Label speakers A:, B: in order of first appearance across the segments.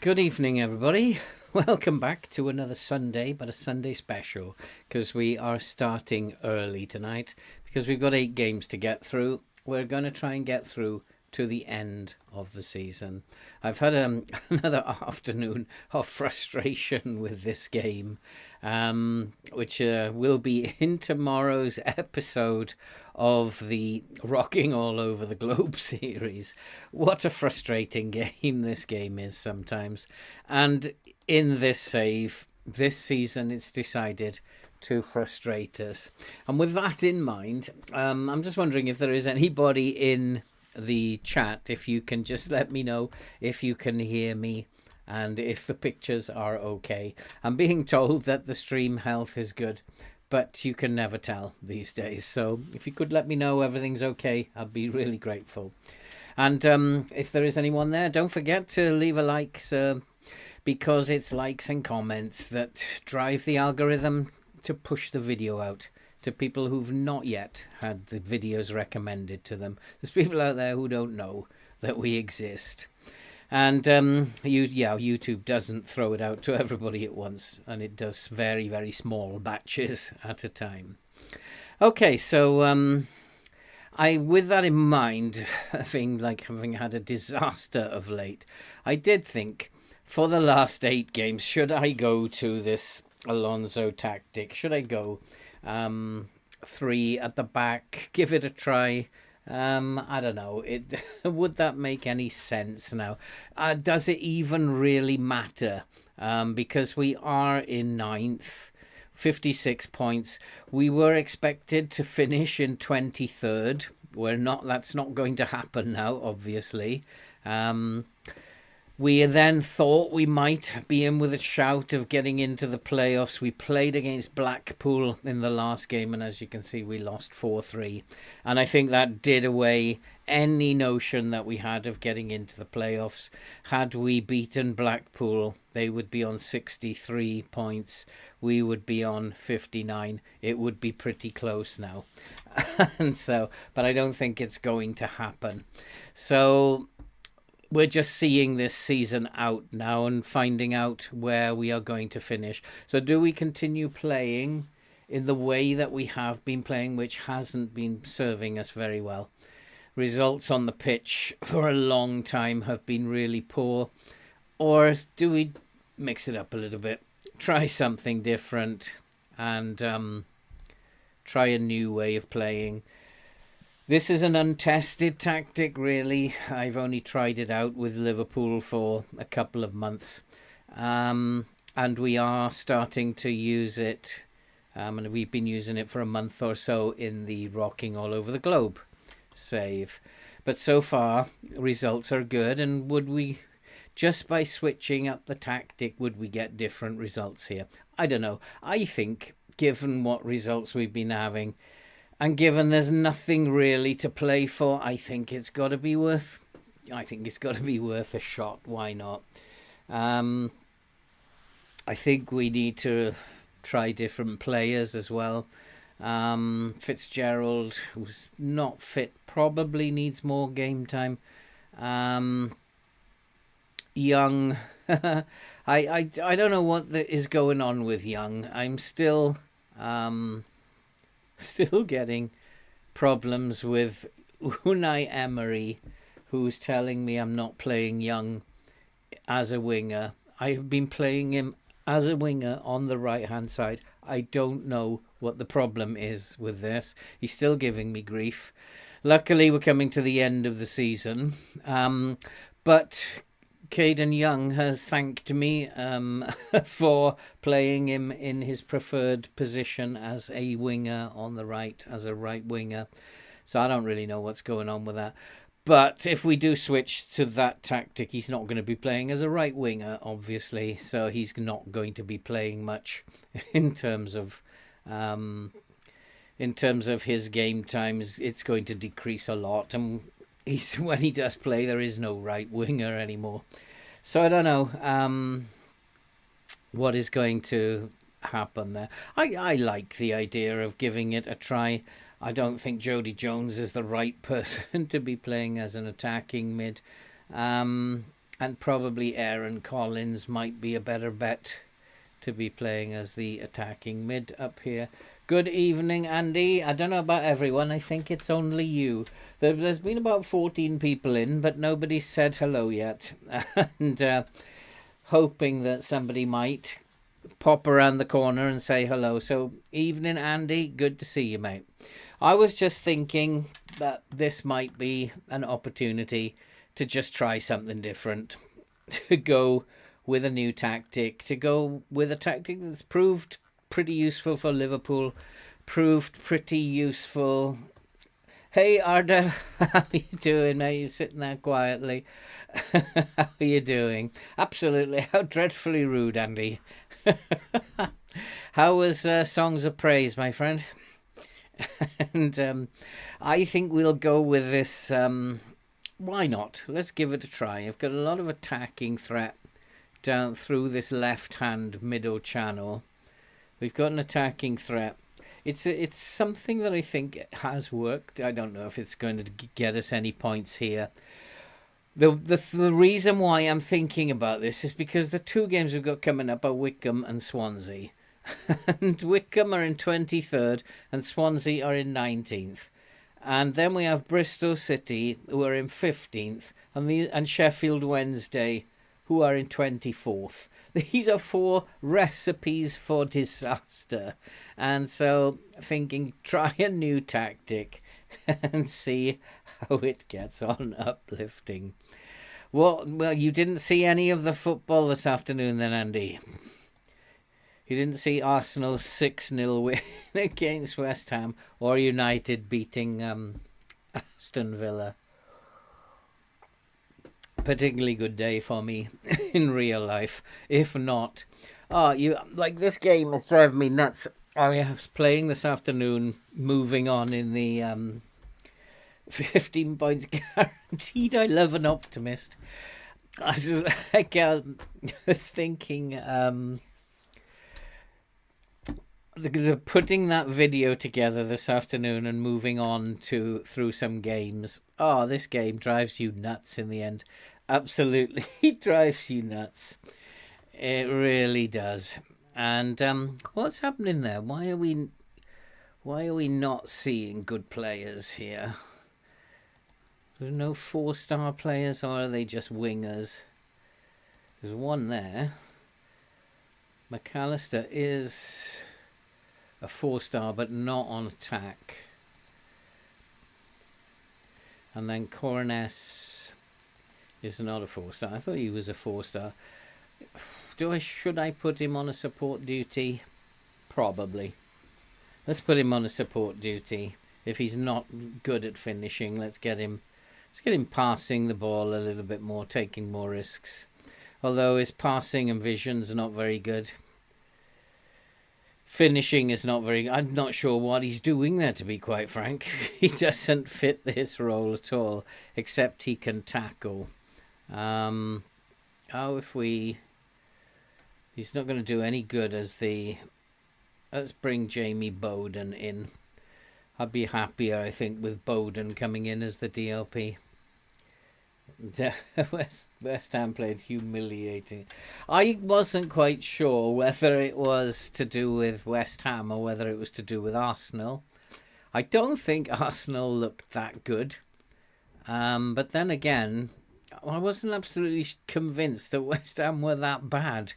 A: Good evening, everybody. Welcome back to another Sunday, but a Sunday special, because we are starting early tonight, because we've got 8 games to get through. We're going to try and get through to the end of the season. I've had another afternoon of frustration with this game, which will be in tomorrow's episode of the Rocking All Over the Globe series. What a frustrating game this game is sometimes. And in this save, this season, it's decided to frustrate us. And with that in mind, I'm just wondering if there is anybody in the chat, if you can just let me know if you can hear me and if the pictures are okay. I'm being told that the stream health is good, but you can never tell these days. So if you could let me know everything's okay, I'd be really grateful. And if there is anyone there, don't forget to leave a like, sir, because it's likes and comments that drive the algorithm to push the video out to people who've not yet had the videos recommended to them. There's people out there who don't know that we exist. And YouTube doesn't throw it out to everybody at once, and it does very, very small batches at a time. Okay, so with that in mind, having had a disaster of late, I did think for the last 8 games, should I go to this Alonso tactic? Should I go 3 at the back, give it a try? I don't know. Would that make any sense now? Does it even really matter? Because we are in 9th, 56 points. We were expected to finish in 23rd. We're not. That's not going to happen now, obviously. We then thought we might be in with a shout of getting into the playoffs. We played against Blackpool in the last game, and as you can see, we lost 4-3. And I think that did away any notion that we had of getting into the playoffs. Had we beaten Blackpool, they would be on 63 points. We would be on 59. It would be pretty close now. But I don't think it's going to happen. So we're just seeing this season out now and finding out where we are going to finish. So do we continue playing in the way that we have been playing, which hasn't been serving us very well? Results on the pitch for a long time have been really poor. Or do we mix it up a little bit, try something different, and try a new way of playing? This is an untested tactic, really. I've only tried it out with Liverpool for a couple of months. And we are starting to use it. And we've been using it for a month or so in the Rocking All Over the Globe save. But so far, results are good. And would we, just by switching up the tactic, would we get different results here? I don't know. I think, given what results we've been having, and given there's nothing really to play for, I think it's got to be worth a shot. Why not? I think we need to try different players as well. Fitzgerald, who's not fit, probably needs more game time. Young, I don't know what is going on with Young. I'm still getting problems with Unai Emery, who's telling me I'm not playing Young as a winger. I've been playing him as a winger on the right-hand side. I don't know what the problem is with this. He's still giving me grief. Luckily, we're coming to the end of the season. But Caden Young has thanked me for playing him in his preferred position as a winger on the right, as a right winger. So I don't really know what's going on with that. But if we do switch to that tactic, he's not going to be playing as a right winger, obviously. So he's not going to be playing much in terms of his game times. It's going to decrease a lot, and when he does play, there is no right winger anymore. So I don't know what is going to happen there. I like the idea of giving it a try. I don't think Jody Jones is the right person to be playing as an attacking mid. And probably Aaron Collins might be a better bet to be playing as the attacking mid up here. Good evening, Andy. I don't know about everyone. I think it's only you. There's been about 14 people in, but nobody's said hello yet. And hoping that somebody might pop around the corner and say hello. So, evening, Andy. Good to see you, mate. I was just thinking that this might be an opportunity to just try something different, to go with a new tactic, to go with a tactic that's proved pretty useful for Liverpool, proved pretty useful. Hey, Arda, how you doing, mate? You're sitting there quietly. How are you doing? Absolutely. How dreadfully rude, Andy. How was Songs of Praise, my friend? And I think we'll go with this. Why not? Let's give it a try. I've got a lot of attacking threat down through this left-hand middle channel. We've got an attacking threat. It's something that I think has worked. I don't know if it's going to get us any points here. The reason why I'm thinking about this is because the two games we've got coming up are Wycombe and Swansea. And Wycombe are in 23rd and Swansea are in 19th. And then we have Bristol City, who are in 15th, and Sheffield Wednesday, who are in 24th. These are 4 recipes for disaster. And so, thinking, try a new tactic and see how it gets on uplifting. Well, you didn't see any of the football this afternoon then, Andy? You didn't see Arsenal's 6-0 win against West Ham or United beating Aston Villa. Particularly good day for me in real life. If not, this game is driving me nuts. I was playing this afternoon, moving on in the 15 points guaranteed. I love an optimist. I was thinking. The putting that video together this afternoon and moving on through some games. Oh, this game drives you nuts in the end. Absolutely, it drives you nuts. It really does. And what's happening there? Why are we not seeing good players here? There's no 4-star players, or are they just wingers? There's one there. McAllister is a 4-star, but not on attack. And then Corness is not a 4-star. I thought he was a 4-star. Should I put him on a support duty? Probably. Let's put him on a support duty. If he's not good at finishing, let's get him passing the ball a little bit more, taking more risks. Although his passing and vision's not very good. Finishing is not very... I'm not sure what he's doing there, to be quite frank. He doesn't fit this role at all, except he can tackle. He's not going to do any good as the... Let's bring Jamie Bowden in. I'd be happier, I think, with Bowden coming in as the DLP. West Ham played humiliating. I wasn't quite sure whether it was to do with West Ham or whether it was to do with Arsenal. I don't think Arsenal looked that good. But then again, I wasn't absolutely convinced that West Ham were that bad.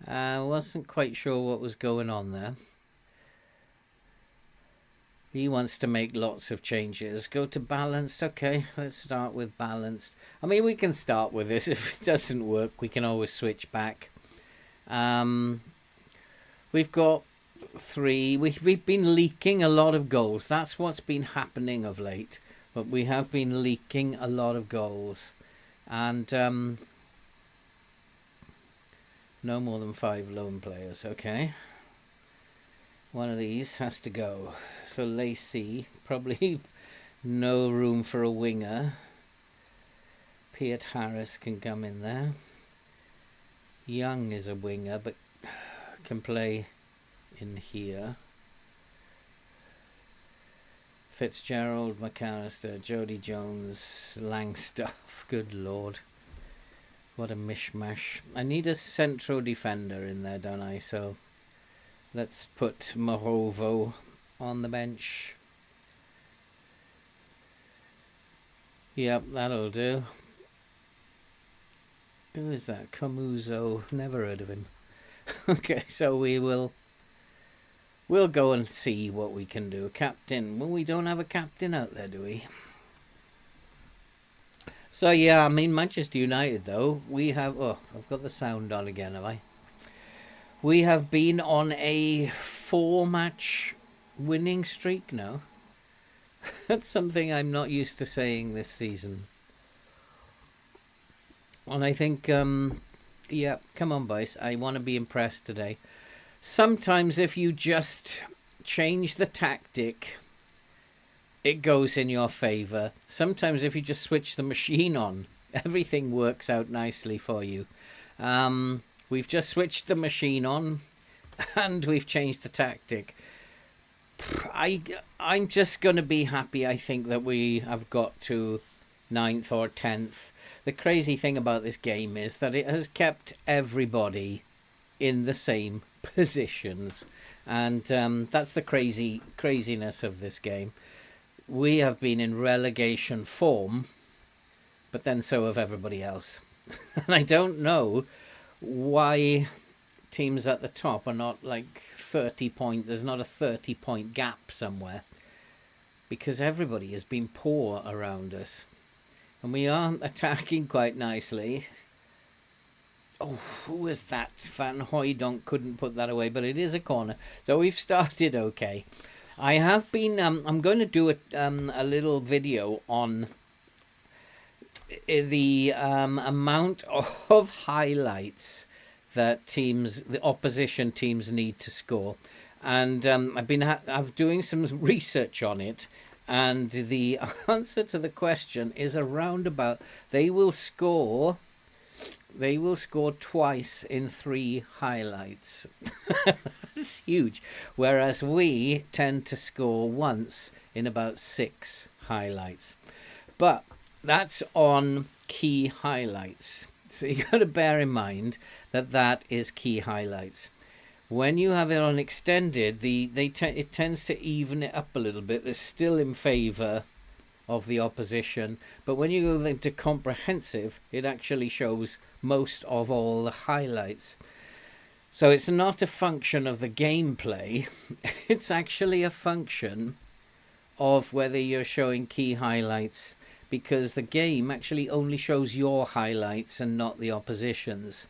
A: I wasn't quite sure what was going on there. He wants to make lots of changes. Go to balanced. Okay, let's start with balanced. I mean, we can start with this. If it doesn't work, we can always switch back. We've got 3. We've been leaking a lot of goals. That's what's been happening of late. But we have been leaking a lot of goals. And no more than 5 lone players. Okay. One of these has to go. So Lacey, probably no room for a winger. Piet Harris can come in there. Young is a winger, but can play in here. Fitzgerald, McAllister, Jody Jones, Langstaff. Good lord. What a mishmash. I need a central defender in there, don't I? So let's put Morovo on the bench. Yep, that'll do. Who is that? Camuso. Never heard of him. Okay, so we'll go and see what we can do. Captain. Well, we don't have a captain out there, do we? So yeah, I mean, Manchester United though, we have... Oh, I've got the sound on again, have I? We have been on a 4-match winning streak now. That's something I'm not used to saying this season. And I think, yeah, come on, boys. I want to be impressed today. Sometimes if you just change the tactic, it goes in your favour. Sometimes if you just switch the machine on, everything works out nicely for you. We've just switched the machine on and we've changed the tactic. I'm just going to be happy, I think, that we have got to 9th or 10th. The crazy thing about this game is that it has kept everybody in the same positions. And that's the craziness of this game. We have been in relegation form, but then so have everybody else. And I don't know why teams at the top are not like 30 point. There's not a 30-point gap somewhere, because everybody has been poor around us. And we are attacking quite nicely. Oh, who was that? Van Hooijdonk couldn't put that away, but it is a corner. So we've started okay. I have been... I'm going to do a little video on the amount of highlights that the opposition teams need to score. And I've been doing some research on it. And the answer to the question is around about they will score twice in 3 highlights. That's huge. Whereas we tend to score once in about 6 highlights. But that's on key highlights. So you got to bear in mind that is key highlights. When you have it on extended, it tends to even it up a little bit. They're still in favour of the opposition. But when you go into comprehensive, it actually shows most of all the highlights. So it's not a function of the gameplay. It's actually a function of whether you're showing key highlights, because the game actually only shows your highlights and not the opposition's.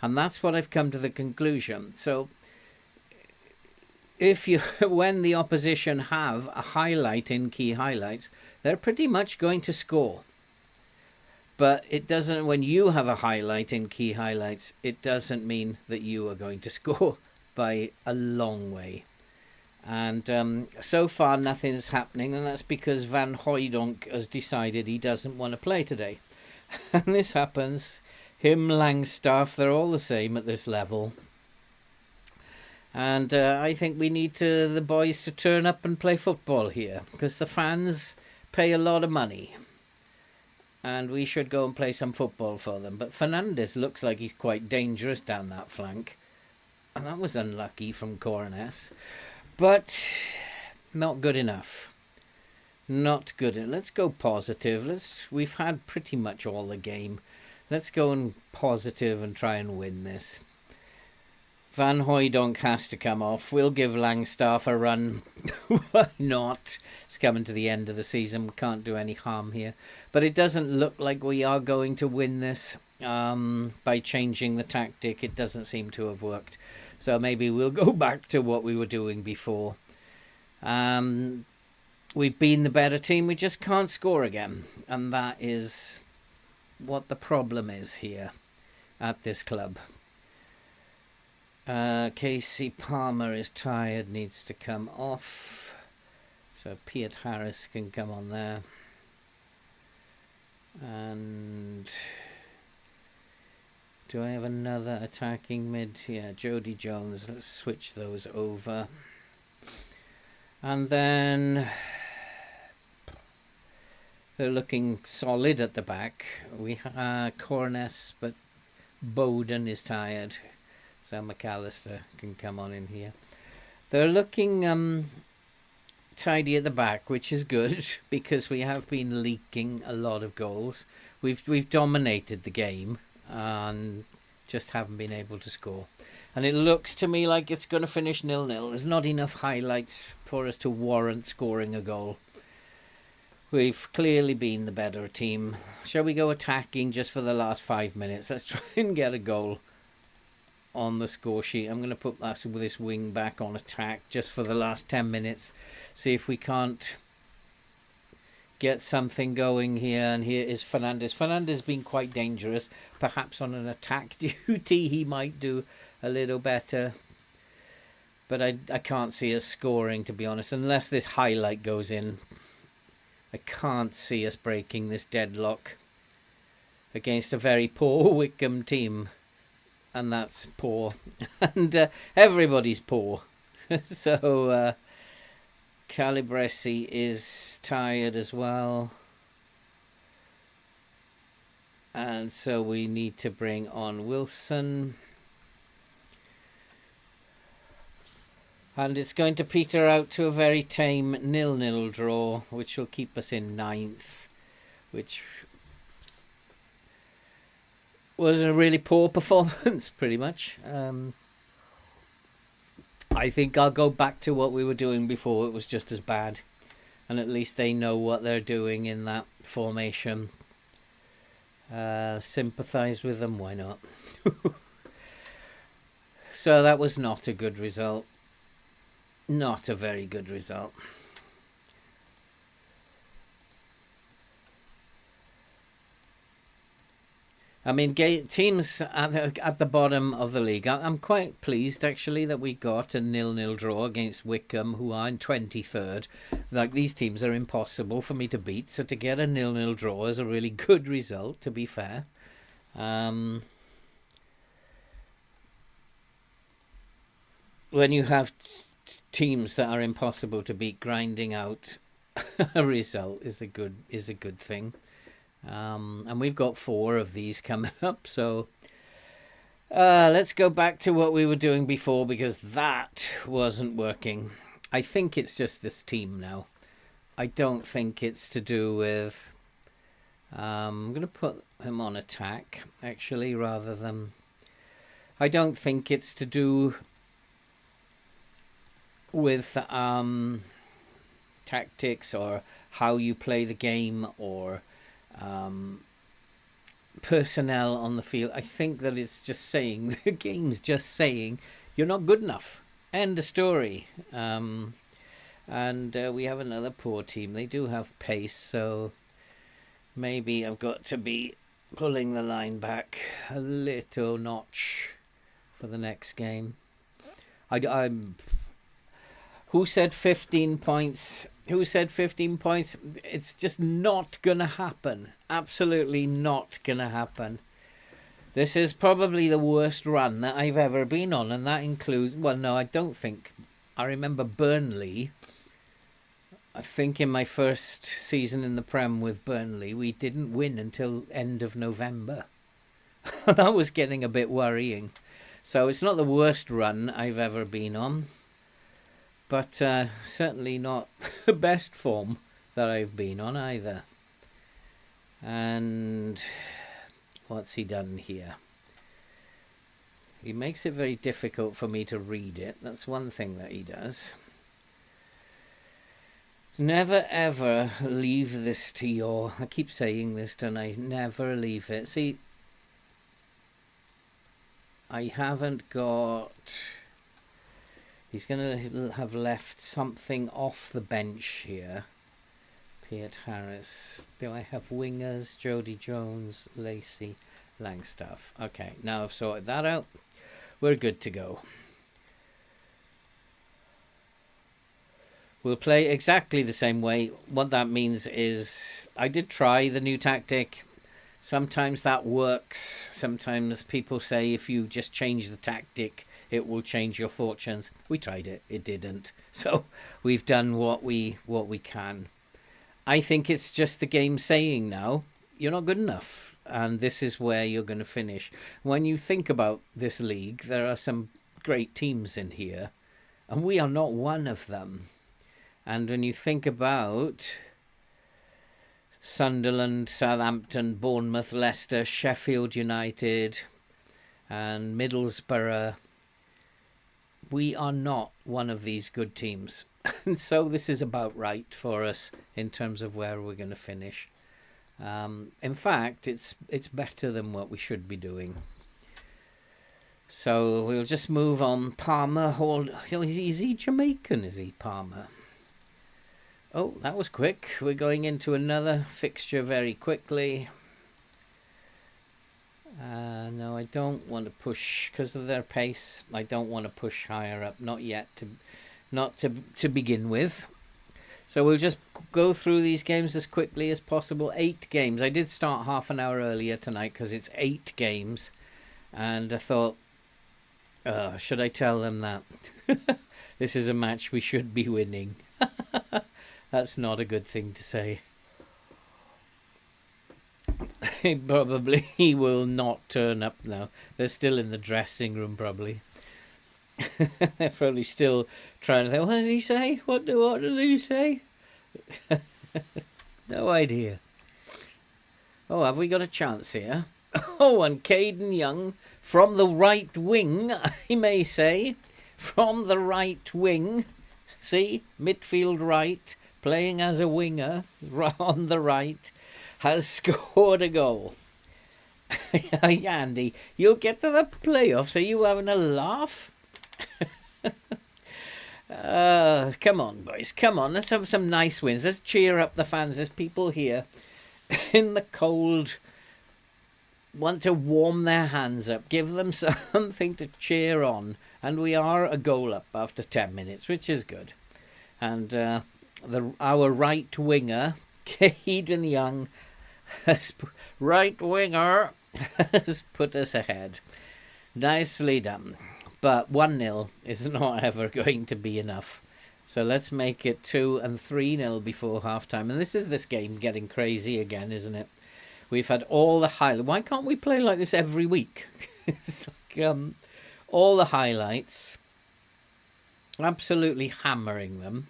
A: And that's what I've come to the conclusion. So when the opposition have a highlight in key highlights, they're pretty much going to score. But it doesn't, when you have a highlight in key highlights, it doesn't mean that you are going to score by a long way. And so far nothing's happening, and that's because Van Hooijdonk has decided he doesn't want to play today. And this happens. Him, Langstaff, they're all the same at this level. And I think we need the boys to turn up and play football here, because the fans pay a lot of money. And we should go and play some football for them. But Fernandes looks like he's quite dangerous down that flank. And that was unlucky from Coronas. But not good enough. Not good enough. Let's go positive. We've had pretty much all the game. Let's go and positive and try and win this. Van Hooijdonk has to come off. We'll give Langstaff a run. Why not? It's coming to the end of the season. We can't do any harm here. But it doesn't look like we are going to win this by changing the tactic. It doesn't seem to have worked. So maybe we'll go back to what we were doing before. We've been the better team. We just can't score again. And that is what the problem is here at this club. Casey Palmer is tired, needs to come off. So Piet Harris can come on there. And do I have another attacking mid? Yeah, Jody Jones. Let's switch those over. And then They're looking solid at the back. We Corness, but Bowden is tired, so McAllister can come on in here. They're looking tidy at the back, which is good because we have been leaking a lot of goals. We've dominated the game and just haven't been able to score. And it looks to me like it's going to finish 0-0. There's not enough highlights for us to warrant scoring a goal. We've clearly been the better team. Shall we go attacking just for the last 5 minutes? Let's try and get a goal on the score sheet. I'm going to put this wing back on attack just for the last 10 minutes. See if we can't get something going here. And here is Fernandez. Fernandez has been quite dangerous. Perhaps on an attack duty he might do a little better. But I can't see us scoring, to be honest, unless this highlight goes in. I can't see us breaking this deadlock against a very poor Wickham team. And that's poor. And everybody's poor. So Calabresi is tired as well. And so we need to bring on Wilson. And it's going to peter out to a very tame 0-0 draw, which will keep us in 9th, which was a really poor performance, pretty much. I think I'll go back to what we were doing before. It was just as bad. And at least they know what they're doing in that formation. Sympathise with them, why not? So that was not a good result. Not a very good result. I mean, teams at the bottom of the league, I'm quite pleased, actually, that we got a 0-0 draw against Wickham, who are in 23rd. Like, these teams are impossible for me to beat, so to get a 0-0 draw is a really good result, to be fair. When you have teams that are impossible to beat, grinding out a result is a good thing. And we've got 4 of these coming up, so let's go back to what we were doing before, because that wasn't working. I think it's just this team now. I don't think it's to do with... I'm going to put him on attack, actually, rather than... I don't think it's to do with tactics or how you play the game or personnel on the field. I think that it's just saying, the game's just saying, you're not good enough. End of story. And we have another poor team. They do have pace, so maybe I've got to be pulling the line back a little notch for the next game. I'm... Who said 15 points? Who said 15 points? It's just not going to happen. Absolutely not going to happen. This is probably the worst run that I've ever been on, and that includes... Well, no, I don't think... I remember Burnley. I think in my first season in the Prem with Burnley, we didn't win until end of November. That was getting a bit worrying. So it's not the worst run I've ever been on. But certainly not the best form that I've been on either. And what's he done here? He makes it very difficult for me to read it. That's one thing that he does. Never ever leave this to your... I keep saying this tonight. Never leave it. See, I haven't got... He's going to have left something off the bench here. Piet Harris. Do I have wingers? Jody Jones, Lacey, Langstaff. Okay, now I've sorted that out. We're good to go. We'll play exactly the same way. What that means is I did try the new tactic. Sometimes that works. Sometimes people say if you just change the tactic, it will change your fortunes. We tried it. It didn't. So we've done what we can. I think it's just the game saying now, you're not good enough. And this is where you're going to finish. When you think about this league, there are some great teams in here, and we are not one of them. And when you think about Sunderland, Southampton, Bournemouth, Leicester, Sheffield United, and Middlesbrough, we are not one of these good teams. And so this is about right for us in terms of where we're going to finish. In fact, it's better than what we should be doing. So we'll just move on. Palmer, is he Jamaican, is he, Palmer? Oh, that was quick. We're going into another fixture very quickly. No, I don't want to push because of their pace. I don't want to push higher up, not yet, not to begin with. So we'll just go through these games as quickly as possible. 8 games. I did start half an hour earlier tonight because it's 8 games. And I thought, should I tell them that? This is a match we should be winning. That's not a good thing to say. He probably will not turn up now. They're still in the dressing room, probably. They're probably still trying to think, what did he say? What did he say? No idea. Oh, have we got a chance here? Oh, and Caden Young from the right wing, I may say. From the right wing. See, midfield right, playing as a winger on the right, has scored a goal. Andy, you'll get to the playoffs. Are you having a laugh? Come on, boys. Come on. Let's have some nice wins. Let's cheer up the fans. There's people here in the cold want to warm their hands up. Give them something to cheer on. And we are a goal up after 10 minutes, which is good. And our right winger, Caden Young, has put us ahead. Nicely done. But 1-0 is not ever going to be enough. So let's make it 2 and 3-0 before half-time. And this game getting crazy again, isn't it? We've had all the highlights. Why can't we play like this every week? It's like, all the highlights. Absolutely hammering them.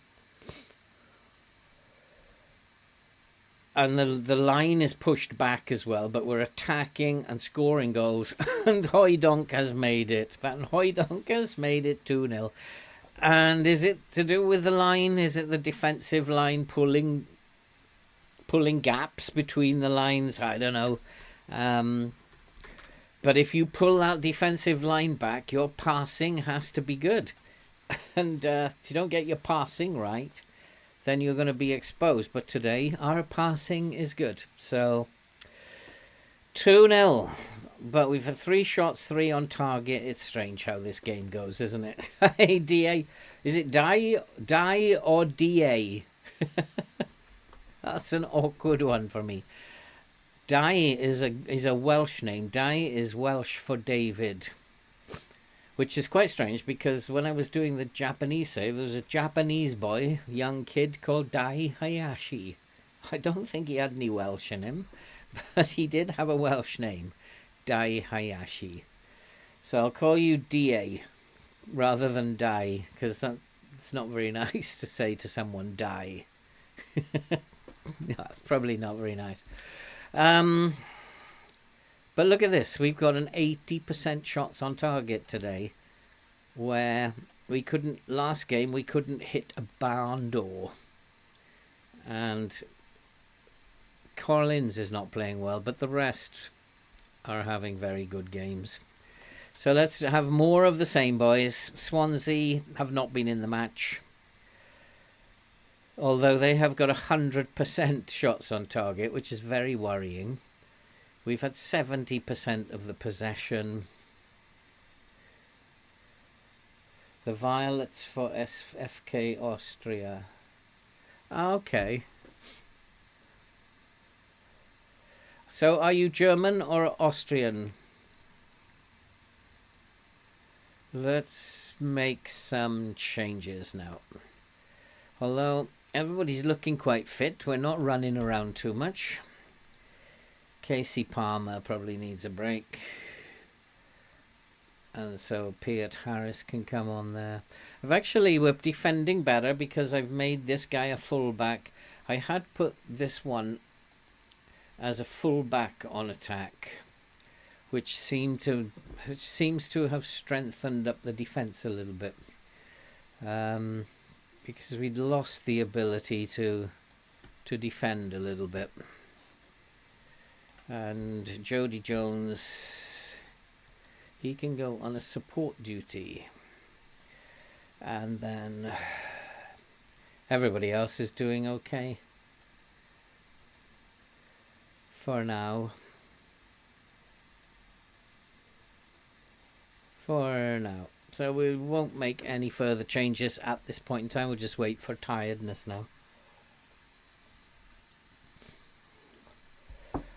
A: And the line is pushed back as well, but we're attacking and scoring goals. And Hooijdonk has made it. Van Hooijdonk has made it 2-0. And is it to do with the line? Is it the defensive line pulling gaps between the lines? I don't know. But if you pull that defensive line back, your passing has to be good. And if you don't get your passing right, then you're going to be exposed. But today, our passing is good. So, 2-0. But we've had 3 shots, 3 on target. It's strange how this game goes, isn't it? Hey, DA. Is it Die or DA? That's an awkward one for me. Die is a Welsh name. Die is Welsh for David. Which is quite strange because when I was doing the Japanese save, there was a Japanese boy, young kid called Dai Hayashi. I don't think he had any Welsh in him, but he did have a Welsh name, Dai Hayashi. So I'll call you DA rather than Dai, because it's not very nice to say to someone die. No, it's probably not very nice. But look at this. We've got an 80% shots on target today, where last game we couldn't hit a barn door. And Collins is not playing well, but the rest are having very good games. So let's have more of the same, boys. Swansea have not been in the match, although they have got 100% shots on target, which is very worrying. We've had 70% of the possession. The Violets for FK Austria. Okay. So are you German or Austrian? Let's make some changes now. Although Everybody's looking quite fit. We're not running around too much. Casey Palmer probably needs a break. And so Piet Harris can come on there. We're defending better because I've made this guy a fullback. I had put this one as a fullback on attack, which seems to have strengthened up the defense a little bit, because we'd lost the ability to defend a little bit. And Jody Jones, he can go on a support duty, and then everybody else is doing okay for now. So we won't make any further changes at this point in time. We'll just wait for tiredness now.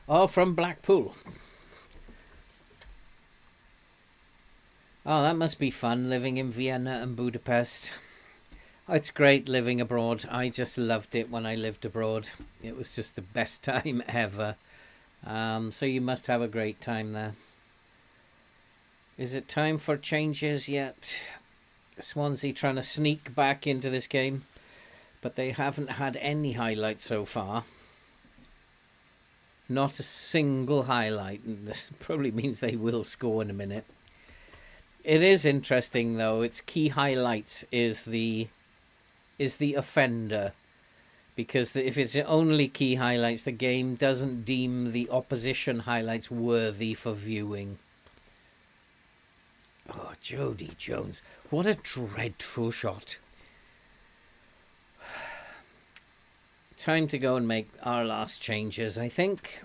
A: Oh, from Blackpool. Oh, that must be fun, living in Vienna and Budapest. It's great living abroad. I just loved it when I lived abroad. It was just the best time ever. So you must have a great time there. Is it time for changes yet? Swansea trying to sneak back into this game, but they haven't had any highlights so far. Not a single highlight, and this probably means they will score in a minute. It is interesting though. Its key highlights is the offender, because if it's only key highlights, the game doesn't deem the opposition highlights worthy for viewing. Oh, Jody Jones. What a dreadful shot. Time to go and make our last changes, I think.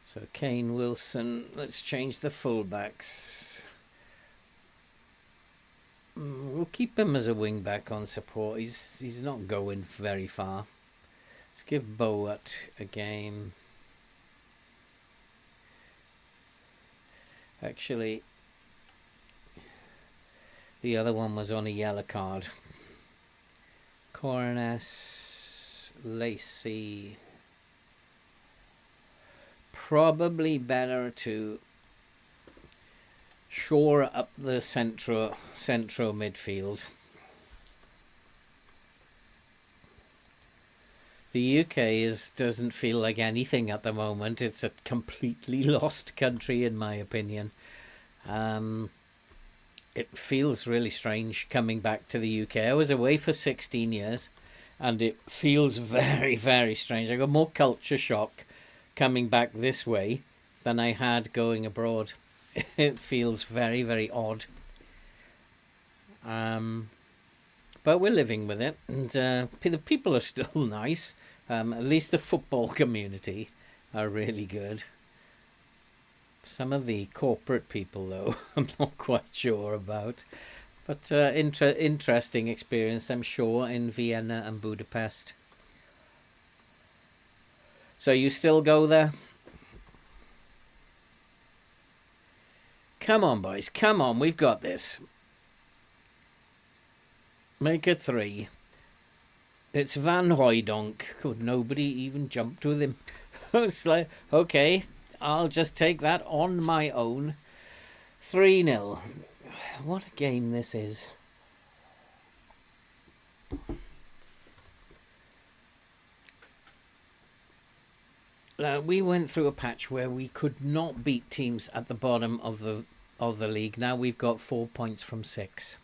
A: So Kane Wilson, let's change the fullbacks. We'll keep him as a wing back on support. He's not going very far. Let's give Boat a game. Actually, the other one was on a yellow card. Cornes, Lacey. Probably better to shore up the central midfield. The UK doesn't feel like anything at the moment. It's a completely lost country, in my opinion. It feels really strange coming back to the UK. I was away for 16 years, and it feels very, very strange. I got more culture shock coming back this way than I had going abroad. It feels very, very odd. But we're living with it, and the people are still nice. At least the football community are really good. Some of the corporate people, though, I'm not quite sure about. But interesting experience, I'm sure, in Vienna and Budapest. So you still go there? Come on, boys. Come on, we've got this. Make it 3. It's Van Hooijdonk. Could nobody even jumped with him? It's like, okay, I'll just take that on my own. 3-0. What a game this is. We went through a patch where we could not beat teams at the bottom of the league. Now we've got 4 points from 6.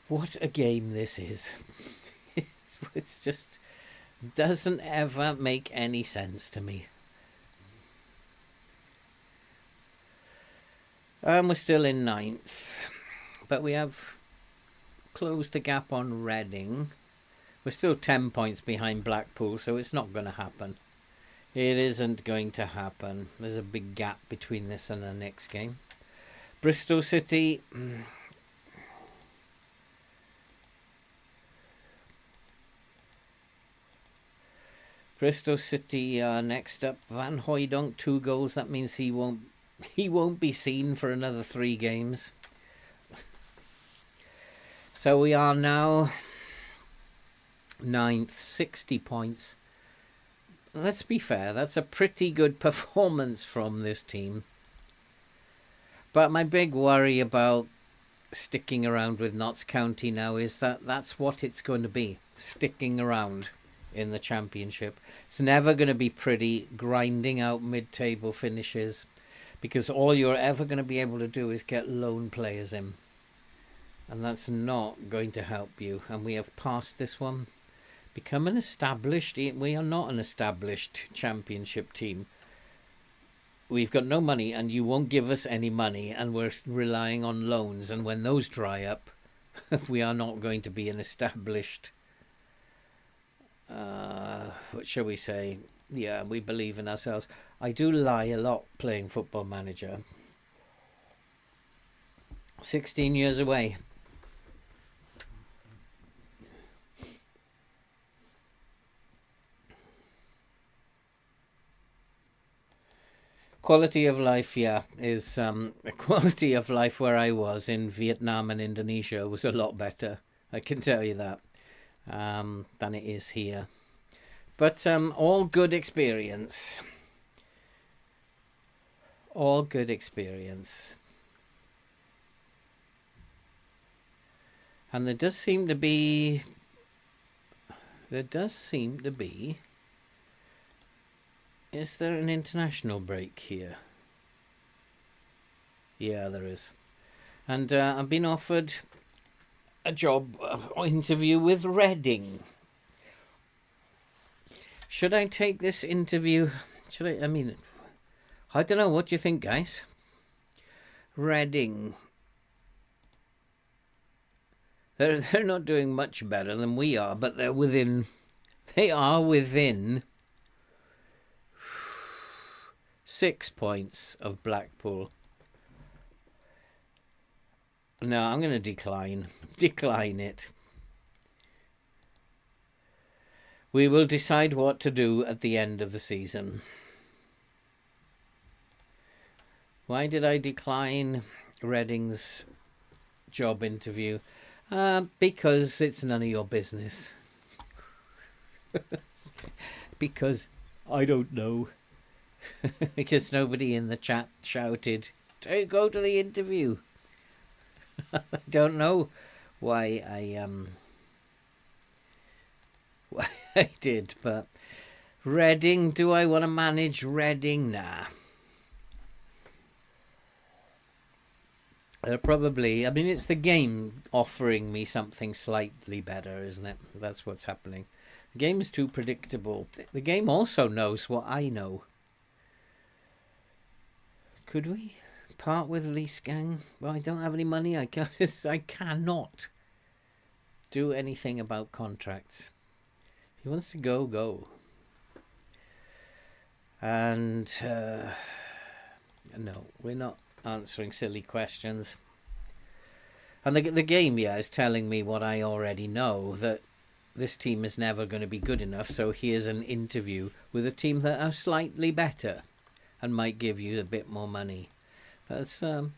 A: What a game this is. It's just doesn't ever make any sense to me. We're still in 9th, but we have closed the gap on Reading. We're still 10 points behind Blackpool, so it's not going to happen. It isn't going to happen. There's a big gap between this and the next game. Bristol City. Bristol City next up. Van Hooijdonk, 2 goals. That means he won't be seen for another 3 games. So we are now ninth, 60 points. Let's be fair, that's a pretty good performance from this team. But my big worry about sticking around with Notts County now is that that's what it's going to be, sticking around in the Championship. It's never going to be pretty, grinding out mid-table finishes, because all you're ever going to be able to do is get loan players in. And that's not going to help you. And we have passed this one. Become an established... We are not an established Championship team. We've got no money, and you won't give us any money, and we're relying on loans. And when those dry up, we are not going to be an established... what shall we say? Yeah, we believe in ourselves. I do lie a lot playing Football Manager. 16 years away. Quality of life, yeah, is the quality of life where I was in Vietnam and Indonesia was a lot better. I can tell you that, than it is here. But all good experience. All good experience. And there does seem to be... Is there an international break here? Yeah, there is. And I've been offered a job interview with Reading. Should I take this interview? I mean, I don't know. What do you think, guys? Reading. They're not doing much better than we are, but they're within... They are within 6 points of Blackpool. No, I'm going to decline. Decline it. We will decide what to do at the end of the season. Why did I decline Reading's job interview? Because it's none of your business. Because I don't know. Because nobody in the chat shouted, go to the interview. I don't know why I did, but Reading, do I want to manage Reading? Nah. They're probably, I mean, it's the game offering me something slightly better, isn't it? That's what's happening. The game is too predictable. The game also knows what I know. Could we part with Lease Gang? Well, I don't have any money. I cannot do anything about contracts. If he wants to go, go. And no, we're not answering silly questions. And the game, yeah, is telling me what I already know, that this team is never going to be good enough. So here's an interview with a team that are slightly better and might give you a bit more money. That's the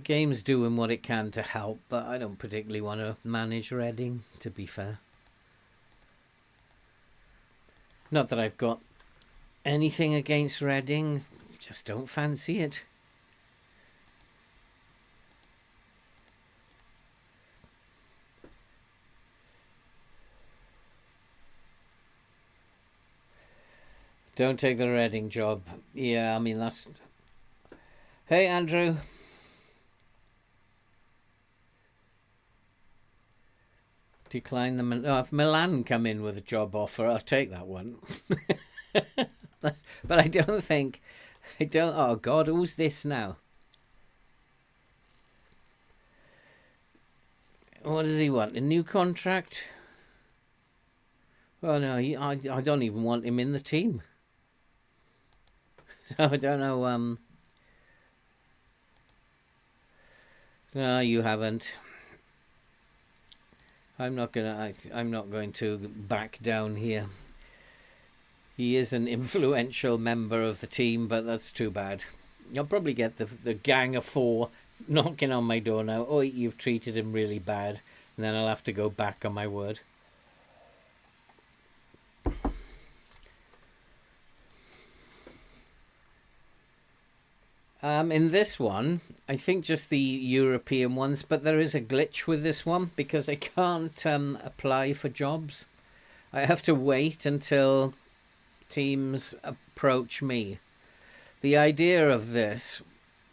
A: game's doing what it can to help, but I don't particularly want to manage Reading, to be fair. Not that I've got anything against Reading, just don't fancy it. Don't take the Reading job. Yeah, I mean, that's... Hey, Andrew. Decline the... Oh, if Milan come in with a job offer, I'll take that one. But I don't think... Oh, God, who's this now? What does he want? A new contract? Well, no, I don't even want him in the team. So I don't know, No, you haven't. I'm not going to back down here. He is an influential member of the team, but that's too bad. You'll probably get the gang of four knocking on my door now. Oh, you've treated him really bad. And then I'll have to go back on my word. In this one, I think just the European ones, but there is a glitch with this one because I can't apply for jobs. I have to wait until teams approach me. The idea of this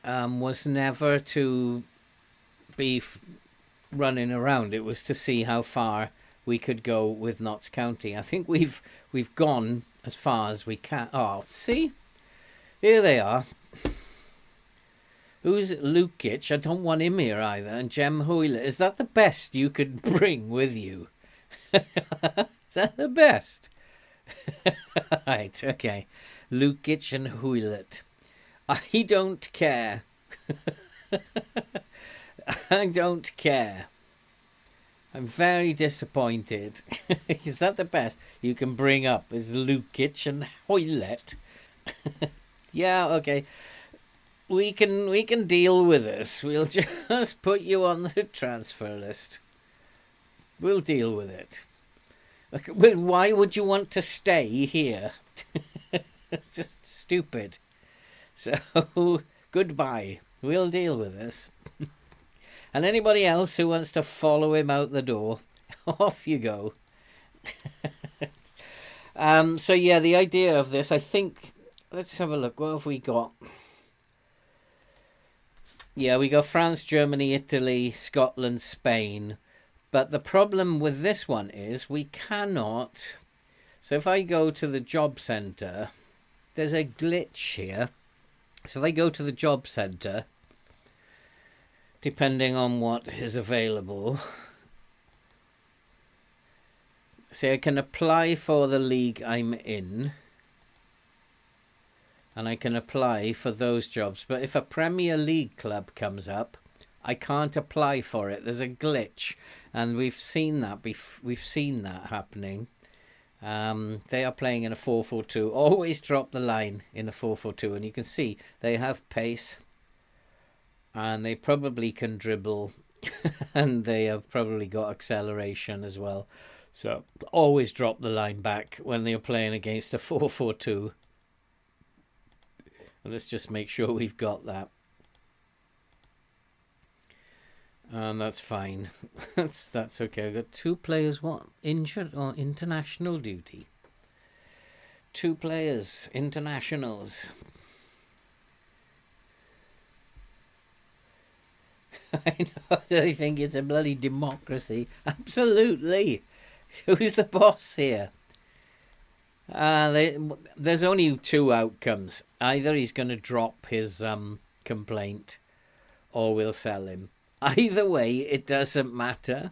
A: was never to be running around. It was to see how far we could go with Notts County. I think we've gone as far as we can. Oh, see? Here they are. Who's Lukic? I don't want him here either. And Jem Hoyle. Is that the best you could bring with you? Is that the best? Right, okay. Lukic and Hoylett. I don't care. I don't care. I'm very disappointed. Is that the best you can bring up? Is Lukic and Hoylett? Yeah, okay. We can deal with this. We'll just put you on the transfer list. We'll deal with it. Well, why would you want to stay here? It's just stupid. So, goodbye. We'll deal with this. And anybody else who wants to follow him out the door, off you go. So, yeah, the idea of this, I think... Let's have a look. What have we got? Yeah, we got France, Germany, Italy, Scotland, Spain. But the problem with this one is we cannot... So if I go to the job centre, there's a glitch here. So if I go to the job centre, depending on what is available... See, I can apply for the league I'm in. And I can apply for those jobs. But if a Premier League club comes up, I can't apply for it. There's a glitch. And we've seen that. We've seen that happening. They are playing in a 4-4-2. Always drop the line in a 4-4-2. And you can see they have pace. And they probably can dribble. And they have probably got acceleration as well. So always drop the line back when they're playing against a 4-4-2. Let's just make sure we've got that. And that's fine. that's okay. I've got 2 players, what? Injured or international duty? 2 players, internationals. I know, they think it's a bloody democracy. Absolutely. Who's the boss here? There's only 2 outcomes. Either he's going to drop his complaint or we'll sell him. Either way, it doesn't matter.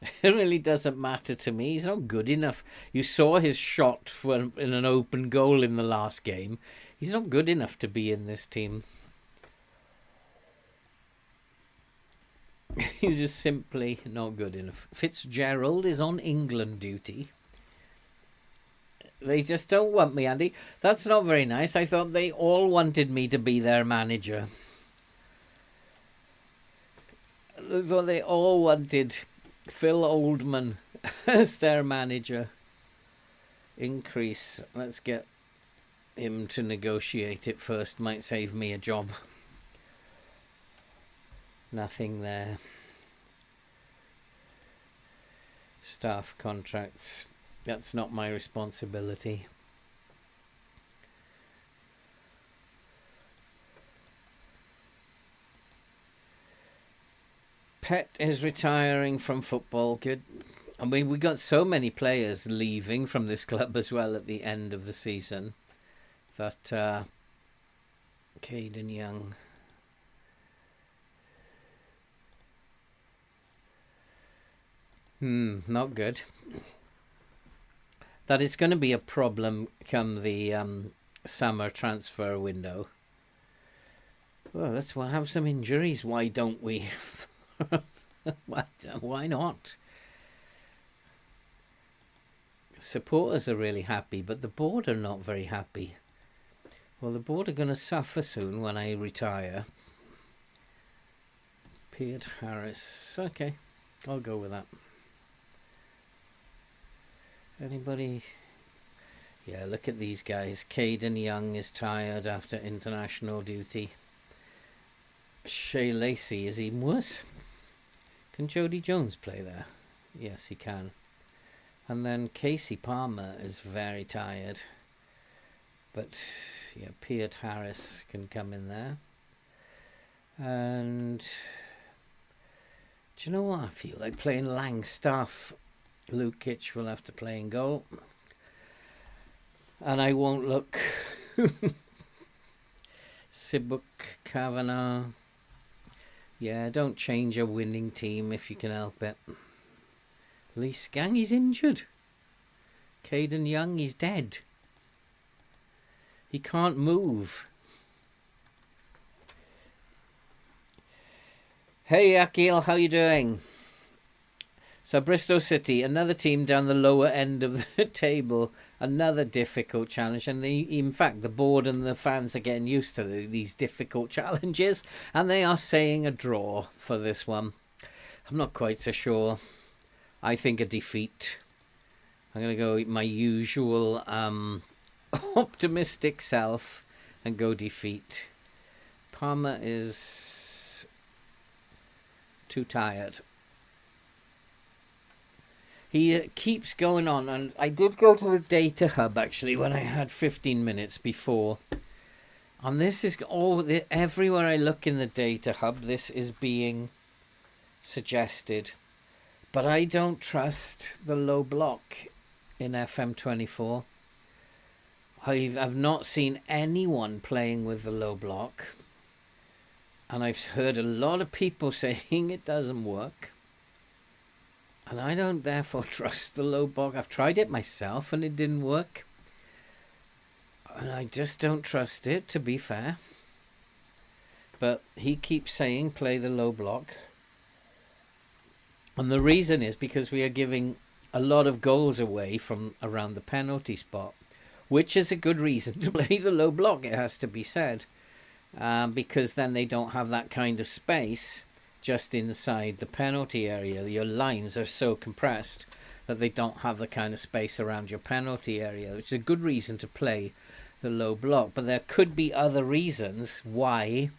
A: It really doesn't matter to me. He's not good enough. You saw his shot in an open goal in the last game. He's not good enough to be in this team. He's just simply not good enough. Fitzgerald is on England duty. They just don't want me, Andy. That's not very nice. I thought they all wanted me to be their manager. I thought they all wanted Phil Oldman as their manager. Increase. Let's get him to negotiate it first. Might save me a job. Nothing there. Staff contracts. That's not my responsibility. Pet is retiring from football. Good. I mean, we got so many players leaving from this club as well at the end of the season. That Caden Young. Not good. That is going to be a problem come the summer transfer window. Well, let's have some injuries. Why don't we? Why not? Supporters are really happy, but the board are not very happy. Well, the board are going to suffer soon when I retire. Piet Harris. Okay, I'll go with that. Anybody? Yeah, look at these guys. Caden Young is tired after international duty. Shea Lacey is even worse. Can Jody Jones play there? Yes, he can. And then Casey Palmer is very tired. But, yeah, Piet Harris can come in there. And do you know what? I feel like playing Langstaff. Lukic will have to play in goal. And I won't look. Sibuk, Kavanagh. Yeah, don't change a winning team if you can help it. Lee Skang, he's injured. Caden Young, he's dead. He can't move. Hey Akil, how you doing? So Bristol City, another team down the lower end of the table, another difficult challenge. And in fact, the board and the fans are getting used to these difficult challenges. And they are saying a draw for this one. I'm not quite so sure. I think a defeat. I'm going to go with my usual optimistic self and go defeat. Palmer is too tired. He keeps going on, and I did go to the data hub actually when I had 15 minutes before. And this is everywhere I look in the data hub, this is being suggested. But I don't trust the low block in FM24. I've not seen anyone playing with the low block. And I've heard a lot of people saying it doesn't work. And I don't therefore trust the low block. I've tried it myself and it didn't work. And I just don't trust it, to be fair. But he keeps saying play the low block. And the reason is because we are giving a lot of goals away from around the penalty spot. Which is a good reason to play the low block, it has to be said. Because then they don't have that kind of space just inside the penalty area. Your lines are so compressed that they don't have the kind of space around your penalty area, which is a good reason to play the low block. But there could be other reasons why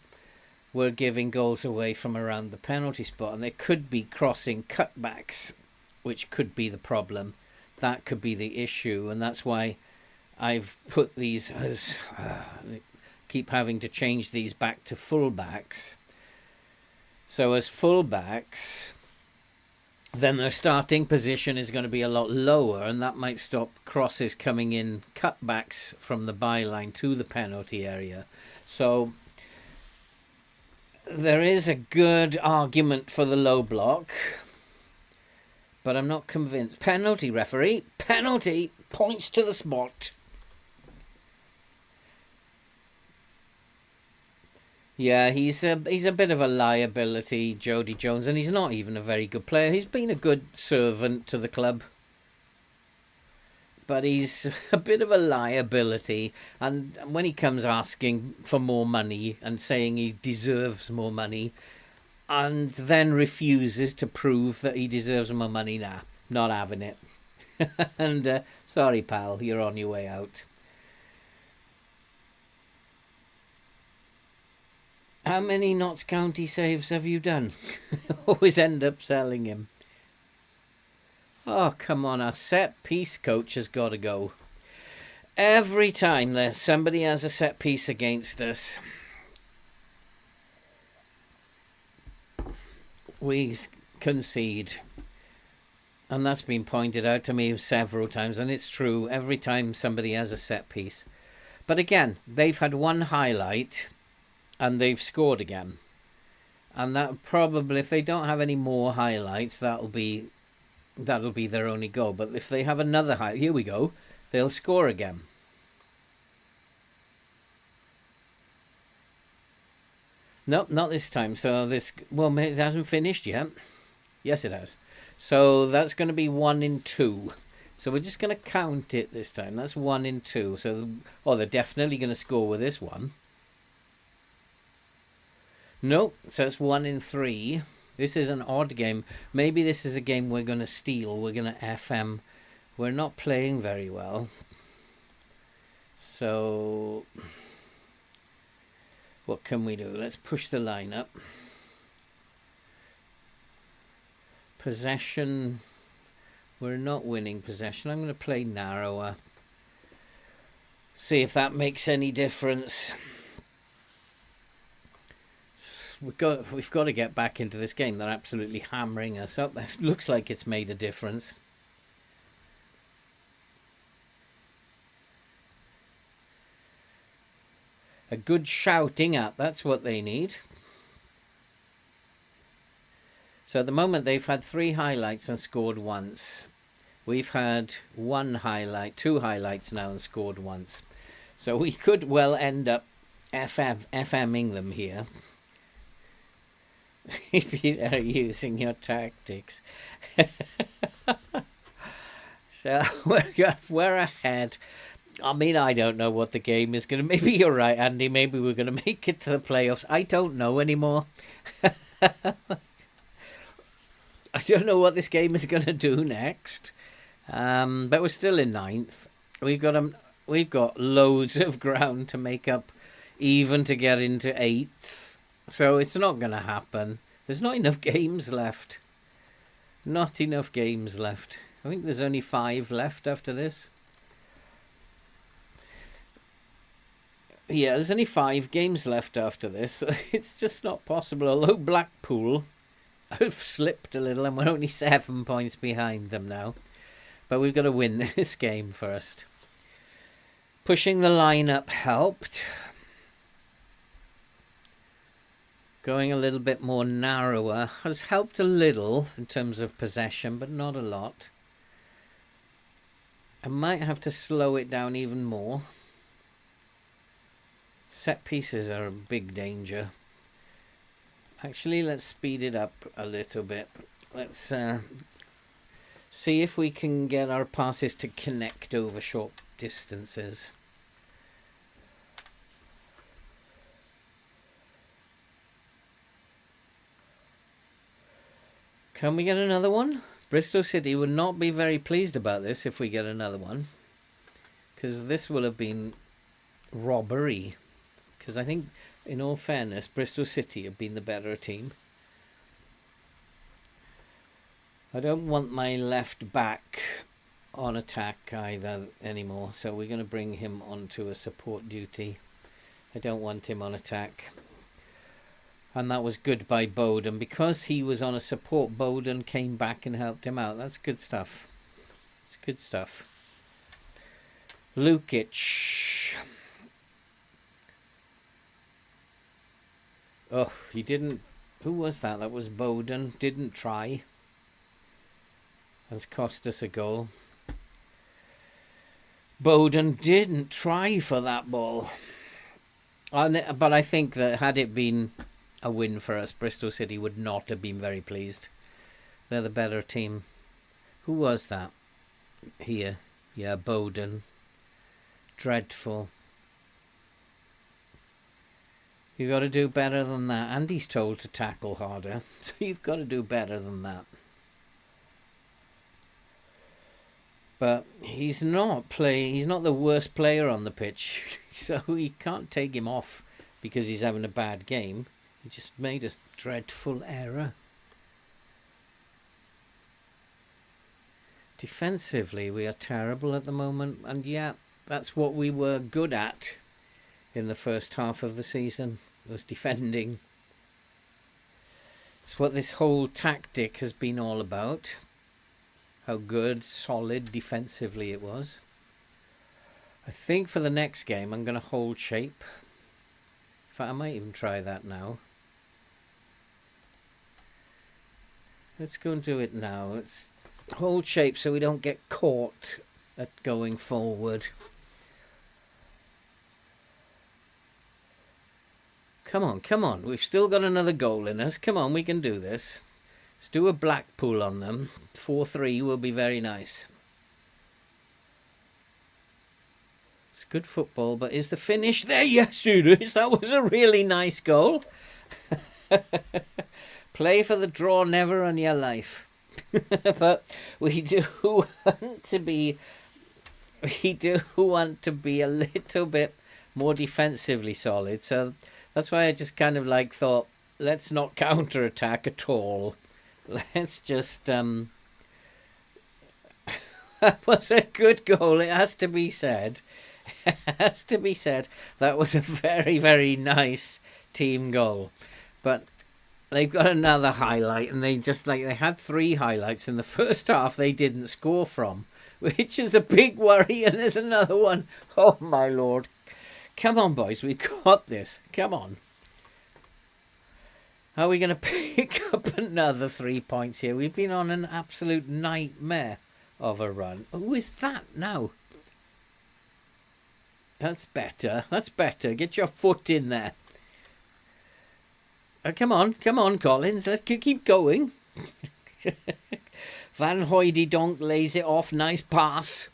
A: we're giving goals away from around the penalty spot, and there could be crossing cutbacks, which could be the problem. That could be the issue, and that's why I've put these as keep having to change these back to fullbacks. So as fullbacks, then their starting position is going to be a lot lower, and that might stop crosses coming in, cutbacks from the byline to the penalty area. So there is a good argument for the low block, but I'm not convinced. Penalty, referee. Penalty. Points to the spot. Yeah, he's a bit of a liability, Jody Jones, and he's not even a very good player. He's been a good servant to the club, but he's a bit of a liability. And when he comes asking for more money and saying he deserves more money, and then refuses to prove that he deserves more money, nah, not having it. And sorry, pal, you're on your way out. How many Notts County saves have you done? Always end up selling him. Oh, come on. Our set piece coach has got to go. Every time somebody has a set piece against us, we concede. And that's been pointed out to me several times. And it's true every time somebody has a set piece. But again, they've had one highlight and they've scored again. And that probably, if they don't have any more highlights, that'll be their only goal. But if they have another highlight, here we go, they'll score again. Nope, not this time. So it hasn't finished yet. Yes, it has. So that's going to be 1 in 2. So we're just going to count it this time. That's 1 in 2. So, they're definitely going to score with this one. Nope, so it's 1 in 3. This is an odd game. Maybe this is a game we're going to steal. We're going to FM. We're not playing very well. So what can we do? Let's push the line up. Possession. We're not winning possession. I'm going to play narrower. See if that makes any difference. We've got to get back into this game. They're absolutely hammering us up. It looks like it's made a difference. A good shouting at, that's what they need. So at the moment they've had 3 highlights and scored once. We've had 1 highlight, 2 highlights now and scored once. So we could well end up FMing them here. If you are using your tactics. So we're ahead. I mean, I don't know what the game is going to... Maybe you're right, Andy. Maybe we're going to make it to the playoffs. I don't know anymore. I don't know what this game is going to do next. But we're still in 9th. We've got loads of ground to make up, even to get into 8th. So it's not going to happen. There's not enough games left. Not enough games left. I think there's only 5 left after this. Yeah, there's only 5 games left after this. It's just not possible. Although Blackpool have slipped a little and we're only 7 points behind them now. But we've got to win this game first. Pushing the line up helped. Going a little bit more narrower has helped a little in terms of possession, but not a lot. I might have to slow it down even more. Set pieces are a big danger. Actually, let's speed it up a little bit. Let's see if we can get our passes to connect over short distances. Can we get another one? Bristol City would not be very pleased about this if we get another one. Because this will have been robbery. Because I think, in all fairness, Bristol City have been the better team. I don't want my left back on attack either anymore. So we're going to bring him onto a support duty. I don't want him on attack. And that was good by Bowden. Because he was on a support, Bowden came back and helped him out. That's good stuff. It's good stuff. Lukic. Oh, he didn't... Who was that? That was Bowden. Didn't try. That's cost us a goal. Bowden didn't try for that ball. But I think that had it been a win for us, Bristol City would not have been very pleased. They're the better team. Who was that? Here. Yeah, Bowden. Dreadful. You've got to do better than that. And he's told to tackle harder. So you've got to do better than that. But he's not playing. He's not the worst player on the pitch. So you can't take him off because he's having a bad game. He just made a dreadful error. Defensively, we are terrible at the moment. And yeah, that's what we were good at in the first half of the season, was defending. It's what this whole tactic has been all about. How good, solid defensively it was. I think for the next game I'm going to hold shape. In fact, I might even try that now. Let's go and do it now. Let's hold shape so we don't get caught at going forward. Come on, come on. We've still got another goal in us. Come on, we can do this. Let's do a Blackpool on them. 4-3 will be very nice. It's good football, but is the finish there? Yes, it is. That was a really nice goal. Play for the draw, never in your life. But we do want to be a little bit more defensively solid. So that's why I just kind of like thought, let's not counter-attack at all. Let's just that was a good goal. It has to be said. It has to be said. That was a very, very nice team goal. But they've got another highlight, and they had 3 highlights in the first half they didn't score from, which is a big worry. And there's another one. Oh my lord. Come on, boys, we've got this. Come on. Are we going to pick up another 3 points here? We've been on an absolute nightmare of a run. Who is that now? That's better. That's better. Get your foot in there. Come on, Collins. Let's keep going. Van Hooijdonk lays it off. Nice pass.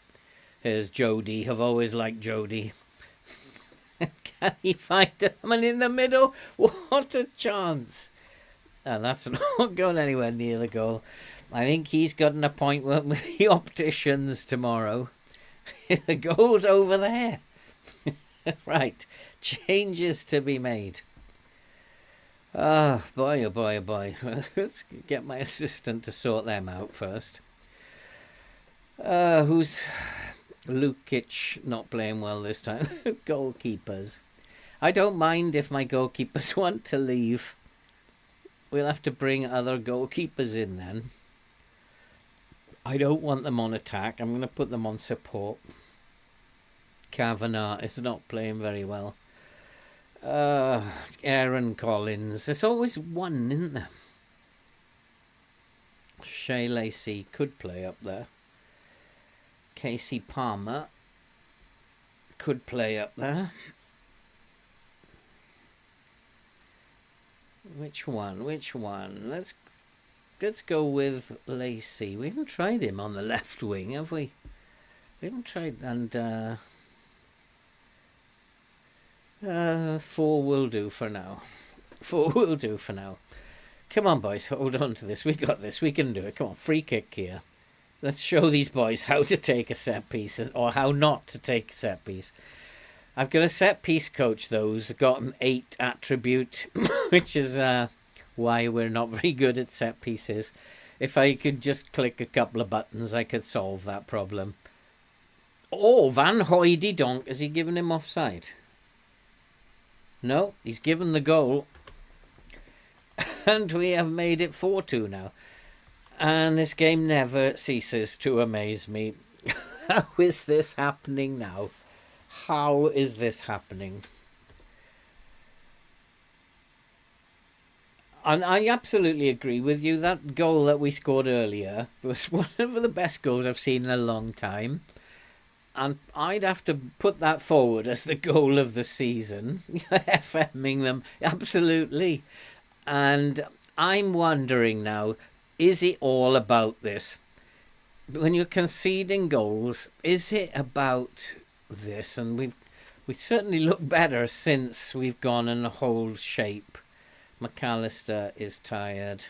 A: Here's Jody. I've always liked Jody. Can he find him in the middle? What a chance. And that's not going anywhere near the goal. I think he's got an appointment with the opticians tomorrow. The goal's over there. Right. Changes to be made. Ah, boy, oh boy, oh boy. Let's get my assistant to sort them out first. Who's Lukic not playing well this time? Goalkeepers. I don't mind if my goalkeepers want to leave. We'll have to bring other goalkeepers in then. I don't want them on attack. I'm going to put them on support. Kavanagh is not playing very well. Aaron Collins. There's always one, isn't there? Shea Lacey could play up there. Casey Palmer could play up there. Which one? Let's go with Lacey. We haven't tried him on the left wing, have we? We haven't tried, and 4 will do for now. 4 will do for now. Come on, boys, hold on to this. We got this. We can do it. Come on, free kick here. Let's show these boys how to take a set piece, or how not to take a set piece. I've got a set piece coach, though, who's got an 8 attribute, which is why we're not very good at set pieces. If I could just click a couple of buttons, I could solve that problem. Oh, Van Hooijdonk. Has he given him offside? No, he's given the goal. And we have made it 4-2 now. And this game never ceases to amaze me. How is this happening now? How is this happening? And I absolutely agree with you. That goal that we scored earlier was one of the best goals I've seen in a long time. And I'd have to put that forward as the goal of the season. FMing them, absolutely. And I'm wondering now, is it all about this? When you're conceding goals, is it about this? And we certainly look better since we've gone in a whole shape. McAllister is tired.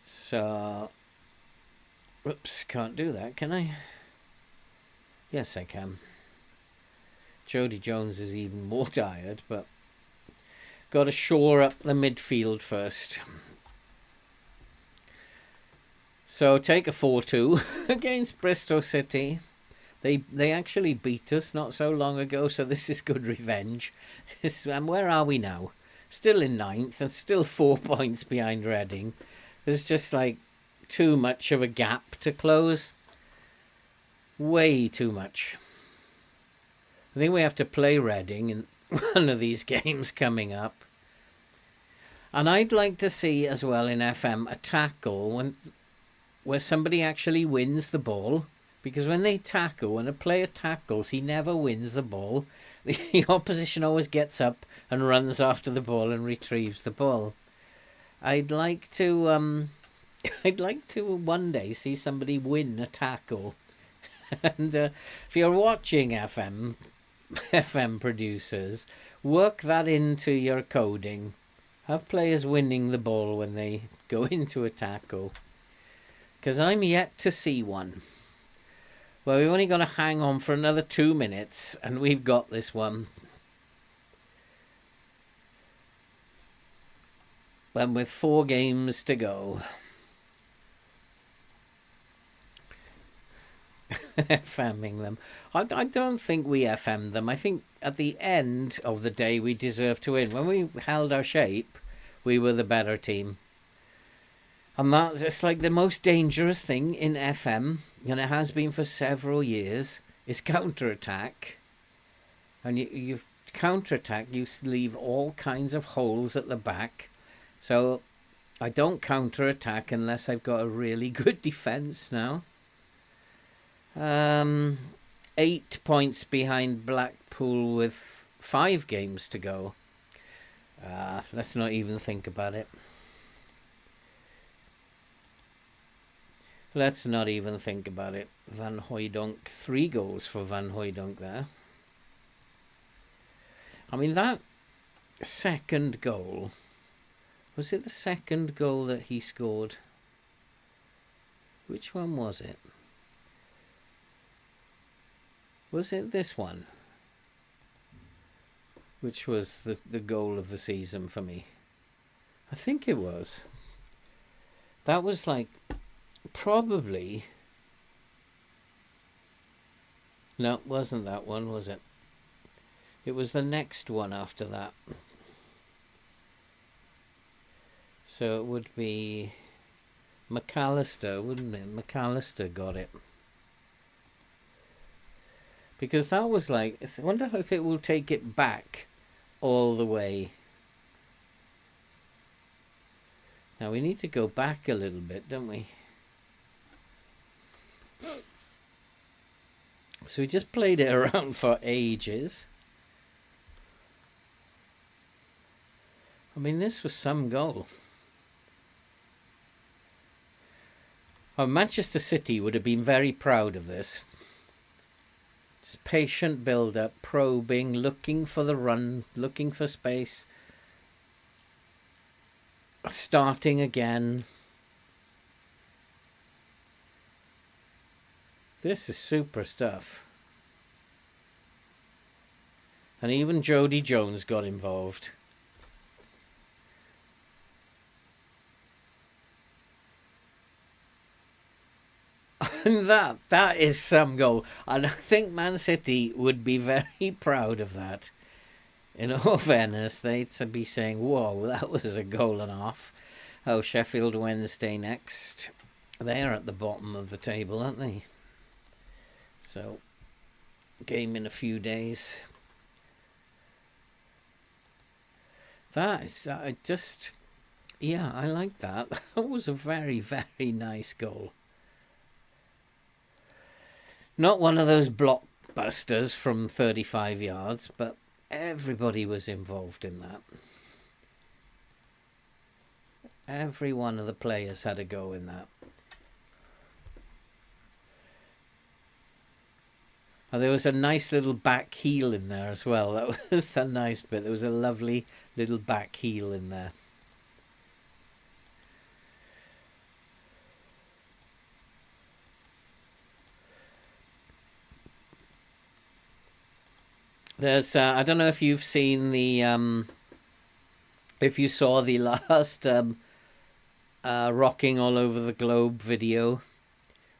A: So, oops, can't do that, can I? Yes, I can. Jody Jones is even more tired, but got to shore up the midfield first. So take a 4-2 against Bristol City. They actually beat us not so long ago, so this is good revenge. And where are we now? Still in 9th and still 4 points behind Reading. There's just like too much of a gap to close. Way too much. I think we have to play Reading in one of these games coming up. And I'd like to see as well in FM a tackle where somebody actually wins the ball. Because when they tackle, when a player tackles, he never wins the ball. The opposition always gets up and runs after the ball and retrieves the ball. I'd like to one day see somebody win a tackle. And if you're watching FM producers, work that into your coding. Have players winning the ball when they go into a tackle. Because I'm yet to see one. Well, we've only got to hang on for another 2 minutes, and we've got this one. And with 4 games to go. FMing them. I don't think we FM'd them. I think at the end of the day we deserved to win. When we held our shape, we were the better team. And that's it's like the most dangerous thing in FM, and it has been for several years, is counter-attack. And you counter-attack, you leave all kinds of holes at the back. So I don't counter-attack unless I've got a really good defence now. 8 points behind Blackpool with 5 games to go. Let's not even think about it. Let's not even think about it. Van Hooijdonk, 3 goals for Van Hooijdonk there. I mean, that second goal... Was it the second goal that he scored? Which one was it? Was it this one? Which was the goal of the season for me? I think it was. That was like probably... No, it wasn't that one, was it? It was the next one after that. So it would be McAllister, wouldn't it? McAllister got it. Because that was like... I wonder if it will take it back all the way. Now we need to go back a little bit, don't we? So we just played it around for ages. I mean, this was some goal. Manchester City would have been very proud of this. Just patient build-up, probing, looking for the run, looking for space. Starting again. This is super stuff. And even Jody Jones got involved. That is some goal. And I think Man City would be very proud of that. In all fairness, they'd be saying, whoa, that was a goal and a half. Oh, Sheffield Wednesday next. They're at the bottom of the table, aren't they? So, game in a few days. That is, yeah, I like that. That was a very, very nice goal. Not one of those blockbusters from 35 yards, but everybody was involved in that. Every one of the players had a go in that. And there was a nice little back heel in there as well. That was the nice bit. There was a lovely little back heel in there. There's, I don't know if you've seen the, if you saw the last Rocking All Over the Globe video,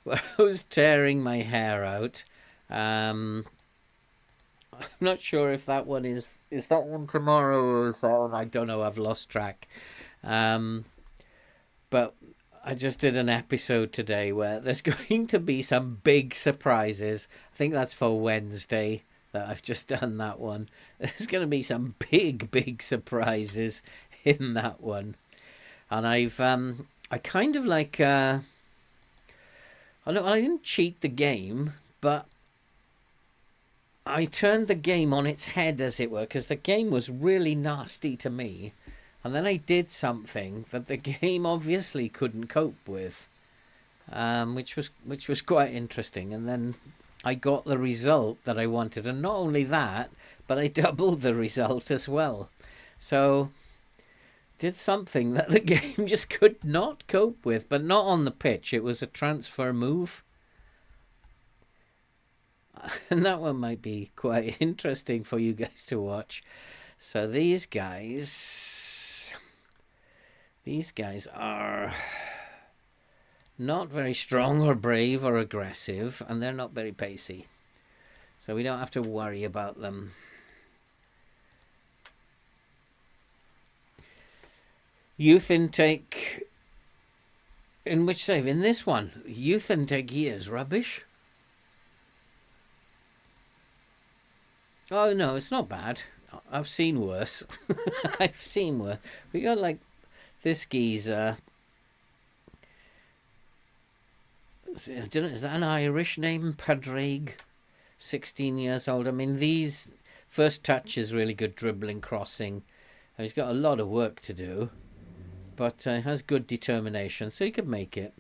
A: where I was tearing my hair out. I'm not sure if that one is that one tomorrow or is that one, I don't know, I've lost track. But I just did an episode today where there's going to be some big surprises. I think that's for Wednesday. I've just done that one. There's going to be some big surprises in that one, and I kind of like I didn't cheat the game, but I turned the game on its head, as it were, because the game was really nasty to me, and then I did something that the game obviously couldn't cope with, which was quite interesting. And then I got the result that I wanted, and not only that, but I doubled the result as well. So did something that the game just could not cope with, but not on the pitch. It was a transfer move. And that one might be quite interesting for you guys to watch. So these guys are not very strong or brave or aggressive, and they're not very pacey. So we don't have to worry about them. Youth intake. In which save? In this one. Youth intake here is rubbish. Oh, no, it's not bad. I've seen worse. I've seen worse. We got, like, this geezer. I don't know, is that an Irish name? Padraig. 16 years old. I mean, these first touch is really good dribbling, crossing. He's got a lot of work to do, but has good determination, so he could make it.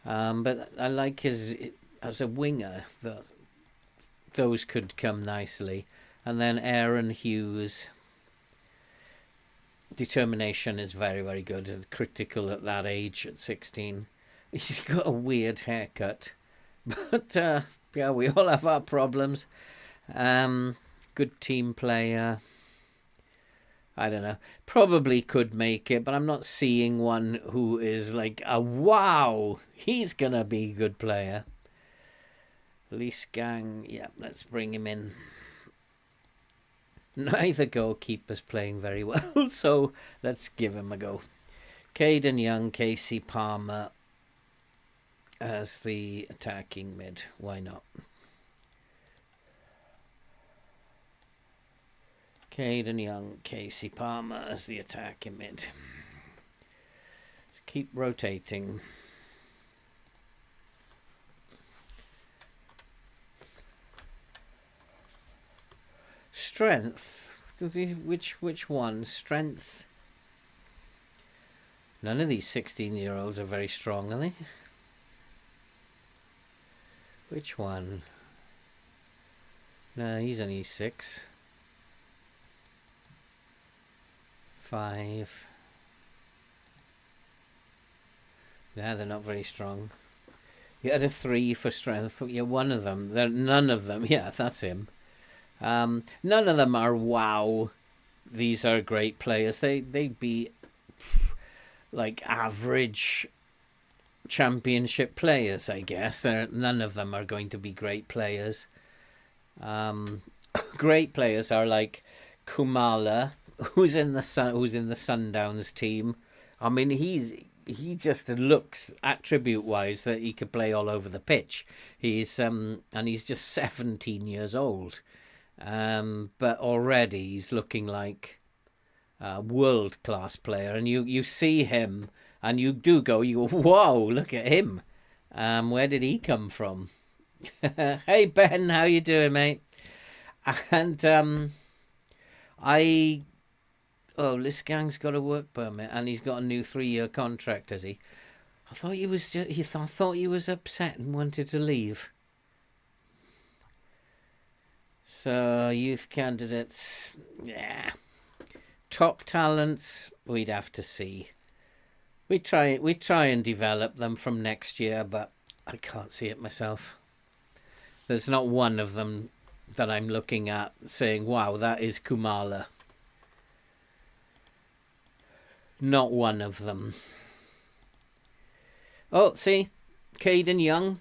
A: But I like his as a winger. Those could come nicely. And then Aaron Hughes. Determination is very, very good and critical at that age, at 16. He's got a weird haircut. But, yeah, we all have our problems. Good team player. I don't know. Probably could make it, but I'm not seeing one who is like a wow. He's going to be a good player. Lee Gang, yeah, let's bring him in. Neither goalkeeper's playing very well, so let's give him a go. Caden Young, Casey Palmer as the attacking mid. Why not? Caden Young, Casey Palmer as the attacking mid. Let's keep rotating. Strength. Which one? Strength. None of these 16-year-olds are very strong, are they? Which one? No, he's only 6. 5. Yeah, they're not very strong. You had a 3 for strength. Yeah, one of them. None of them. Yeah, that's him. None of them are wow. These are great players. They'd be like average championship players, I guess. None of them are going to be great players. Great players are like Kumala, who's in the Sundowns team. I mean, he just looks attribute wise that he could play all over the pitch. He's and he's just 17 years old. But already he's looking like a world-class player. And you see him, and you go, whoa, look at him. Where did he come from? Hey, Ben, how you doing, mate? And Lisgang's got a work permit, and he's got a new 3-year contract, has he? I thought he was thought he was upset and wanted to leave. So, youth candidates, yeah. Top talents, we'd have to see. We try and develop them from next year, but I can't see it myself. There's not one of them that I'm looking at saying, wow, that is Kumala. Not one of them. Oh, see, Caden Young.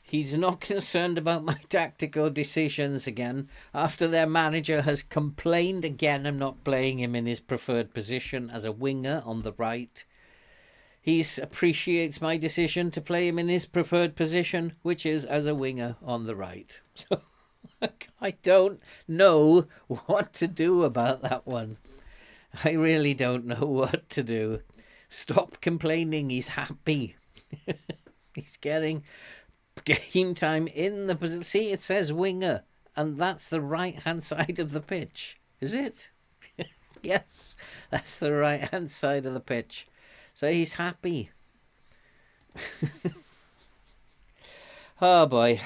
A: He's not concerned about my tactical decisions again. After their manager has complained again, I'm not playing him in his preferred position as a winger on the right. He appreciates my decision to play him in his preferred position, which is as a winger on the right. So I don't know what to do about that one. I really don't know what to do. Stop complaining. He's happy. He's getting game time in the position. See, it says winger, and that's the right-hand side of the pitch. Is it? Yes, that's the right-hand side of the pitch. So he's happy. Oh boy.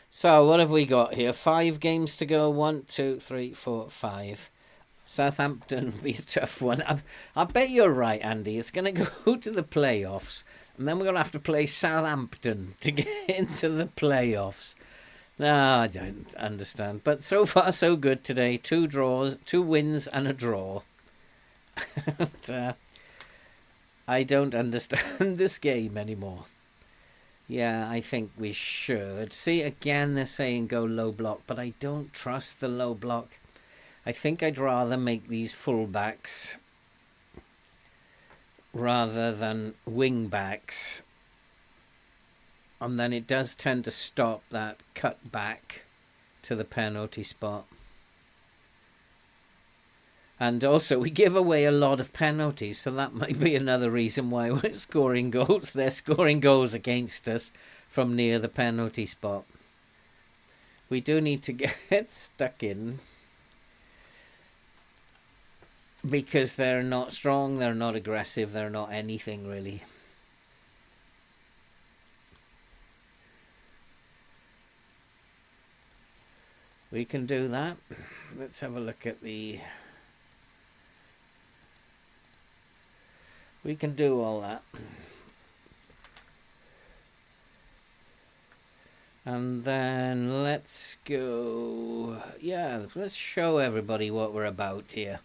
A: So what have we got here? 5 games to go. 1, 2, 3, 4, 5. Southampton will be a tough one. I bet you're right, Andy. It's going to go to the playoffs. And then we're going to have to play Southampton to get into the playoffs. No, I don't understand. But so far, so good today. 2 draws, 2 wins and a draw. And, I don't understand this game anymore. Yeah, I think we should. See, again, they're saying go low block, but I don't trust the low block. I think I'd rather make these fullbacks rather than wing backs. And then it does tend to stop that cut back to the penalty spot. And also, we give away a lot of penalties, so that might be another reason why we're scoring goals. They're scoring goals against us from near the penalty spot. We do need to get stuck in, because they're not strong, they're not aggressive, they're not anything really. We can do that. Let's have a look at the... We can do all that. And then let's go... Yeah, let's show everybody what we're about here.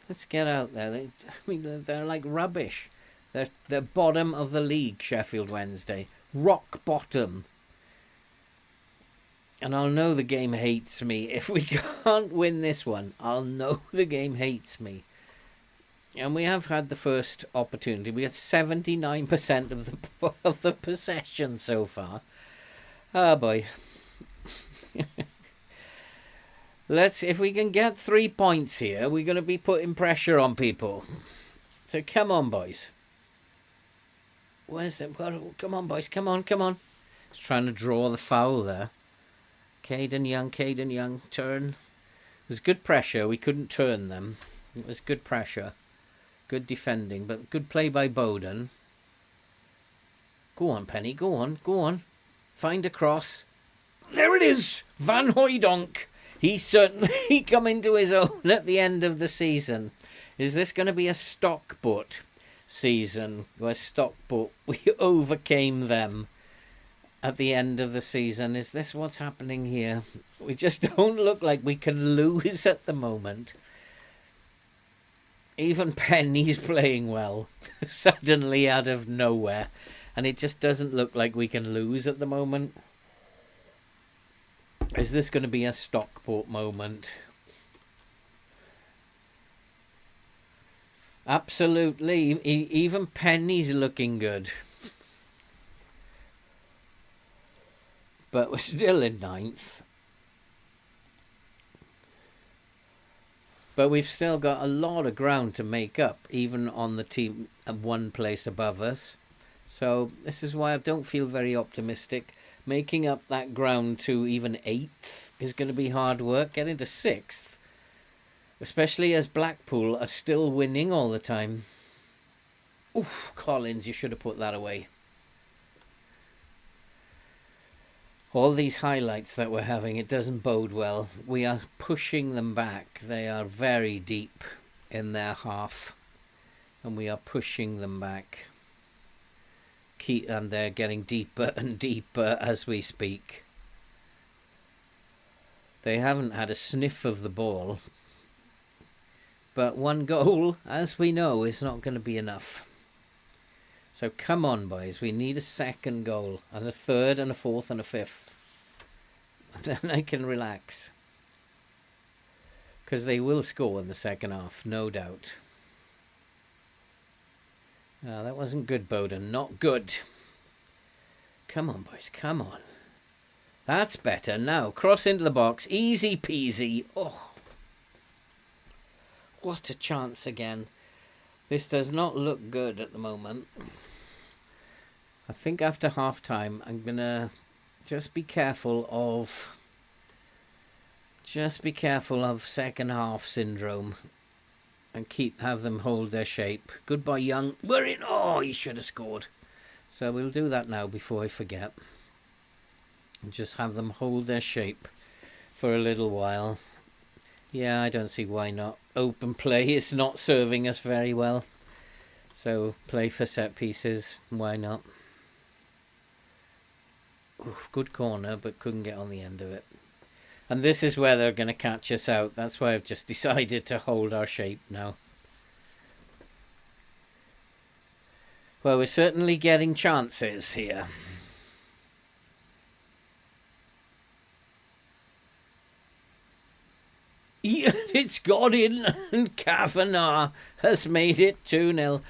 A: Let's get out there. They're like rubbish. They're bottom of the league, Sheffield Wednesday. Rock bottom. And I'll know the game hates me. If we can't win this one, I'll know the game hates me. And we have had the first opportunity. We had 79% of the possession so far. Oh boy. If we can get 3 points here, we're going to be putting pressure on people. So come on, boys. Where's that? Come on, boys. Come on. He's trying to draw the foul there. Caden Young, turn. There's good pressure. We couldn't turn them. It was good pressure. Good defending, but good play by Bowden. Go on, Penny. Go on. Find a cross. There it is! Van Hooijdonk. He's certainly come into his own at the end of the season. Is this going to be a Stockport season? Where Stockport, we overcame them at the end of the season. Is this what's happening here? We just don't look like we can lose at the moment. Even Penny's playing well, suddenly out of nowhere. And it just doesn't look like we can lose at the moment. Is this going to be a Stockport moment? Absolutely. Even Penny's looking good. But we're still in 9th. But we've still got a lot of ground to make up, even on the team 1 place above us. So this is why I don't feel very optimistic. Making up that ground to even 8th is going to be hard work. Getting to 6th, especially as Blackpool are still winning all the time. Oof, Collins, you should have put that away. All these highlights that we're having, it doesn't bode well. We are pushing them back. They are very deep in their half. And we are pushing them back. And they're getting deeper and deeper as we speak. They haven't had a sniff of the ball. But 1 goal, as we know, is not going to be enough. So come on, boys. We need a 2nd goal. And a 3rd and a 4th and a 5th. And then I can relax. Because they will score in the second half, no doubt. That wasn't good, Bowden. Not good. Come on, boys. Come on. That's better. Now, cross into the box. Easy peasy. Oh. What a chance again. This does not look good at the moment. I think after half-time, I'm going to just be careful of second half syndrome and have them hold their shape. Goodbye, Young. We're in. Oh, he should have scored. So we'll do that now before I forget. And just have them hold their shape for a little while. Yeah, I don't see why not. Open play is not serving us very well. So play for set pieces, why not? Oof, good corner, but couldn't get on the end of it. And this is where they're going to catch us out. That's why I've just decided to hold our shape now. Well, we're certainly getting chances here. It's got in, and Kavanagh has made it 2-0.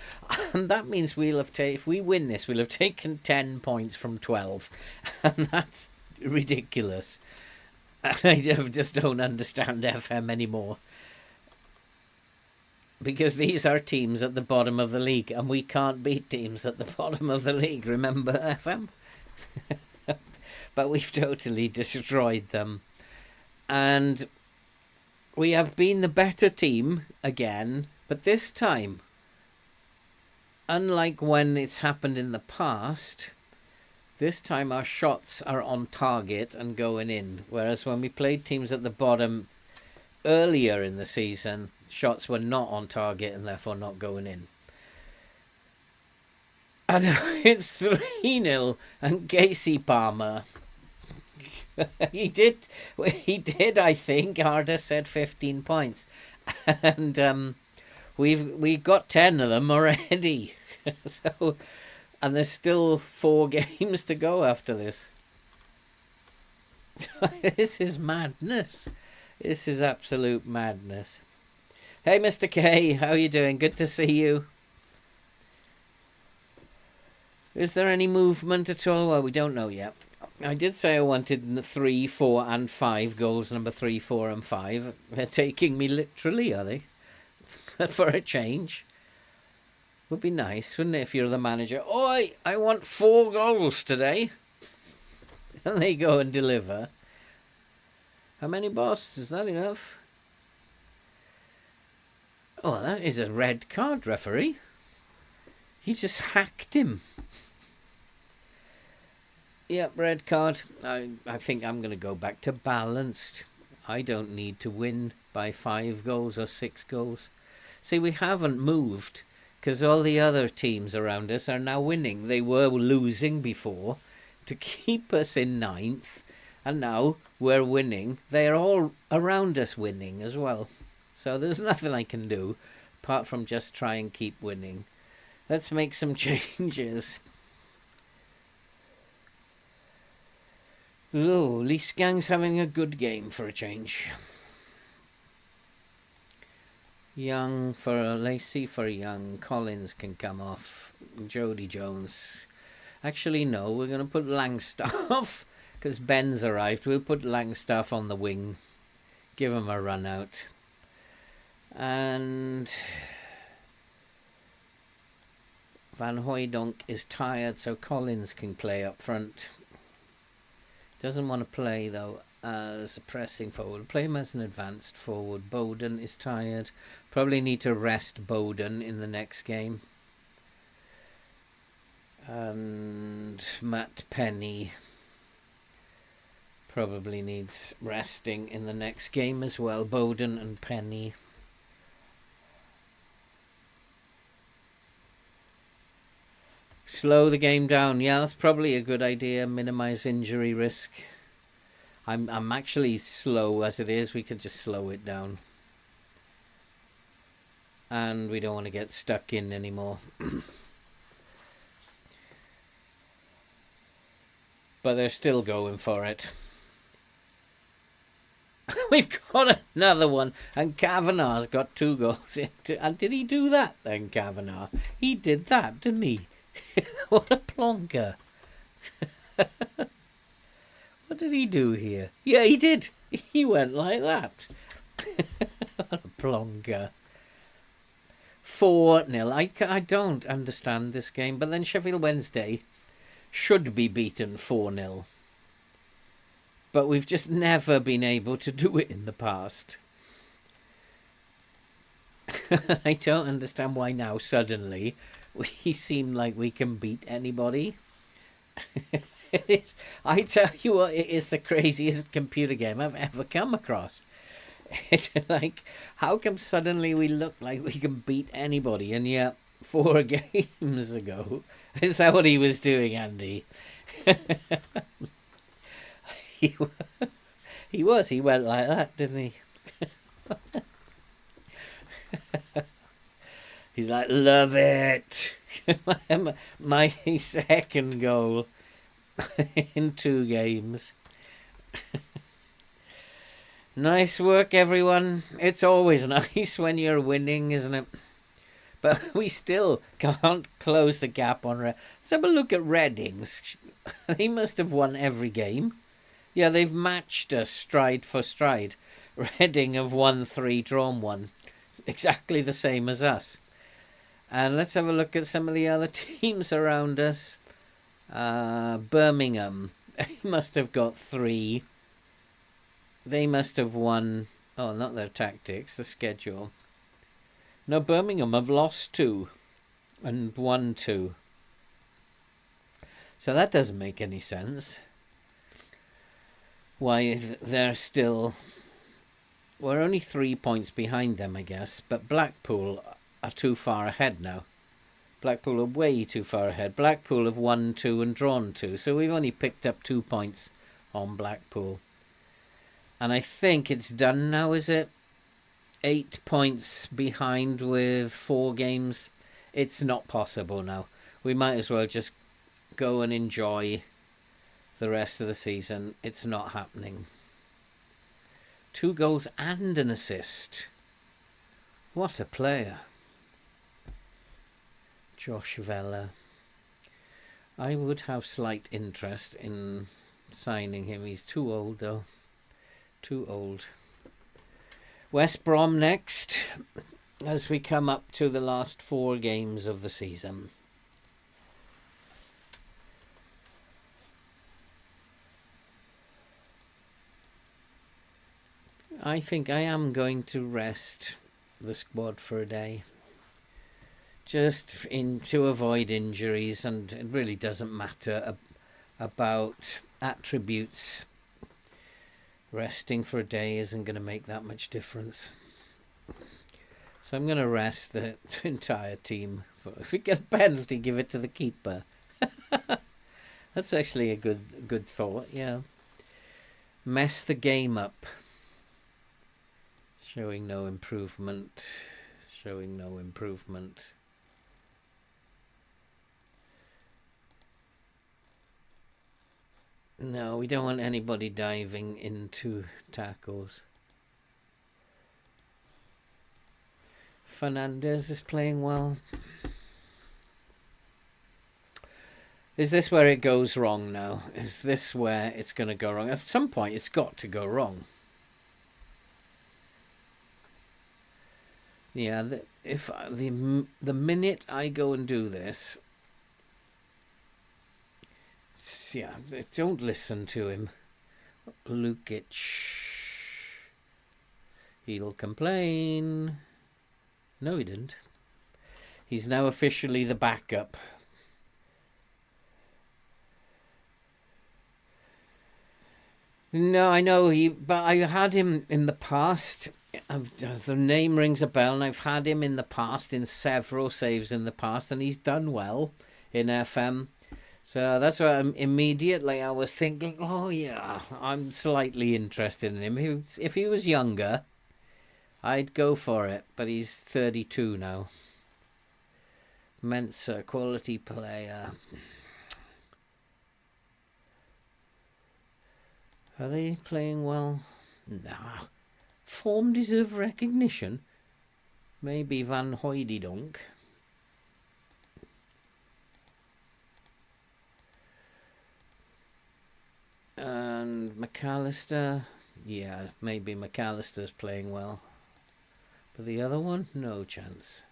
A: And that means if we win this, we'll have taken 10 points from 12. And that's ridiculous. I just don't understand FM anymore. Because these are teams at the bottom of the league, and we can't beat teams at the bottom of the league, remember, FM? But we've totally destroyed them. And we have been the better team again, but this time, unlike when it's happened in the past, this time our shots are on target and going in. Whereas when we played teams at the bottom earlier in the season, shots were not on target and therefore not going in. And it's 3-0 and Casey Palmer. He did, I think. Arda said 15 points. And we've got 10 of them already. So, and there's still 4 games to go after this. This is madness. This is absolute madness. Hey, Mr. K, how are you doing? Good to see you. Is there any movement at all? Well, we don't know yet. I did say I wanted 3, 4 and 5 goals, number 3, 4 and 5. They're taking me literally, are they? For a change. Would be nice, wouldn't it, if you're the manager? Oi, I want 4 goals today. And they go and deliver. How many, boss? Is that enough? Oh, that is a red card, referee. He just hacked him. Yep, red card. I think I'm going to go back to balanced. I don't need to win by 5 goals or 6 goals. See, we haven't moved because all the other teams around us are now winning. They were losing before to keep us in 9th, and now we're winning. They're all around us winning as well. So there's nothing I can do apart from just try and keep winning. Let's make some changes. Oh, Lee Skang's having a good game for a change. Young for Lacey for Young. Collins can come off. Jody Jones. Actually, no, we're going to put Langstaff because Ben's arrived. We'll put Langstaff on the wing. Give him a run out. And Van Hooijdonk is tired, so Collins can play up front. Doesn't want to play, though, as a pressing forward. Play him as an advanced forward. Bowden is tired. Probably need to rest Bowden in the next game. And Matt Penny probably needs resting in the next game as well. Bowden and Penny. Slow the game down. Yeah, that's probably a good idea. Minimize injury risk. I'm actually slow as it is. We could just slow it down. And we don't want to get stuck in anymore. But they're still going for it. We've got another one. And Kavanagh's got 2 goals into. And did he do that then, Kavanagh? He did that, didn't he? What a plonker. What did he do here? Yeah, he did. He went like that. What a plonker. 4-0. I don't understand this game. But then Sheffield Wednesday should be beaten 4-0. But we've just never been able to do it in the past. I don't understand why now, suddenly, we seem like we can beat anybody. It is. I tell you what, it is the craziest computer game I've ever come across. It's like, how come suddenly we look like we can beat anybody? And yet, 4 games ago, is that what he was doing, Andy? he, he was. He went like that, didn't he? He's like, love it. My second goal in 2 games. Nice work, everyone. It's always nice when you're winning, isn't it? But we still can't close the gap on Red. Let's have a look at Reading's. They must have won every game. Yeah, they've matched us stride for stride. Reading have won 3, drawn 1. It's exactly the same as us. And let's have a look at some of the other teams around us. Birmingham. They must have got 3. They must have won... Oh, not their tactics, the schedule. No, Birmingham have lost 2 and won 2. So that doesn't make any sense. Why they're still... We're only 3 points behind them, I guess. But Blackpool are too far ahead now. Blackpool are way too far ahead. Blackpool have won 2 and drawn 2. So we've only picked up 2 points on Blackpool. And I think it's done now, is it? 8 points behind with 4 games. It's not possible now. We might as well just go and enjoy the rest of the season. It's not happening. 2 goals and an assist. What a player. Josh Vella. I would have slight interest in signing him. He's too old, though. Too old. West Brom next, as we come up to the last 4 games of the season. I think I am going to rest the squad for a day. Just to avoid injuries, and it really doesn't matter about attributes. Resting for a day isn't going to make that much difference. So I'm going to rest the entire team. If we get a penalty, give it to the keeper. That's actually a good thought, yeah. Mess the game up. Showing no improvement. Showing no improvement. No, we don't want anybody diving into tackles. Fernandez is playing well. Is this where it goes wrong now? Is this where it's going to go wrong? At some point, it's got to go wrong. Yeah, if the minute I go and do this... Yeah, don't listen to him. Lukic. He'll complain. No, he didn't. He's now officially the backup. No, I know but I had him in the past. The name rings a bell, and I've had him in the past in several saves in the past, and he's done well in FM. So that's why immediately I was thinking, oh yeah, I'm slightly interested in him. If he was younger, I'd go for it, but he's 32 now. Mensah, quality player. Are they playing well? Nah. Form deserve recognition. Maybe Van Hooijdonk. And McAllister, yeah, maybe McAllister's playing well. But the other one, no chance.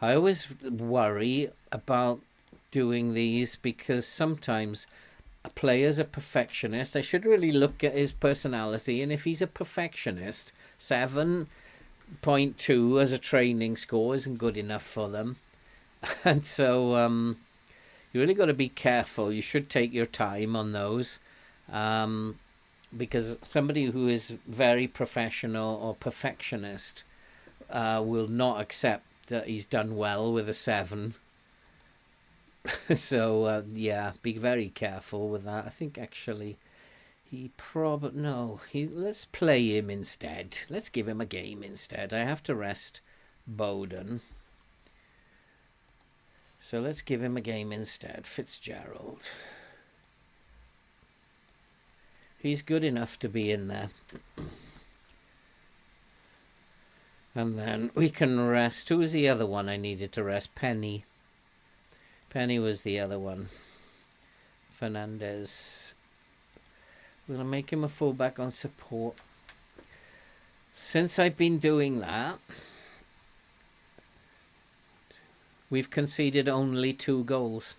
A: I always worry about doing these because sometimes a player's a perfectionist. I should really look at his personality, and if he's a perfectionist, 7 0.2 as a training score isn't good enough for them. And so you really got to be careful. You should take your time on those, because somebody who is very professional or perfectionist will not accept that he's done well with a 7. So yeah, be very careful with that. I think actually he probably no. Let's play him instead. Let's give him a game instead. I have to rest Bowden. So let's give him a game instead. Fitzgerald. He's good enough to be in there. And then we can rest. Who was the other one I needed to rest? Penny. Penny was the other one. Fernandez. We're going to make him a fullback on support. Since I've been doing that, we've conceded only 2 goals.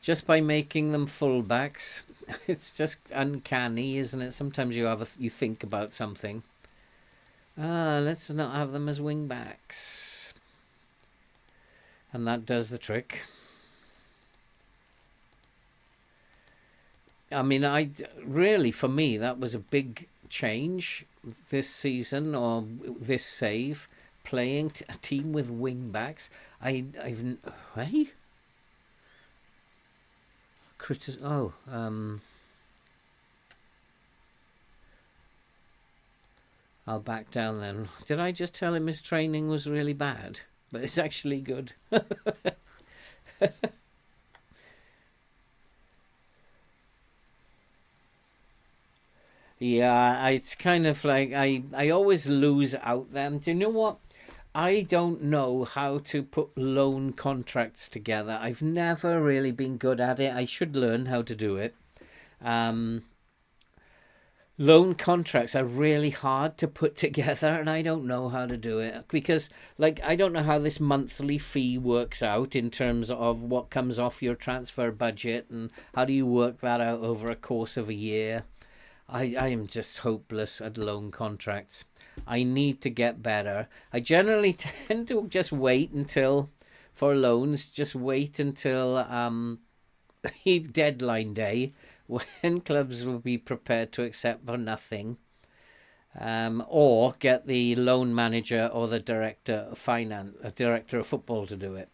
A: Just by making them fullbacks. It's just uncanny, isn't it? Sometimes you think about something. Let's not have them as wing backs. And that does the trick. I mean, really, for me, that was a big change this season, or this save, playing a team with wing backs. Hey? I'll back down then. Did I just tell him his training was really bad? But it's actually good. Yeah, it's kind of like I always lose out then. Do you know what? I don't know how to put loan contracts together. I've never really been good at it. I should learn how to do it. Loan contracts are really hard to put together, and I don't know how to do it because, like, I don't know how this monthly fee works out in terms of what comes off your transfer budget, and how do you work that out over a course of a year. I am just hopeless at loan contracts. I need to get better. I generally tend to just wait until, for loans, just wait until deadline day, when clubs will be prepared to accept for nothing, or get the loan manager or the director of finance, director of football to do it.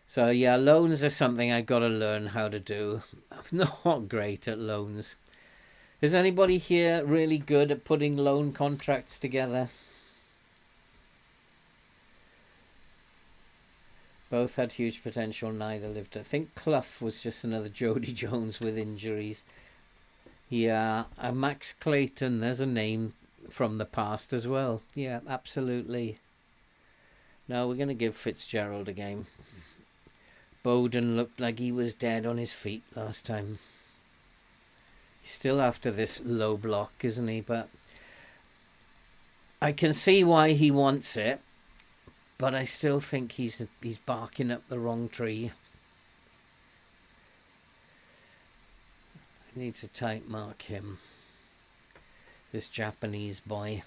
A: So yeah, loans are something I got to learn how to do. I'm not great at loans. Is anybody here really good at putting loan contracts together? Both had huge potential, neither lived. I think Clough was just another Jody Jones with injuries. Yeah, Max Clayton, there's a name from the past as well. Yeah, absolutely. No, we're going to give Fitzgerald a game. Bowden looked like he was dead on his feet last time. He's still after this low block, isn't he? But I can see why he wants it. But I still think he's barking up the wrong tree. I need to type mark him. This Japanese boy.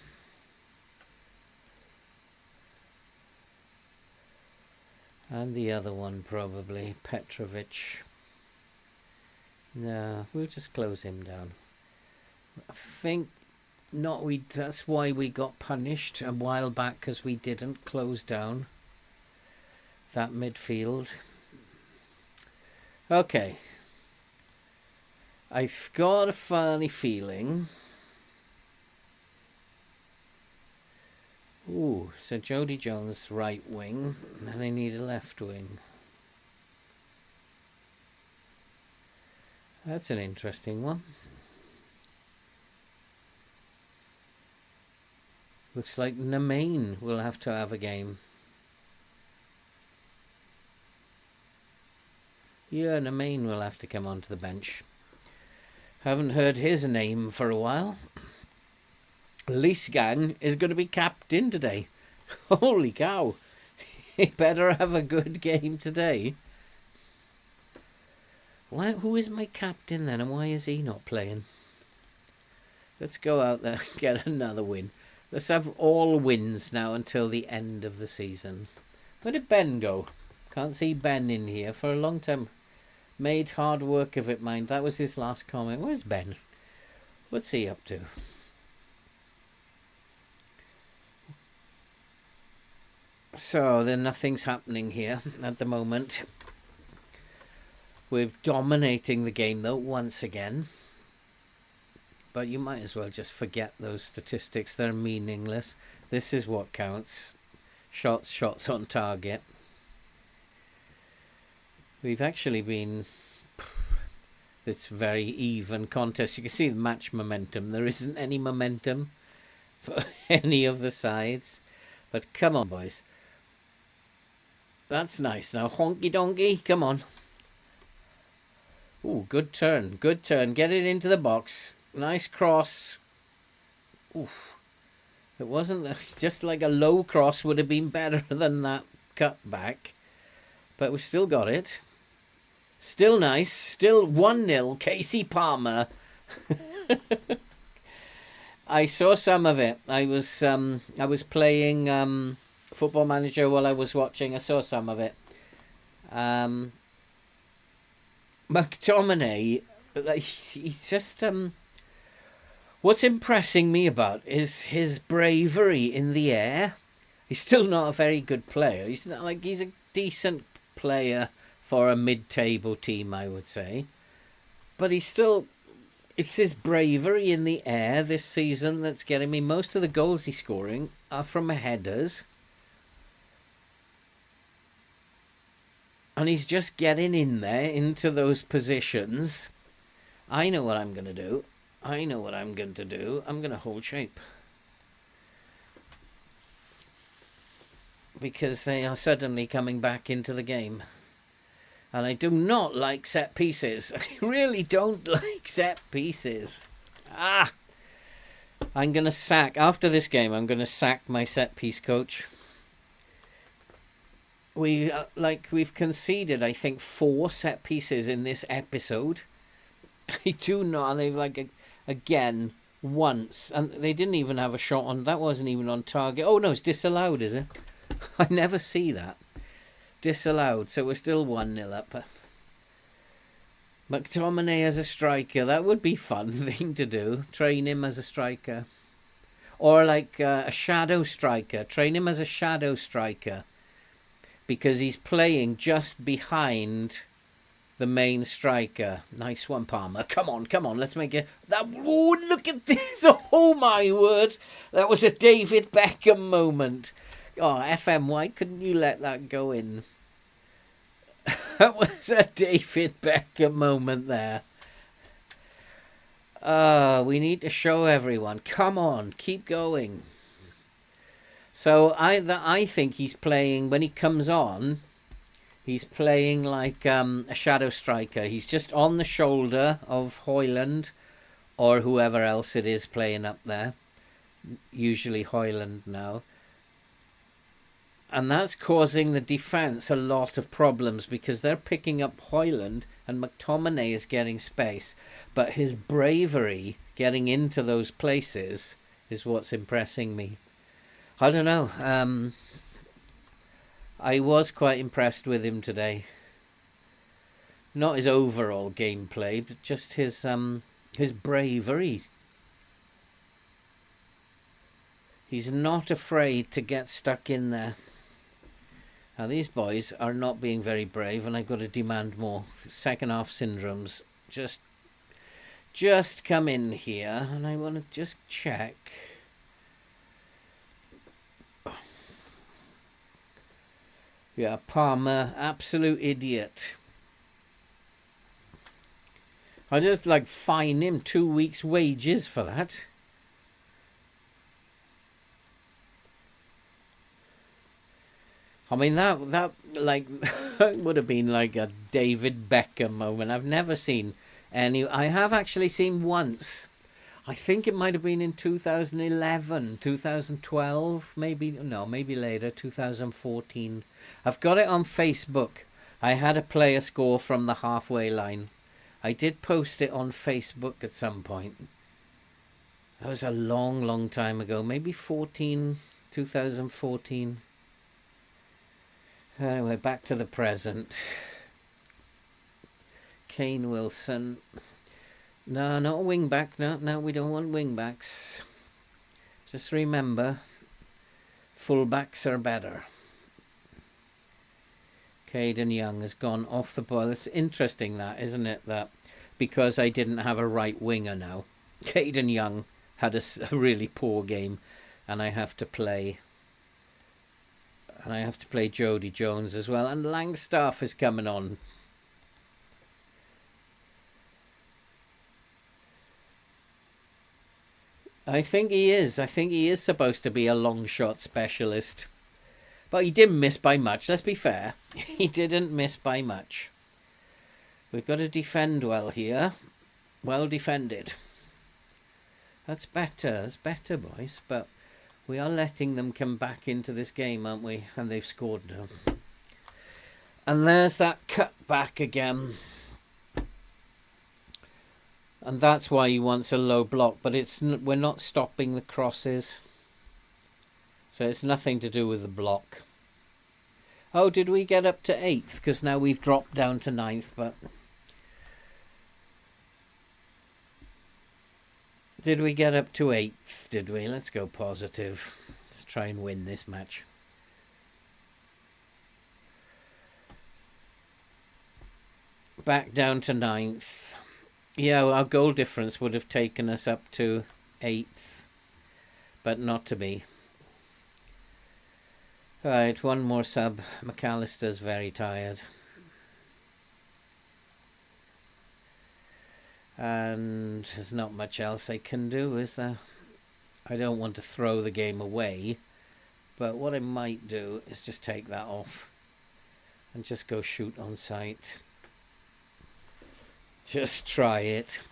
A: And the other one probably, Petrovic. No, we'll just close him down. I think that's why we got punished a while back, because we didn't close down that midfield. Okay. I've got a funny feeling. Ooh, so Jody Jones right wing, and I need a left wing. That's an interesting one. Looks like Namain will have to have a game. Yeah, Namain will have to come onto the bench. Haven't heard his name for a while. Leesgang is going to be captain today. Holy cow. He better have a good game today. Who is my captain then, and why is he not playing? Let's go out there and get another win. Let's have all wins now until the end of the season. Where did Ben go? Can't see Ben in here for a long time. Made hard work of it, mind. That was his last comment. Where's Ben? What's he up to? So then nothing's happening here at the moment. We're dominating the game though once again. But you might as well just forget those statistics. They're meaningless. This is what counts. Shots on target. We've actually been... It's very even contest. You can see the match momentum. There isn't any momentum for any of the sides. But come on, boys. That's nice. Now, honky donkey. Come on. Ooh, good turn. Good turn. Get it into the box. Nice cross. Oof. It wasn't... Just like a low cross would have been better than that cut back. But we still got it. Still nice. Still 1-0. Casey Palmer. I saw some of it. I was playing Football Manager while I was watching. I saw some of it. McTominay, he's just... What's impressing me about is his bravery in the air. He's still not a very good player. He's not like he's a decent player for a mid-table team, I would say. But he's still... It's his bravery in the air this season that's getting me. Most of the goals he's scoring are from headers. And he's just getting in there into those positions. I know what I'm going to do. I'm going to hold shape. Because they are suddenly coming back into the game. And I do not like set pieces. I really don't like set pieces. I'm going to sack... After this game, I'm going to sack my set piece coach. We've conceded, I think, 4 set pieces in this episode. I do not... And they've again, once. And they didn't even have a shot on... That wasn't even on target. Oh, no, it's disallowed, is it? I never see that. Disallowed, so we're still 1-0 up. McTominay as a striker, that would be fun thing to do. Train him as a striker. Or like a shadow striker. Train him as a shadow striker. Because he's playing just behind the main striker. Nice one, Palmer. Come on, let's make it... Oh, look at this! Oh, my word! That was a David Beckham moment. Oh, FM, why couldn't you let that go in? That was a David Beckham moment there. We need to show everyone. Come on, keep going. So I think he's playing, when he comes on, he's playing like a shadow striker. He's just on the shoulder of Højlund or whoever else it is playing up there. Usually Højlund now. And that's causing the defence a lot of problems because they're picking up Højlund and McTominay is getting space. But his bravery getting into those places is what's impressing me. I don't know. I was quite impressed with him today. Not his overall gameplay, but just his bravery. He's not afraid to get stuck in there. Now, these boys are not being very brave, and I've got to demand more. Second half syndromes. Just come in here, and I want to just check. Yeah, Palmer, absolute idiot. I just fine him 2 weeks' wages for that. I mean, that would have been like a David Beckham moment. I've never seen any... I have actually seen once. I think it might have been in 2011, 2012, maybe... No, maybe later, 2014. I've got it on Facebook. I had a player score from the halfway line. I did post it on Facebook at some point. That was a long, long time ago. Maybe 2014. Anyway, back to the present. Kane Wilson. No, not a wing back. No, we don't want wing backs. Just remember, full-backs are better. Caden Young has gone off the ball. It's interesting that, isn't it? That because I didn't have a right winger now, Caden Young had a really poor game, and I have to play. And I have to play Jody Jones as well. And Langstaff is coming on. I think he is. I think he is supposed to be a long shot specialist. But he didn't miss by much. Let's be fair. He didn't miss by much. We've got to defend well here. Well defended. That's better. That's better, boys. But we are letting them come back into this game, aren't we? And they've scored now. And there's that cut back again. And that's why he wants a low block. But we're not stopping the crosses. So it's nothing to do with the block. Oh, did we get up to 8th? Because now we've dropped down to 9th. But did we get up to 8th? Did we? Let's go positive. Let's try and win this match. Back down to 9th. Yeah, our goal difference would have taken us up to 8th. But not to be. Right, one more sub. McAllister's very tired. And there's not much else I can do, is there? I don't want to throw the game away. But what I might do is just take that off. And just go shoot on sight. Just try it.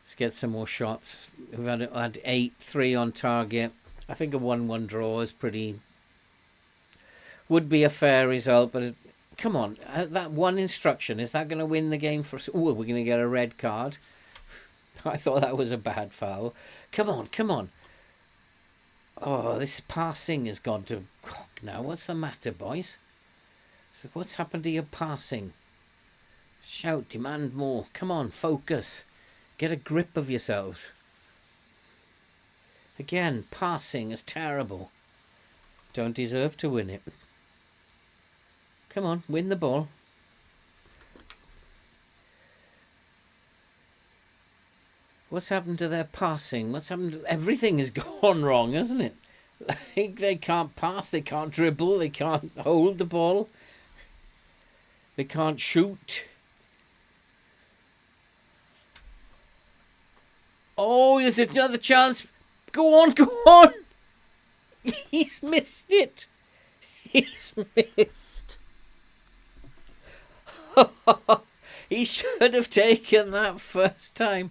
A: Let's get some more shots. We've had 8, 3 on target. I think a 1-1 draw is pretty... would be a fair result, but come on. That one instruction, is that going to win the game for us? Oh, we're going to get a red card. I thought that was a bad foul. Come on, come on. Oh, this passing has gone to cock now. What's the matter, boys? So what's happened to your passing? Shout, demand more. Come on, focus. Get a grip of yourselves. Again, passing is terrible. Don't deserve to win it. Come on, win the ball. What's happened to their passing? What's happened to... everything has gone wrong, hasn't it? Like, they can't pass, they can't dribble, they can't hold the ball. They can't shoot. Oh, there's another chance. Go on, go on. He's missed it. He's missed. He should have taken that first time.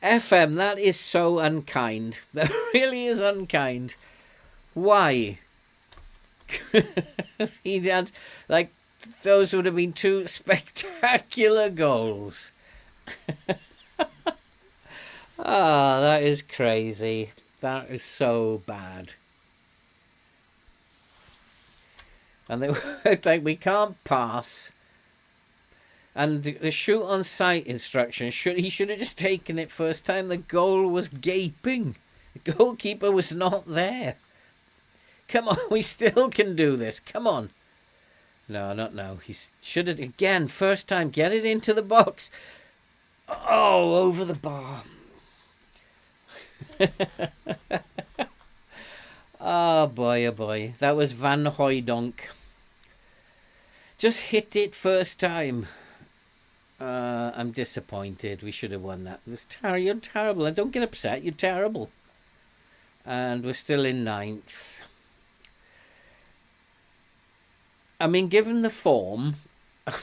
A: FM, that is so unkind. That really is unkind. Why? He had, like, those would have been 2 spectacular goals. Ah, that is crazy. That is so bad. And they were like, we can't pass. And the shoot on sight instruction, he should have just taken it first time. The goal was gaping. The goalkeeper was not there. Come on, we still can do this. Come on. No, not now. He should have, again, first time, get it into the box. Oh, over the bar. Oh boy. That was Van Hooijdonk. Just hit it first time. I'm disappointed. We should have won that. You're terrible. And don't get upset. You're terrible. And we're still in 9th. I mean, given the form,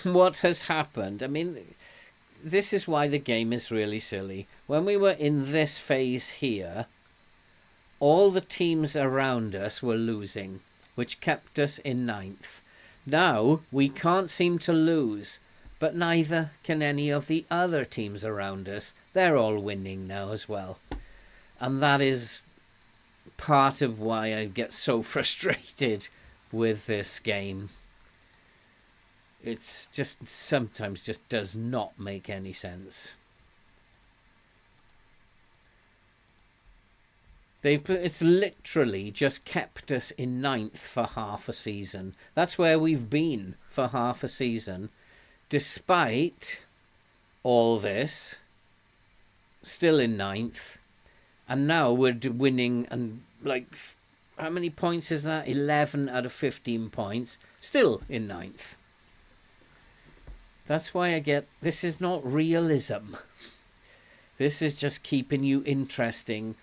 A: what has happened? I mean, this is why the game is really silly. When we were in this phase here, all the teams around us were losing, which kept us in 9th. Now, we can't seem to lose, but neither can any of the other teams around us. They're all winning now as well. And that is part of why I get so frustrated with this game. It's just sometimes just does not make any sense. It's literally just kept us in 9th for half a season. That's where we've been for half a season. Despite all this, still in 9th. And now we're winning, and like, how many points is that? 11 out of 15 points. Still in 9th. That's why I get, this is not realism. This is just keeping you interested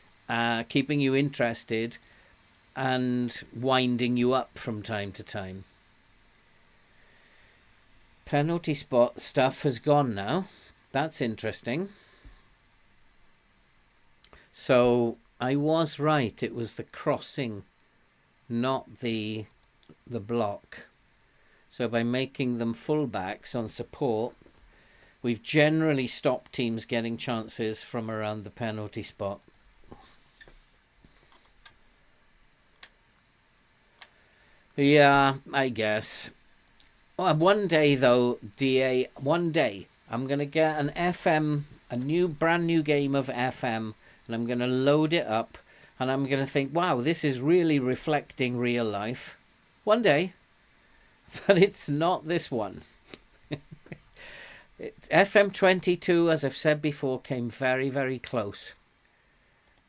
A: and winding you up from time to time. Penalty spot stuff has gone now. That's interesting. So I was right. It was the crossing, not the block. So by making them fullbacks on support, we've generally stopped teams getting chances from around the penalty spot. Yeah, I guess. Well, one day though, DA, one day I'm going to get an FM, brand new game of FM, and I'm going to load it up, and I'm going to think, wow, this is really reflecting real life. One day. But it's not this one. FM22, as I've said before, came very, very close.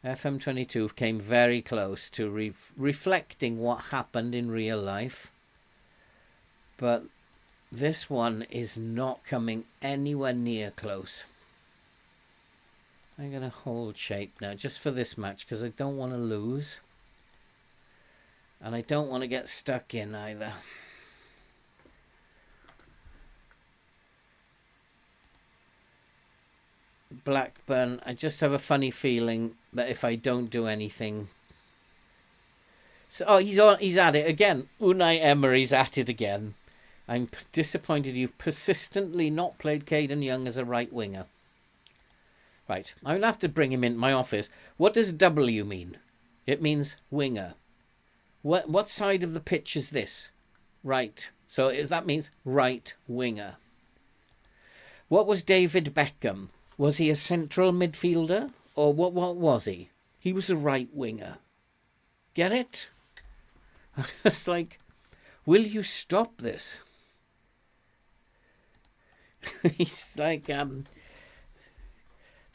A: FM22 came very close to reflecting what happened in real life. But this one is not coming anywhere near close. I'm going to hold shape now just for this match because I don't want to lose. And I don't want to get stuck in either. Blackburn, I just have a funny feeling that if I don't do anything... So, he's at it again. Unai Emery's at it again. I'm disappointed you've persistently not played Caden Young as a right winger. Right, I'm going to have to bring him in my office. What does W mean? It means winger. What side of the pitch is this? Right. So that means right winger. What was David Beckham? Was he a central midfielder? Or what was he? He was a right winger. Get it? It's like, will you stop this? He's like,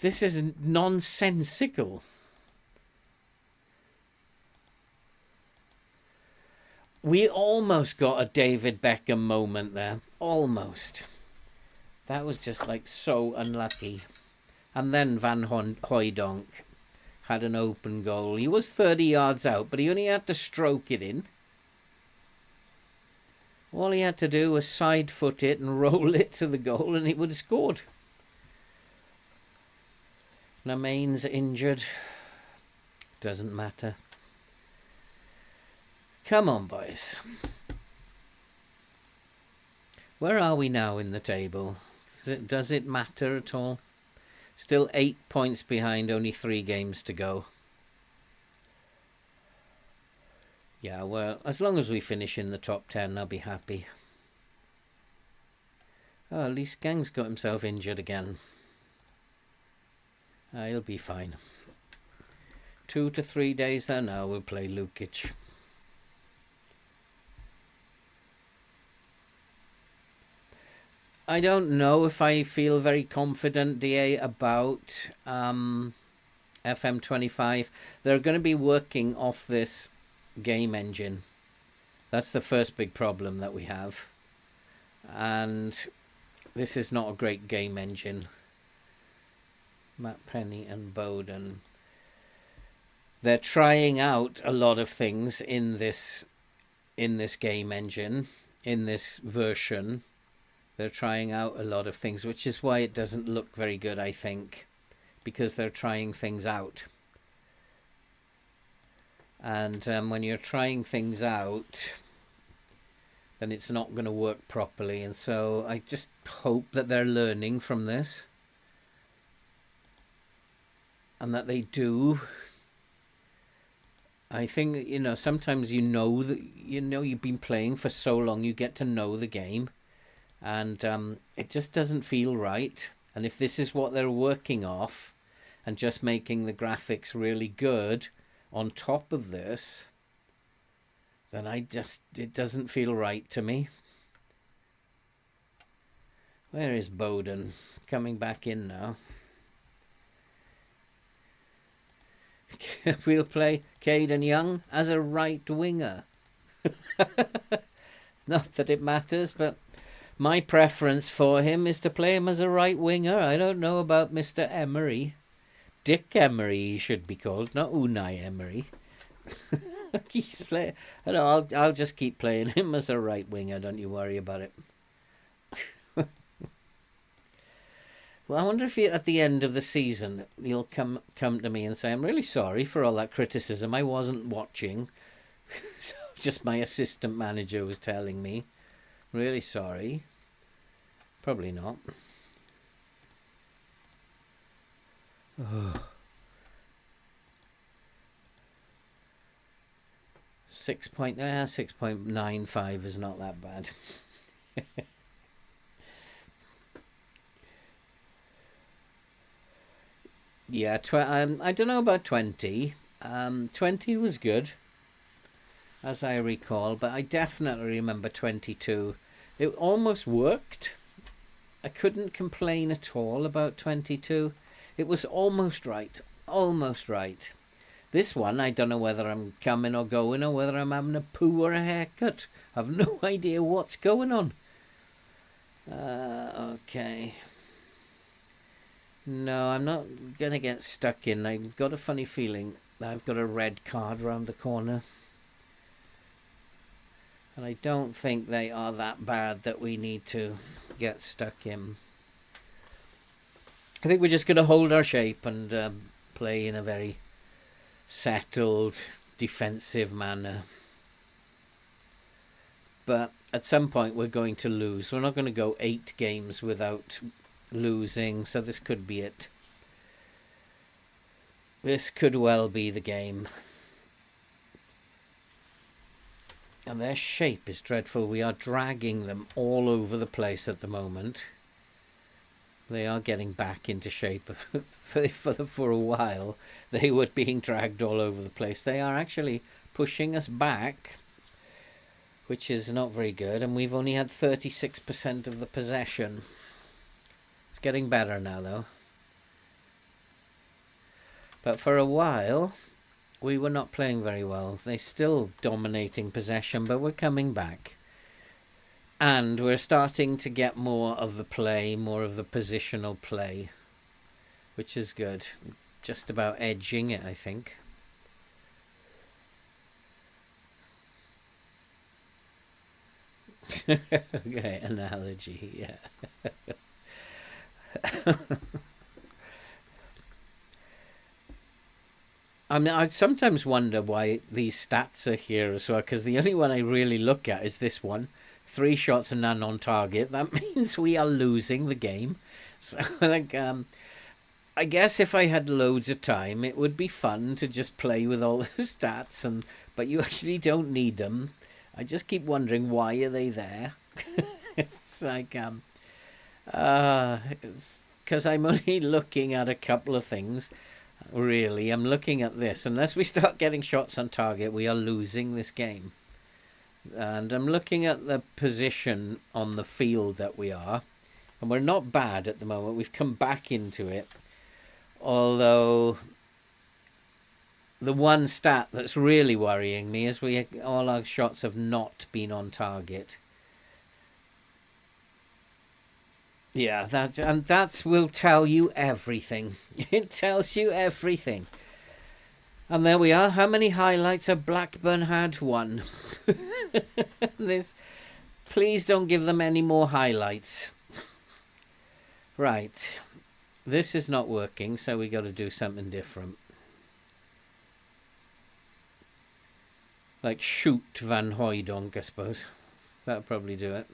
A: this is nonsensical. We almost got a David Beckham moment there. Almost. That was just like so unlucky. And then Van Hooijdonk had an open goal. He was 30 yards out, but he only had to stroke it in. All he had to do was side foot it and roll it to the goal and he would have scored. Namain's injured. Doesn't matter. Come on, boys. Where are we now in the table? Does it matter at all? Still 8 points behind, only 3 games to go. Yeah, well, as long as we finish in the top 10, I'll be happy. Oh, at least Gang's got himself injured again. He'll be fine. 2 to 3 days there now, we'll play Lukic. I don't know if I feel very confident, DA, about FM25. They're going to be working off this game engine. That's the first big problem that we have. And this is not a great game engine. Matt Penny and Bowden. They're trying out a lot of things in this game engine, in this version. They're trying out a lot of things, which is why it doesn't look very good, I think, because they're trying things out. And when you're trying things out, then it's not going to work properly. And so I just hope that they're learning from this, and that they do. I think, sometimes that, you've been playing for so long, you get to know the game, and it just doesn't feel right. And if this is what they're working off, and just making the graphics really good on top of this, then it doesn't feel right to me. Where is Bowden? Coming back in now. We'll play Caden Young as a right winger. Not that it matters, but my preference for him is to play him as a right winger. I don't know about Mr. Emery. Dick Emery, he should be called, not Unai Emery. I'll just keep playing him as a right winger. Don't you worry about it. Well, I wonder if at the end of the season he'll come to me and say, "I'm really sorry for all that criticism. I wasn't watching." So just my assistant manager was telling me. Really sorry. Probably not. Oh. 6.95 is not that bad. Yeah, I don't know about 20. 20 was good, as I recall, but I definitely remember 22. It almost worked. I couldn't complain at all about 22. It was almost right. Almost right. This one, I don't know whether I'm coming or going, or whether I'm having a poo or a haircut. I've no idea what's going on. Okay. No, I'm not going to get stuck in. I've got a funny feeling that I've got a red card round the corner. And I don't think they are that bad that we need to get stuck in. I think we're just going to hold our shape and play in a very settled, defensive manner. But at some point we're going to lose. We're not going to go 8 games without losing, so this could be it. This could well be the game. And their shape is dreadful. We are dragging them all over the place at the moment. They are getting back into shape. For a while, they were being dragged all over the place. They are actually pushing us back, which is not very good. And we've only had 36% of the possession. It's getting better now, though. But for a while, we were not playing very well. They're still dominating possession, but we're coming back. And we're starting to get more of the play, more of the positional play, which is good. Just about edging it, I think. Great analogy, yeah. I mean, I sometimes wonder why these stats are here as well, because the only one I really look at is this one. 3 shots and none on target. That means we are losing the game. So, like, I guess if I had loads of time, it would be fun to just play with all the stats, but you actually don't need them. I just keep wondering, why are they there? It's like, because I'm only looking at a couple of things. Really, I'm looking at this. Unless we start getting shots on target, we are losing this game. And I'm looking at the position on the field that we are. And we're not bad at the moment. We've come back into it. Although the one stat that's really worrying me is all our shots have not been on target. Yeah, that will tell you everything. It tells you everything. And there we are. How many highlights have Blackburn had? 1. Please don't give them any more highlights. Right. This is not working, so we got to do something different. Like shoot Van Hooijdonk, I suppose. That'll probably do it.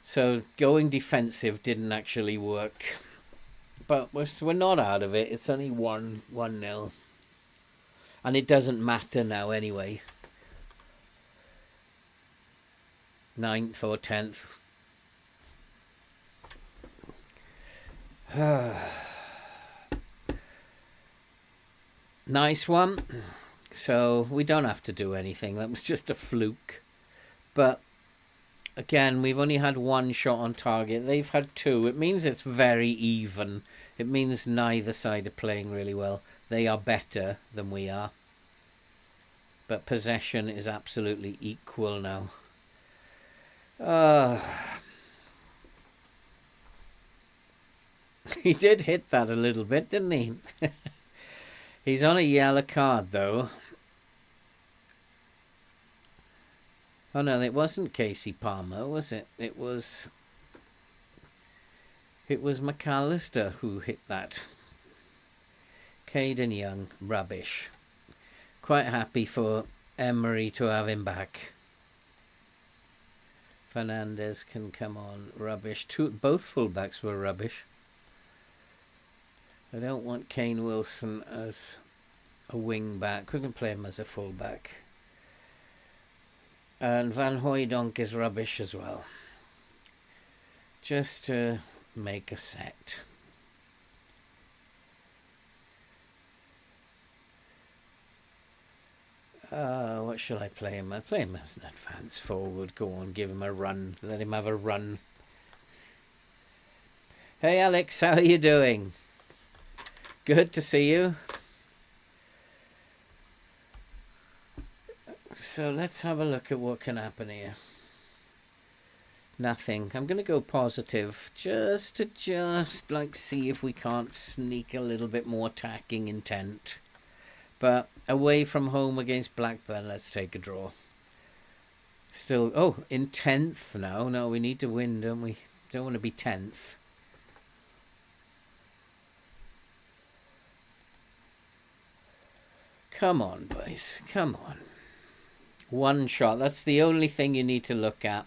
A: So going defensive didn't actually work. But we're not out of it. It's only 1-0. And it doesn't matter now anyway. 9th or 10th. Nice one. So we don't have to do anything. That was just a fluke. But again, we've only had one shot on target. They've had two. It means it's very even. It means neither side are playing really well. They are better than we are. But possession is absolutely equal now. He did hit that a little bit, didn't he? He's on a yellow card, though. Oh, no, it wasn't Casey Palmer, was it? It was McAllister who hit that. Caden Young, rubbish. Quite happy for Emery to have him back. Fernandez can come on, rubbish. Both fullbacks were rubbish. I don't want Kane Wilson as a wing back. We can play him as a fullback. And Van Hooijdonk is rubbish as well. Just to make a set. What shall I play him? I play him as an advance forward. Go on, give him a run. Let him have a run. Hey Alex, how are you doing? Good to see you. So let's have a look at what can happen here. Nothing. I'm going to go positive just to like see if we can't sneak a little bit more attacking intent. But away from home against Blackburn, let's take a draw. Still, in 10th now. No, we need to win, don't we? Don't want to be 10th. Come on, boys. Come on. One shot. That's the only thing you need to look at.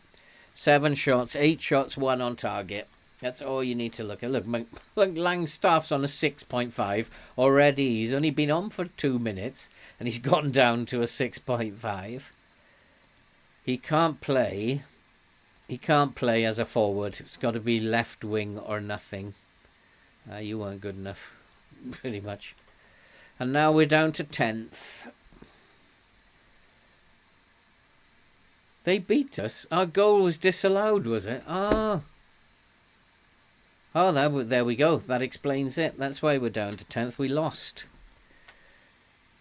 A: 7 shots, 8 shots, 1 on target. That's all you need to look at. Look, Langstaff's on a 6.5 already. He's only been on for 2 minutes and he's gone down to a 6.5. He can't play. He can't play as a forward. It's got to be left wing or nothing. You weren't good enough, pretty much. And now we're down to 10th. They beat us. Our goal was disallowed, was it? Oh, there we go. That explains it. That's why we're down to 10th. We lost.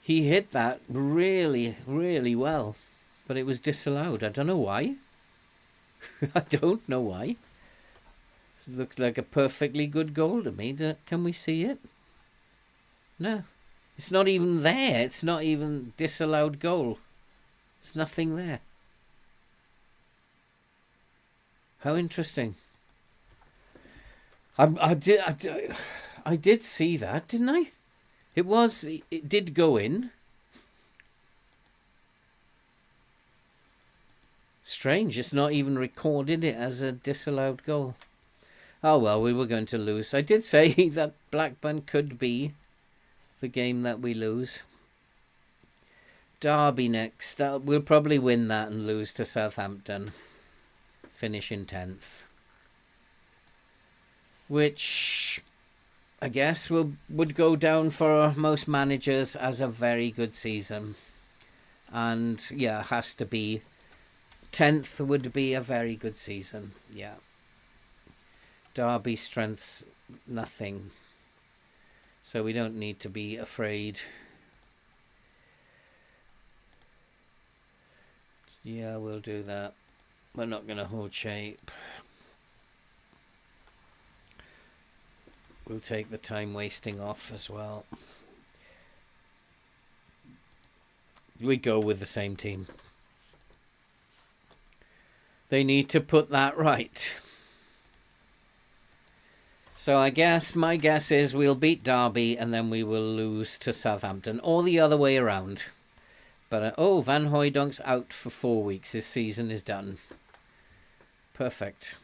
A: He hit that really, really well. But it was disallowed. I don't know why. I don't know why. It looks like a perfectly good goal to me. Can we see it? No. It's not even there. It's not even disallowed goal. There's nothing there. How interesting. I did see that, didn't I? It did go in. Strange, it's not even recorded it as a disallowed goal. Oh well, we were going to lose. I did say that Blackburn could be the game that we lose. Derby next. We'll probably win that and lose to Southampton. Finish in 10th. Which I guess would go down for most managers as a very good season. And yeah, has to be. 10th would be a very good season. Yeah. Derby strengths nothing. So we don't need to be afraid. Yeah, we'll do that. We're not going to hold shape. We'll take the time wasting off as well. We go with the same team. They need to put that right. So I guess my guess is we'll beat Derby and then we will lose to Southampton, or the other way around. But, oh, Van Hooydonk's out for 4 weeks. His season is done. Perfect.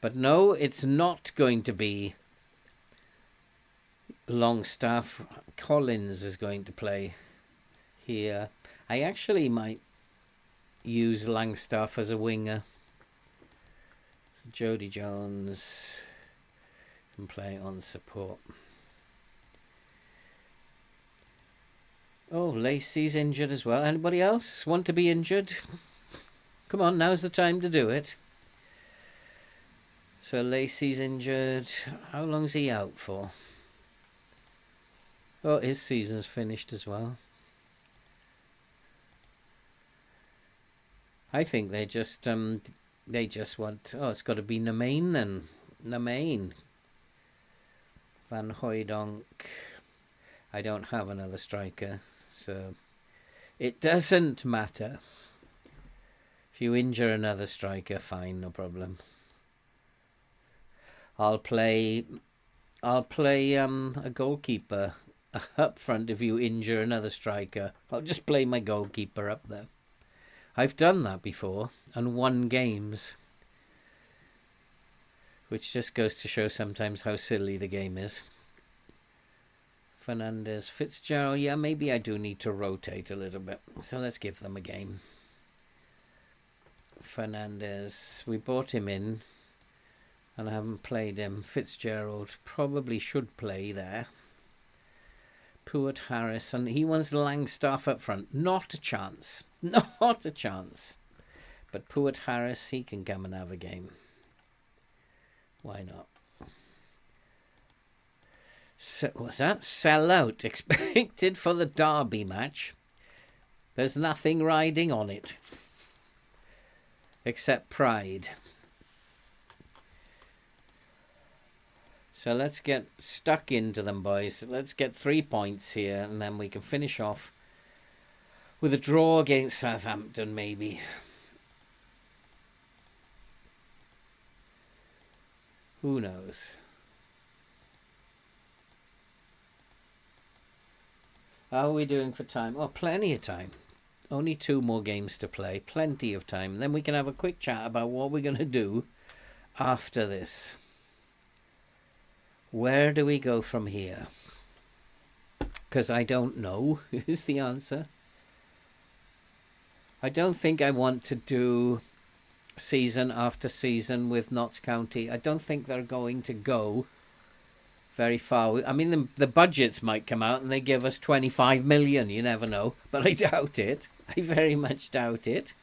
A: But no, it's not going to be Longstaff. Collins is going to play here. I actually might use Langstaff as a winger. So Jody Jones can play on support. Oh, Lacey's injured as well. Anybody else want to be injured? Come on, now's the time to do it. So Lacey's injured. How long's he out for? Oh, his season's finished as well. I think they just want... Oh, it's got to be Namain then. Namain. Van Hooijdonk. I don't have another striker, so it doesn't matter. If you injure another striker, fine, no problem. I'll play a goalkeeper up front if you injure another striker. I'll just play my goalkeeper up there. I've done that before and won games, which just goes to show sometimes how silly the game is. Fernandez, Fitzgerald, yeah, maybe I do need to rotate a little bit. So let's give them a game. Fernandez, we brought him in and I haven't played him. Fitzgerald probably should play there. Pruitt Harris, and he wants Langstaff up front. Not a chance. Not a chance. But Pruitt Harris, he can come and have a game. Why not? So, what's that? Sell out expected for the Derby match. There's nothing riding on it. Except pride. So let's get stuck into them, boys. Let's get 3 points here, and then we can finish off with a draw against Southampton, maybe. Who knows? How are we doing for time? Oh, plenty of time. Only 2 more games to play. Plenty of time. Then we can have a quick chat about what we're going to do after this. Where do we go from here? Because I don't know is the answer. I don't think I want to do season after season with Notts County. I don't think they're going to go very far. I mean, the budgets might come out and they give us 25 million. You never know. But I doubt it. I very much doubt it.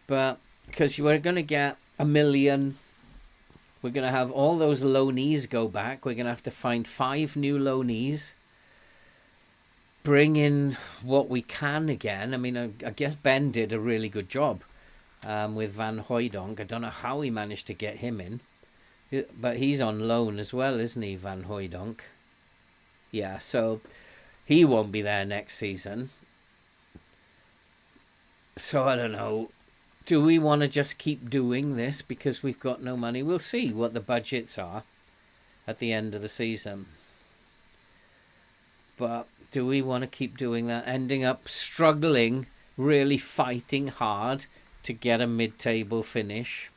A: But because we're going to get 1 million... We're going to have all those loanees go back. We're going to have to find 5 new loanees. Bring in what we can again. I mean, I guess Ben did a really good job with Van Hooijdonk. I don't know how he managed to get him in. But he's on loan as well, isn't he, Van Hooijdonk? Yeah, so he won't be there next season. So I don't know. Do we want to just keep doing this because we've got no money? We'll see what the budgets are at the end of the season. But do we want to keep doing that? Ending up struggling, really fighting hard to get a mid-table finish?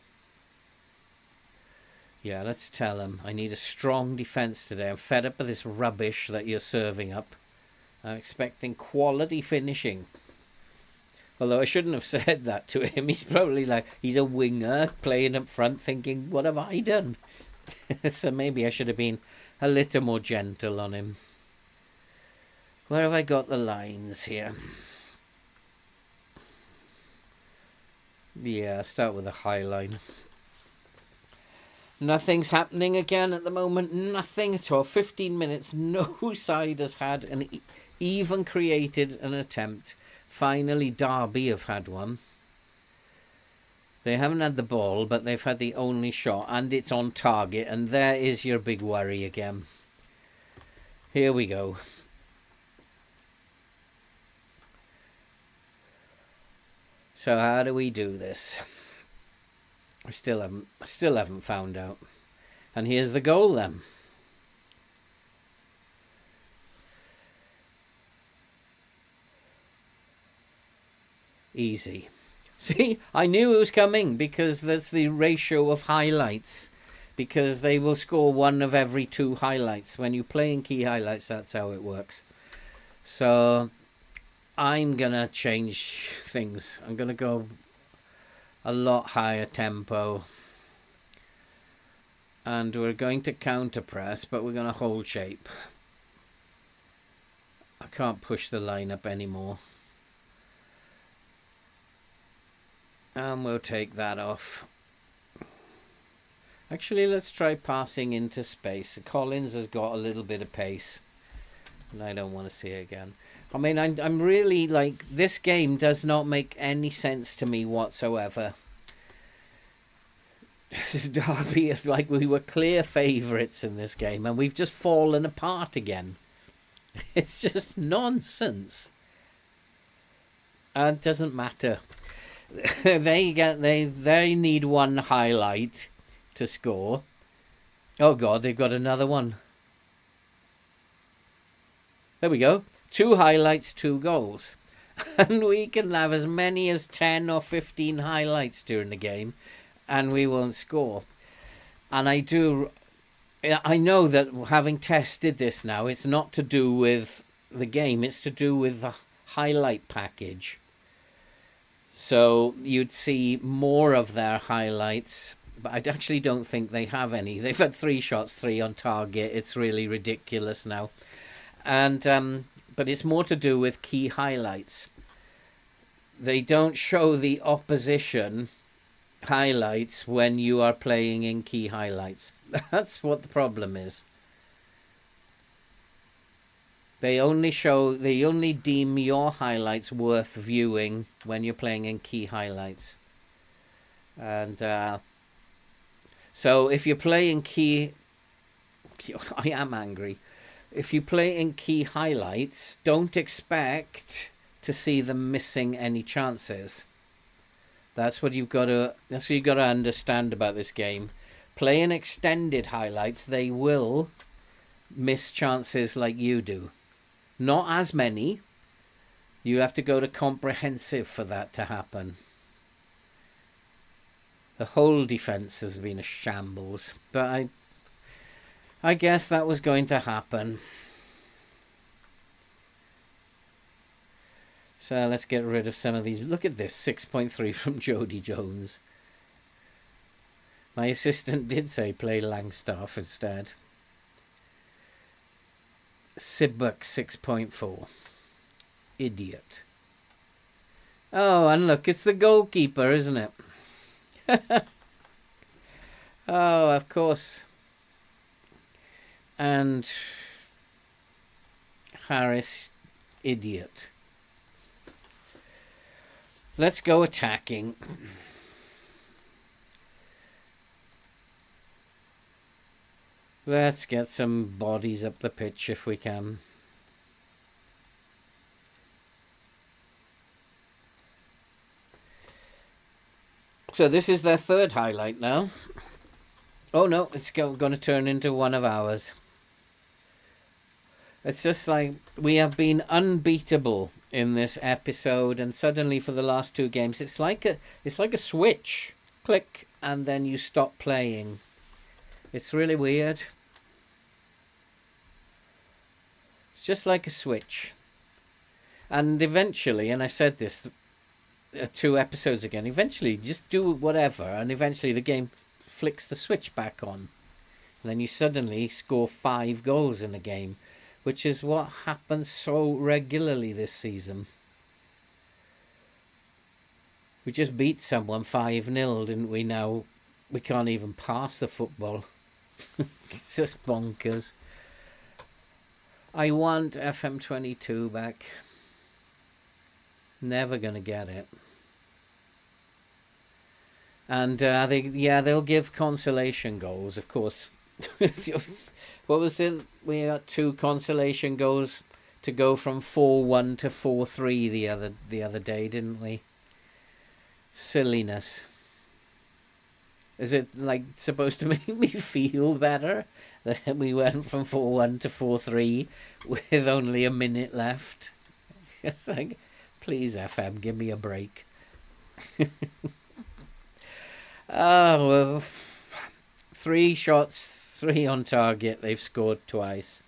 A: Yeah, let's tell them. I need a strong defence today. I'm fed up with this rubbish that you're serving up. I'm expecting quality finishing. Although I shouldn't have said that to him. He's probably like, he's a winger playing up front thinking, what have I done? So maybe I should have been a little more gentle on him. Where have I got the lines here? Yeah, start with a high line. Nothing's happening again at the moment. Nothing at all. 15 minutes. No side has had even created an attempt. Finally, Derby have had one. They haven't had the ball, but they've had the only shot, and it's on target, and there is your big worry again. Here we go. So how do we do this? I still haven't found out. And here's the goal then. Easy. See, I knew it was coming because that's the ratio of highlights. Because they will score one of every 2 highlights. When you play in key highlights, that's how it works. So I'm going to change things. I'm going to go a lot higher tempo. And we're going to counter press, but we're going to hold shape. I can't push the line up anymore. And we'll take that off. Actually, let's try passing into space. Collins has got a little bit of pace. And I don't want to see it again. I mean, I'm really like, this game does not make any sense to me whatsoever. Derby is like, we were clear favourites in this game and we've just fallen apart again. It's just nonsense. And it doesn't matter. They need one highlight to score. Oh God, they've got another one. There we go. 2 highlights, 2 goals. And we can have as many as 10 or 15 highlights during the game and we won't score. And I know that having tested this now, it's not to do with the game, it's to do with the highlight package. So you'd see more of their highlights, but I actually don't think they have any. They've had 3 shots, 3 on target. It's really ridiculous now. And but it's more to do with key highlights. They don't show the opposition highlights when you are playing in key highlights. That's what the problem is. They only deem your highlights worth viewing when you're playing in key highlights. And so if you're playing key... I am angry. If you play in key highlights, don't expect to see them missing any chances. That's what you've got to understand about this game. Play in extended highlights, they will miss chances like you do. Not as many. You have to go to comprehensive for that to happen. The whole defence has been a shambles. But I guess that was going to happen. So let's get rid of some of these. Look at this, 6.3 from Jody Jones. My assistant did say play Langstaff instead. Sibbuck 6.4. Idiot. Oh, and look, it's the goalkeeper, isn't it? Oh, of course. And Harris, idiot. Let's go attacking. Let's get some bodies up the pitch if we can. So this is their 3rd highlight now. Oh no, it's going to turn into one of ours. It's just like we have been unbeatable in this episode, and suddenly for the last 2 games, it's like a switch. Click, and then you stop playing. It's really weird. It's just like a switch. And eventually, and I said this 2 episodes again, eventually just do whatever, and eventually the game flicks the switch back on. And then you suddenly score 5 goals in a game, which is what happens so regularly this season. We just beat someone 5-0, didn't we? Now we can't even pass the football. It's just bonkers. I want FM22 back. Never gonna get it. And they'll give consolation goals, of course. What was it? We got 2 consolation goals to go from 4-1 to 4-3 the other day, didn't we? Silliness. Is it like supposed to make me feel better that we went from 4-1 to 4-3 with only a minute left? It's like Please, FM, give me a break. Oh, well, 3 shots, 3 on target. They've scored twice.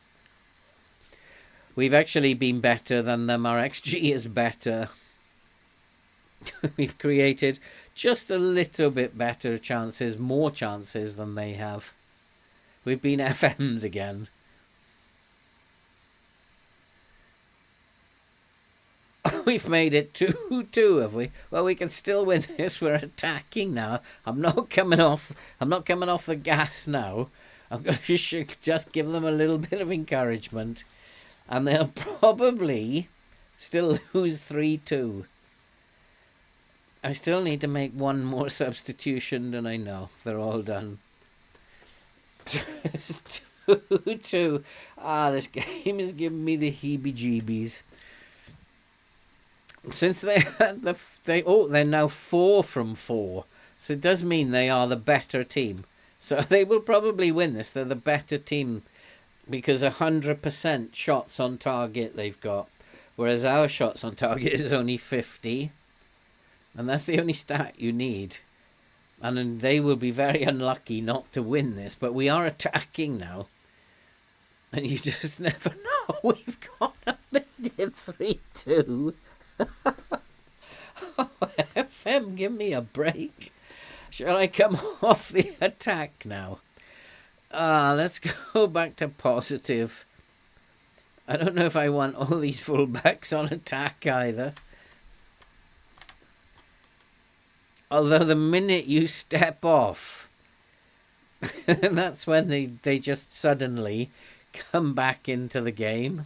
A: We've actually been better than them. Our XG is better. We've created just a little bit better chances, more chances than they have. We've been FM'd again. We've made it 2-2, have we? Well, we can still win this. We're attacking now. I'm not coming off the gas now. I'm going to just give them a little bit of encouragement. And they'll probably still lose 3-2. I still need to make one more substitution than I know. They're all done. 2-2. This game is giving me the heebie-jeebies. Since they're now 4 from 4, so it does mean they are the better team. So they will probably win this. They're the better team because 100% shots on target they've got, whereas our shots on target is only 50, and that's the only stat you need. And then they will be very unlucky not to win this, but we are attacking now, and you just never know. We've got a bit in 3-2. Oh, FM, give me a break. Shall I come off the attack now? Let's go back to positive. I don't know if I want all these fullbacks on attack either. Although the minute you step off, that's when they just suddenly come back into the game.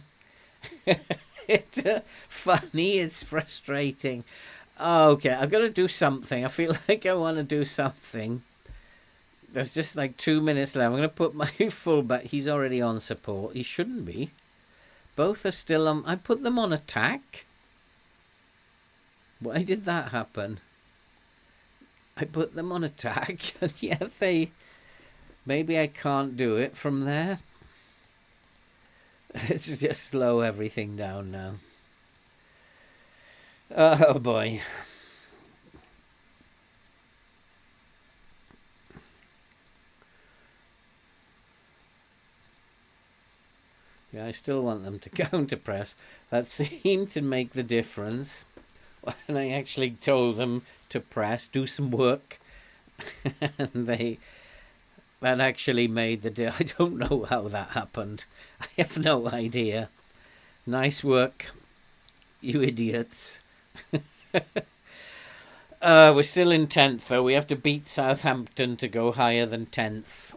A: It's funny, it's frustrating. Okay, I've got to do something. I feel like I want to do something. There's just like 2 minutes left. I'm going to put my fullback. He's already on support. He shouldn't be. Both are still on. I put them on attack. Why did that happen? I put them on attack. And yeah, maybe I can't do it from there. Let's just slow everything down now. Oh boy. Yeah, I still want them to counter press. That seemed to make the difference when I actually told them to press, do some work. And that actually made the I don't know how that happened. I have no idea. Nice work, you idiots. We're still in 10th, though. We have to beat Southampton to go higher than 10th.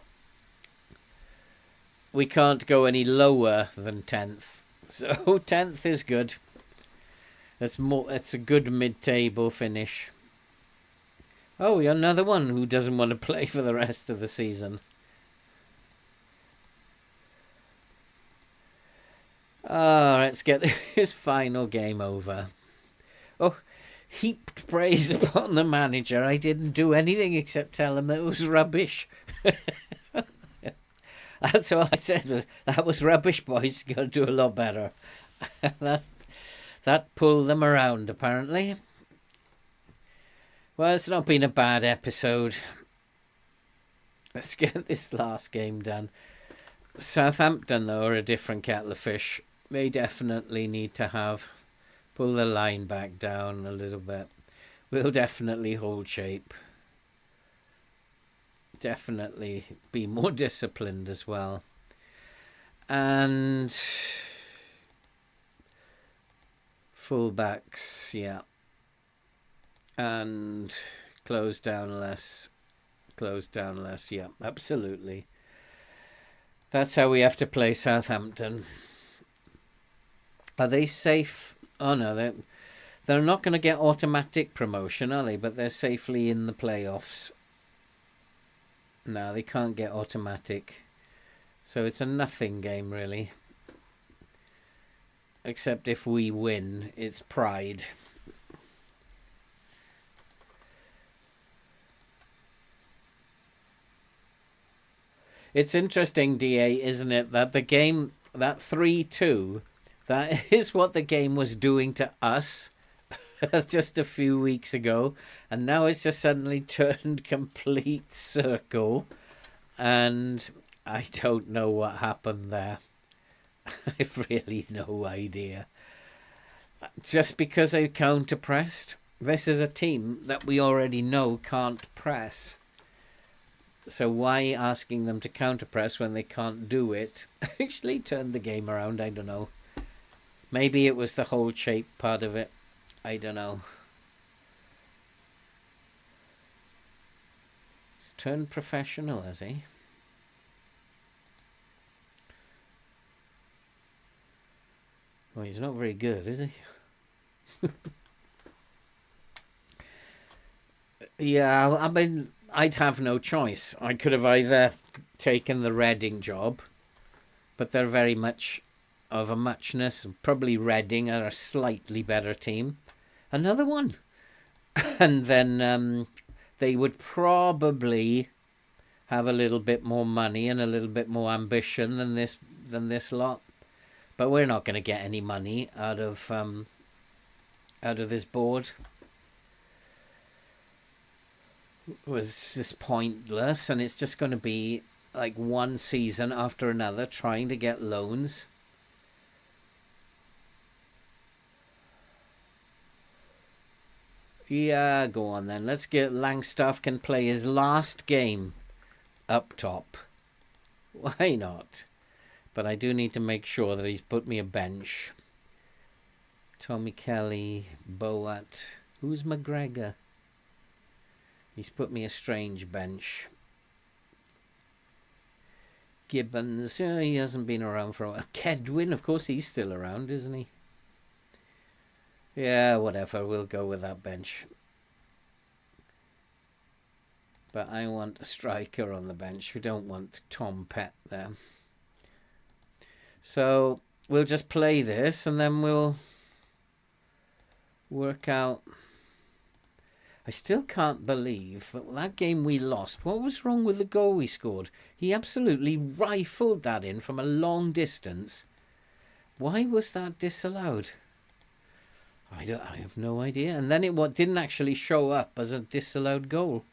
A: We can't go any lower than 10th. So 10th is good. It's a good mid-table finish. Oh, you're another one who doesn't want to play for the rest of the season. Let's get this final game over. Oh, heaped praise upon the manager. I didn't do anything except tell him that it was rubbish. That's all I said. That was rubbish, boys. You've got to do a lot better. That pulled them around, apparently. Well, it's not been a bad episode. Let's get this last game done. Southampton, though, are a different kettle of fish. They definitely need to pull the line back down a little bit. We'll definitely hold shape. Definitely be more disciplined as well. And fullbacks, yeah. And close down less, yeah, absolutely. That's how we have to play Southampton. Are they safe? Oh no, they're not going to get automatic promotion, are they? But they're safely in the playoffs. No, they can't get automatic. So it's a nothing game, really. Except if we win, it's pride. It's interesting, DA, isn't it, that the game, that 3-2, that is what the game was doing to us just a few weeks ago, and now it's just suddenly turned complete circle, and I don't know what happened there. I've really no idea. Just because they counter-pressed, this is a team that we already know can't press. So why asking them to counter-press when they can't do it? Actually turned the game around, I don't know. Maybe it was the whole shape part of it. I don't know. He's turned professional, has he? Well, he's not very good, is he? Yeah, I mean, I'd have no choice. I could have either taken the Reading job, but they're very much of a muchness. Probably Reading are a slightly better team. Another one. And then they would probably have a little bit more money and a little bit more ambition than this lot. But we're not going to get any money out of this board. It was just pointless, and it's just going to be like one season after another trying to get loans. Yeah, go on then. Let's get Langstaff can play his last game up top. Why not? But I do need to make sure that he's put me a bench. Tommy Kelly, Boat. Who's McGregor? He's put me a strange bench. Gibbons, he hasn't been around for a while. Kedwin, of course, he's still around, isn't he? Yeah, whatever, we'll go with that bench. But I want a striker on the bench. We don't want Tom Pett there. So we'll just play this and then we'll work out. I still can't believe that game we lost. What was wrong with the goal we scored? He absolutely rifled that in from a long distance. Why was that disallowed? I have no idea. And then it didn't actually show up as a disallowed goal.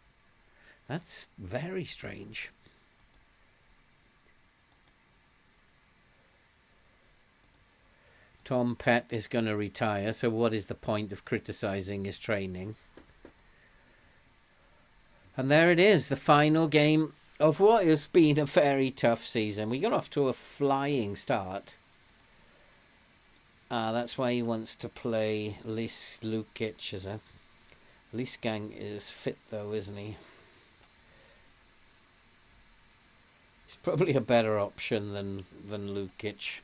A: That's very strange. Tom Pett is going to retire, so what is the point of criticising his training? And there it is, the final game of what has been a very tough season. We got off to a flying start. That's why he wants to play Lukic, is it? Lisgang is fit though, isn't he? He's probably a better option than Lukic.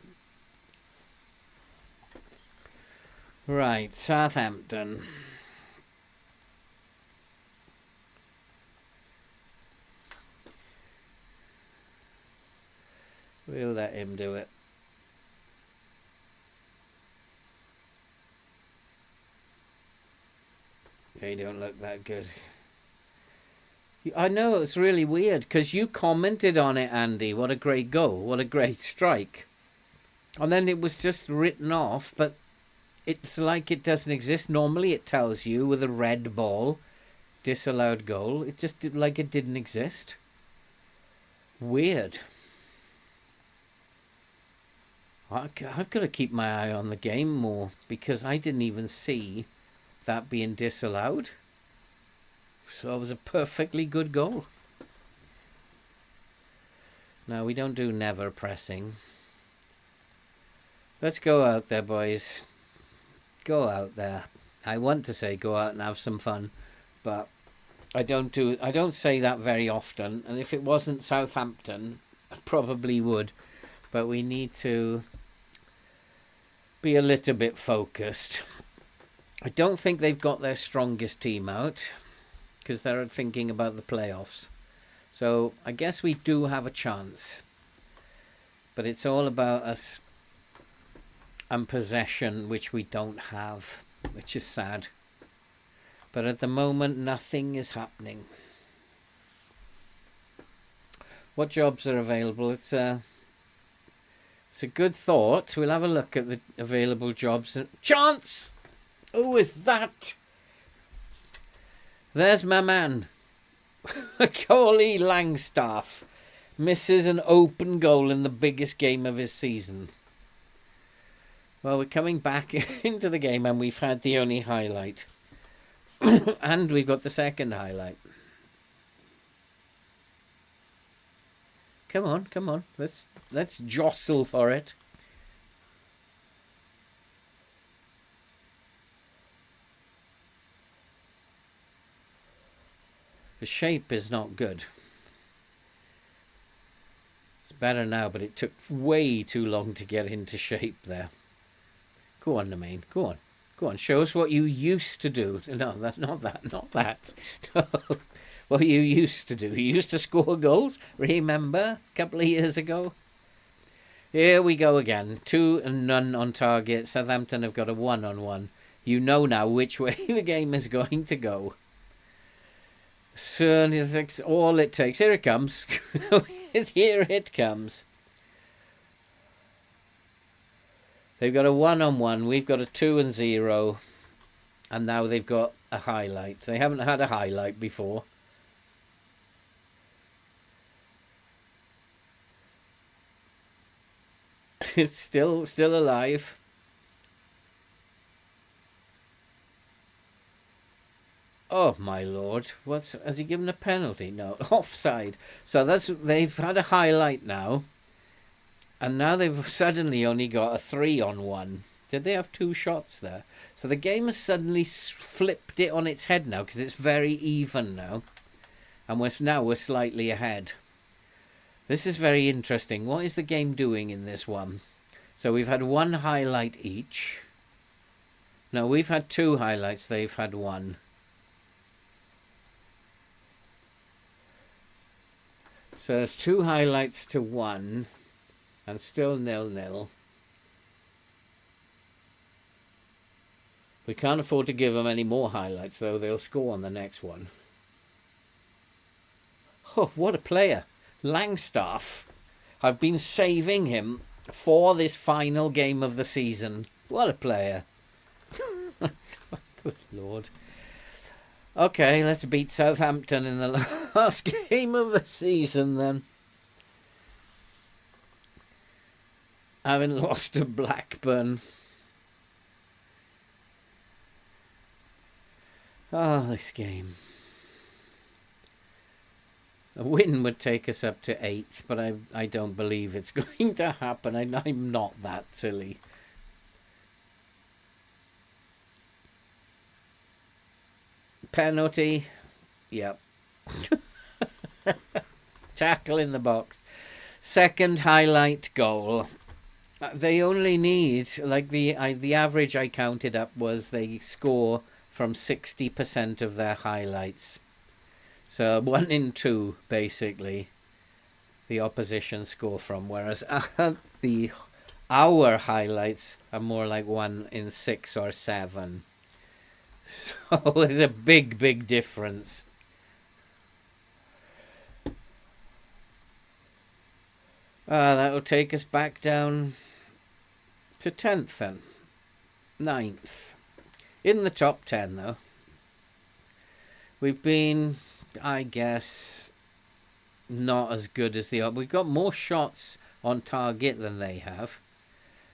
A: Right, Southampton. We'll let him do it. They don't look that good. I know, it's really weird, because you commented on it, Andy. What a great goal. What a great strike. And then it was just written off, but it's like it doesn't exist. Normally it tells you with a red ball, disallowed goal. It just like it didn't exist. Weird. I've got to keep my eye on the game more, because I didn't even see that being disallowed. So it was a perfectly good goal. No, we don't do never pressing. Let's go out there, boys. Go out there. I want to say go out and have some fun, but I don't say that very often. And if it wasn't Southampton, I probably would. But we need to be a little bit focused. I don't think they've got their strongest team out, because they're thinking about the playoffs. So I guess we do have a chance. But it's all about us and possession, which we don't have, which is sad. But at the moment, nothing is happening. What jobs are available? It's a good thought. We'll have a look at the available jobs. Chance! Who is that? There's my man. Coley Langstaff misses an open goal in the biggest game of his season. Well, we're coming back into the game and we've had the only highlight. And we've got the second highlight. Come on, come on. Let's jostle for it. The shape is not good. It's better now, but it took way too long to get into shape there. Go on, Nemain. Go on. Go on. Show us what you used to do. No, not that. No. What you used to do. You used to score goals. Remember? A couple of years ago. Here we go again. 2 and none on target. Southampton have got a 1-on-1. You know now which way the game is going to go. So it's all it takes. Here it comes. Here it comes. They've got a 1-on-1. We've got a 2-0. And now they've got a highlight. They haven't had a highlight before. It's still alive. Oh my lord! Has he given a penalty? No, offside. So they've had a highlight now, and now they've suddenly only got a 3-on-1. Did they have 2 shots there? So the game has suddenly flipped it on its head now because it's very even now, and we're slightly ahead. This is very interesting. What is the game doing in this one? So we've had 1 highlight each. No, we've had 2 highlights. They've had 1. So there's 2 highlights to 1, and still 0-0. We can't afford to give them any more highlights, though. They'll score on the next one. Oh, what a player. Langstaff. I've been saving him for this final game of the season. What a player. Good Lord. Okay, let's beat Southampton in the last game of the season then. Having lost to Blackburn. Oh, this game. A win would take us up to 8th, but I don't believe it's going to happen. I'm not that silly. Penalty. Yep. Tackle in the box. Second highlight goal. They only need, like the average I counted up was they score from 60% of their highlights. So 1 in 2, basically, the opposition score from. Whereas our highlights are more like 1 in 6 or 7. So there's a big difference. That will take us back down to 10th then. 9th. In the top 10, though. We've been, I guess, not as good as we've got more shots on target than they have,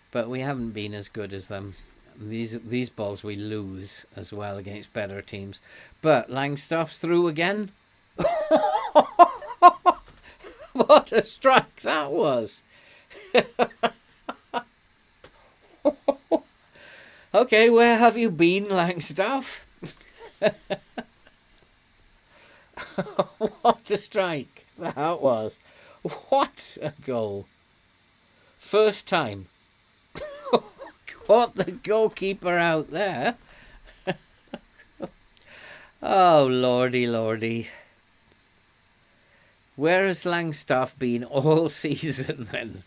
A: but we haven't been as good as them. These balls we lose as well against better teams. But Langstaff's through again. What a strike that was. Okay, where have you been, Langstaff? What a strike that was. What a goal. First time. Got the goalkeeper out there. Oh, lordy. Where has Langstaff been all season then?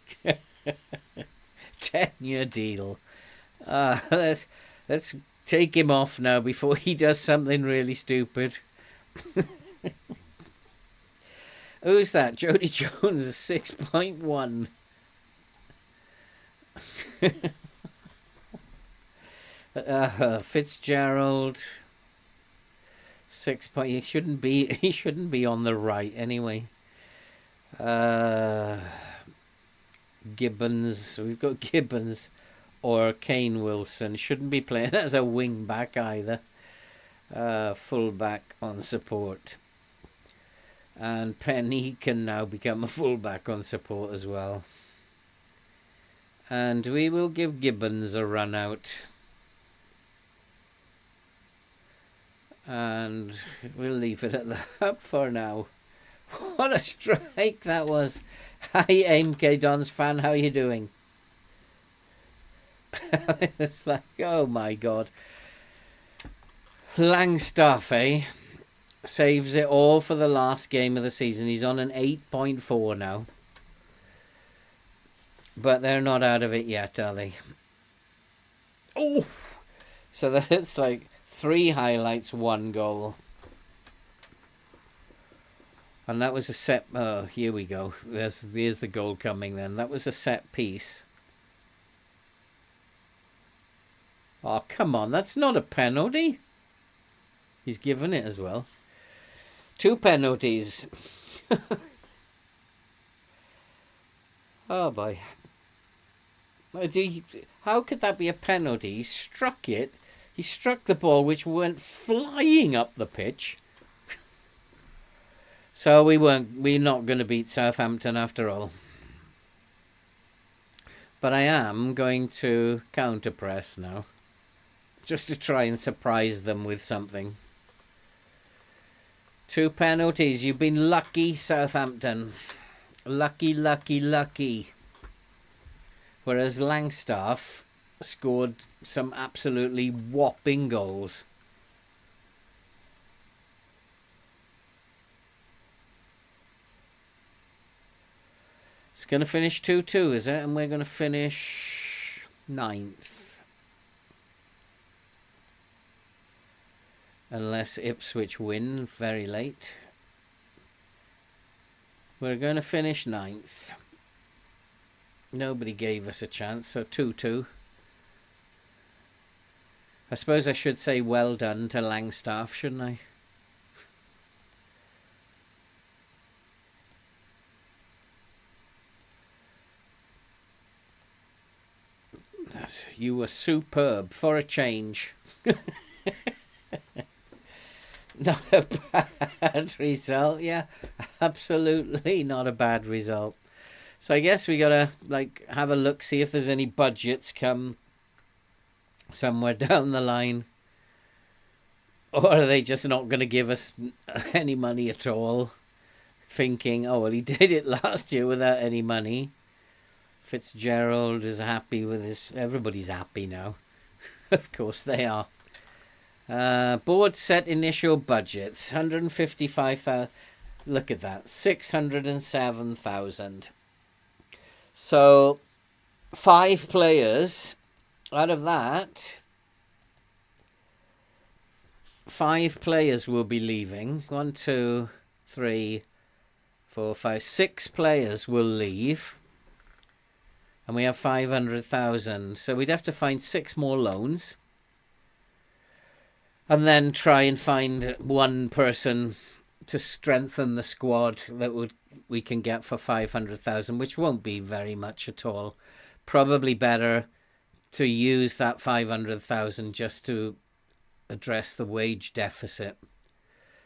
A: 10-year deal. Let's take him off now before he does something really stupid. Who's that? Jody Jones, 6.1. Fitzgerald 6 point. He shouldn't be. He shouldn't be on the right anyway. Gibbons. We've got Gibbons or Kane Wilson. Shouldn't be playing as a wing back either. Full back on support. And Penny can now become a full back on support as well. And we will give Gibbons a run out. And we'll leave it at that for now. What a strike that was. Hi, MK Don's fan, how are you doing? It's like, oh my god. Langstaff, eh? Saves it all for the last game of the season. He's on an 8.4 now. But they're not out of it yet, are they? Oh! So that's like 3 highlights, 1 goal. And that was a set... Oh, here we go. There's the goal coming then. That was a set piece. Oh, come on. That's not a penalty. He's given it as well. 2 penalties. Oh, boy. How could that be a penalty? He struck it. He struck the ball, which went flying up the pitch. So we're not going to beat Southampton after all. But I am going to counter-press now. Just to try and surprise them with something. 2 penalties. You've been lucky, Southampton. Lucky, lucky, lucky. Whereas Langstaff scored some absolutely whopping goals. It's going to finish 2-2, is it? And we're going to finish 9th. Unless Ipswich win very late. We're going to finish 9th. Nobody gave us a chance, so 2-2. I suppose I should say well done to Langstaff, shouldn't I? You were superb for a change. Not a bad result, yeah. Absolutely not a bad result. So I guess we gotta have a look, see if there's any budgets come somewhere down the line. Or are they just not going to give us any money at all? Thinking, oh, well, he did it last year without any money. Fitzgerald is happy with his... Everybody's happy now. Of course they are. Board set initial budgets. 155,000. Look at that. 607,000. So, 5 players. Out of that, 5 players will be leaving. 1, 2, 3, 4, 5, 6 players will leave. And we have 500,000. So we'd have to find 6 more loans. And then try and find 1 person to strengthen the squad that we can get for 500,000, which won't be very much at all. Probably better to use that 500,000 just to address the wage deficit.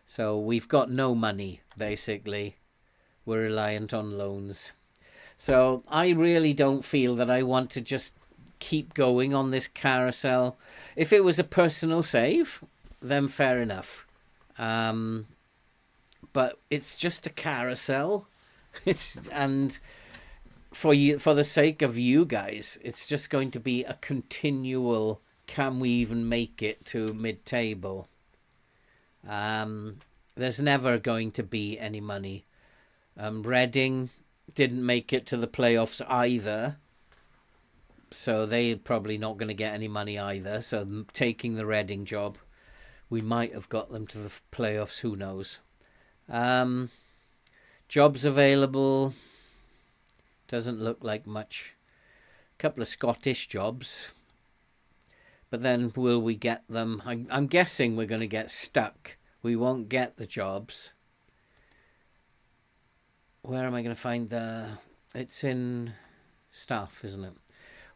A: So we've got no money, basically. We're reliant on loans. So I really don't feel that I want to just keep going on this carousel. If it was a personal save, then fair enough. But it's just a carousel. And for the sake of you guys, it's just going to be a continual, can we even make it to mid-table? There's never going to be any money. Reading didn't make it to the playoffs either. So they're probably not going to get any money either. So taking the Reading job, we might have got them to the playoffs, who knows. Jobs available, doesn't look like much. A couple of Scottish jobs, But then will we get them? I'm guessing we're going to get stuck. We won't get the jobs. Where am I going to find the... It's in staff, isn't it?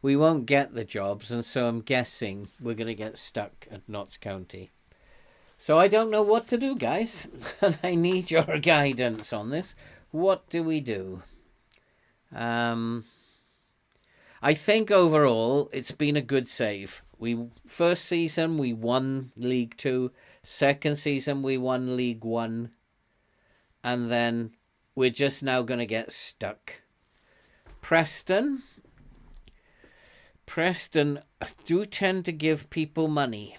A: We won't get the jobs, and so I'm guessing we're going to get stuck at Notts County. So I don't know what to do, guys. And I need your guidance on this. What do we do? I think overall it's been a good save. First season we won League 2. Second season we won League 1. And then we're just now going to get stuck. Preston do tend to give people money.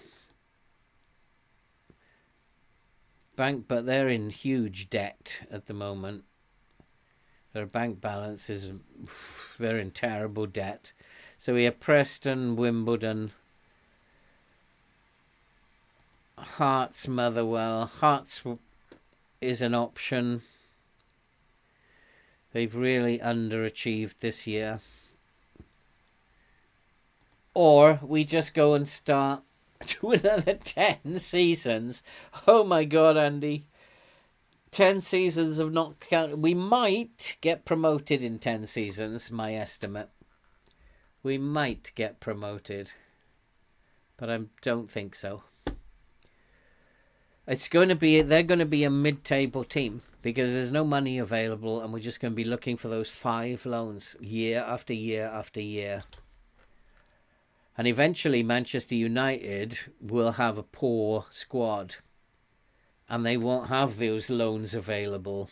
A: But they're in huge debt at the moment. Their bank balance is, they're in terrible debt. So we have Preston, Wimbledon, Hearts, Motherwell. Hearts is an option. They've really underachieved this year. Or we just go and start to another 10 seasons. Oh my God, Andy. 10 seasons of not counting. We might get promoted in 10 seasons, my estimate. We might get promoted. But I don't think so. They're going to be a mid-table team because there's no money available and we're just going to be looking for those 5 loans year after year after year. And eventually Manchester United will have a poor squad and they won't have those loans available.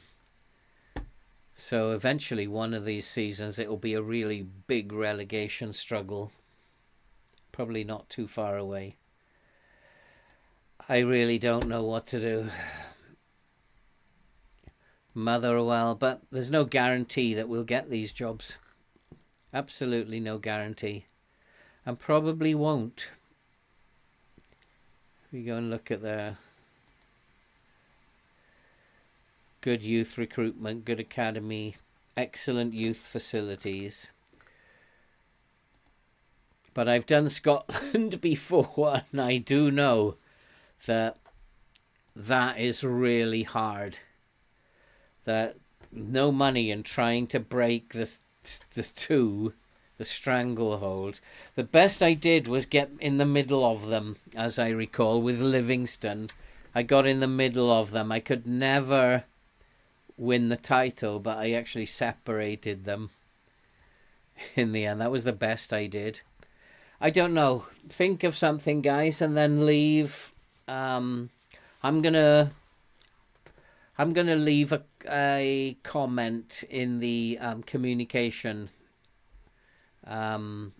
A: So eventually one of these seasons it will be a really big relegation struggle. Probably not too far away. I really don't know what to do. Motherwell, but there's no guarantee that we'll get these jobs. Absolutely no guarantee. And probably won't. We go and look at their good youth recruitment, good academy, excellent youth facilities. But I've done Scotland before, and I do know that is really hard. That no money and trying to break the stranglehold. The best I did was get in the middle of them, as I recall, with Livingston. I got in the middle of them. I could never win the title, but I actually separated them in the end. That was the best I did. I don't know. Think of something, guys, and then leave. I'm gonna leave a comment in the communication, and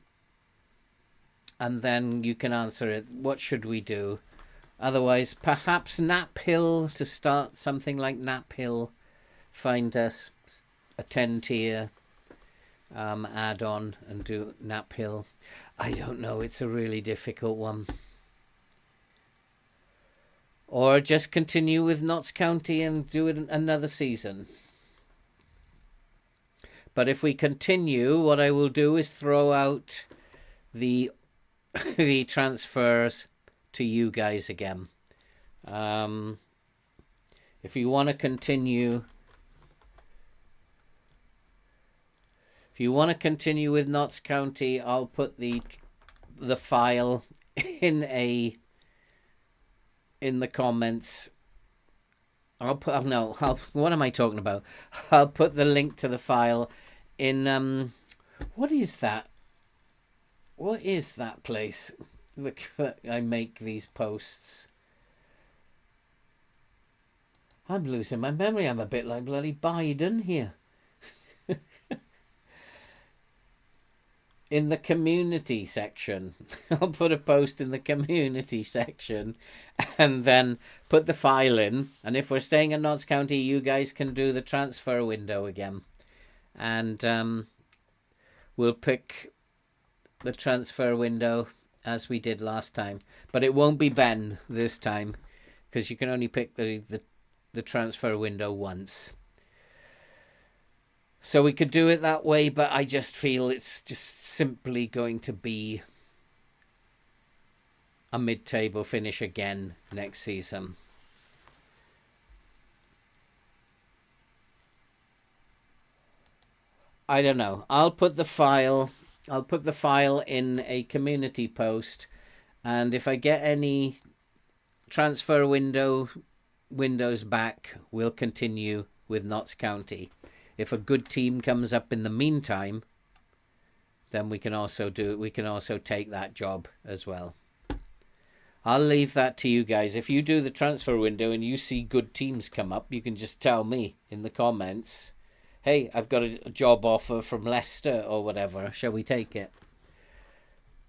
A: then you can answer it. What should we do? Otherwise, perhaps Nap Hill to start something like Nap Hill. Find us a 10-tier add-on and do Nap Hill. I don't know. It's a really difficult one. Or just continue with Notts County and do it another season. But if we continue, what I will do is throw out the the transfers to you guys again. If you want to continue, with Notts County, I'll put the file in the comments. What am I talking about? I'll put the link to the file in what is that? What is that place? Look, I make these posts. I'm losing my memory. I'm a bit like bloody Biden here. In the community section. I'll put a post in the community section and then put the file in. And if we're staying in Notts County, you guys can do the transfer window again. And we'll pick the transfer window as we did last time. But it won't be Ben this time because you can only pick the transfer window once. So we could do it that way, but I just feel it's just simply going to be a mid-table finish again next season. I don't know. I'll put the file in a community post, and if I get any transfer windows back, we'll continue with Notts County. If a good team comes up in the meantime, then we can also take that job as well. I'll leave that to you guys. If you do the transfer window and you see good teams come up, you can just tell me in the comments, hey, I've got a job offer from Leicester or whatever. Shall we take it?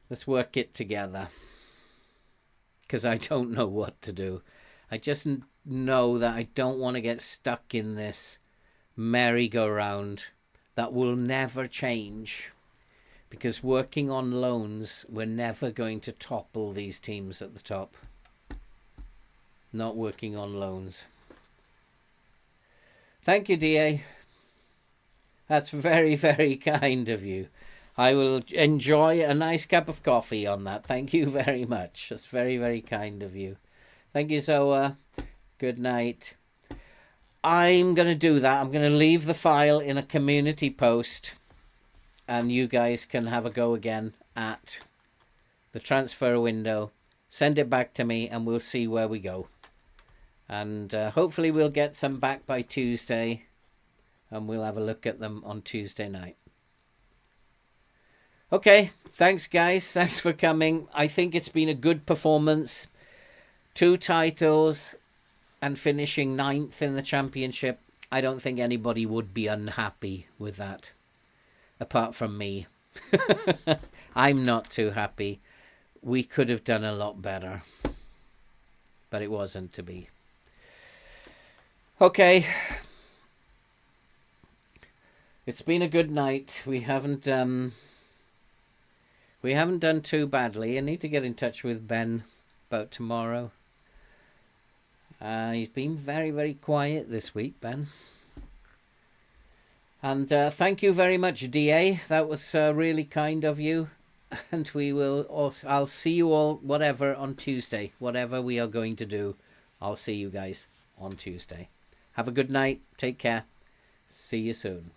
A: Let's work it together. Because I don't know what to do. I just know that I don't want to get stuck in this merry-go-round that will never change. Because working on loans, we're never going to topple these teams at the top. Not working on loans. Thank you, DA. That's very, very kind of you. I will enjoy a nice cup of coffee on that. Thank you very much. That's very, very kind of you. Thank you, Zoa. Good night. I'm going to do that. I'm going to leave the file in a community post, and you guys can have a go again at the transfer window. Send it back to me, and we'll see where we go. And hopefully we'll get some back by Tuesday, and we'll have a look at them on Tuesday night. Okay, thanks guys. Thanks for coming. I think it's been a good performance. 2 titles and finishing 9th in the championship. I don't think anybody would be unhappy with that, apart from me. I'm not too happy. We could have done a lot better, but it wasn't to be. Okay. It's been a good night. We haven't done too badly. I need to get in touch with Ben about tomorrow. He's been very, very quiet this week, Ben. And thank you very much, DA. That was really kind of you. And I'll see you all, whatever, on Tuesday. Whatever we are going to do, I'll see you guys on Tuesday. Have a good night. Take care. See you soon.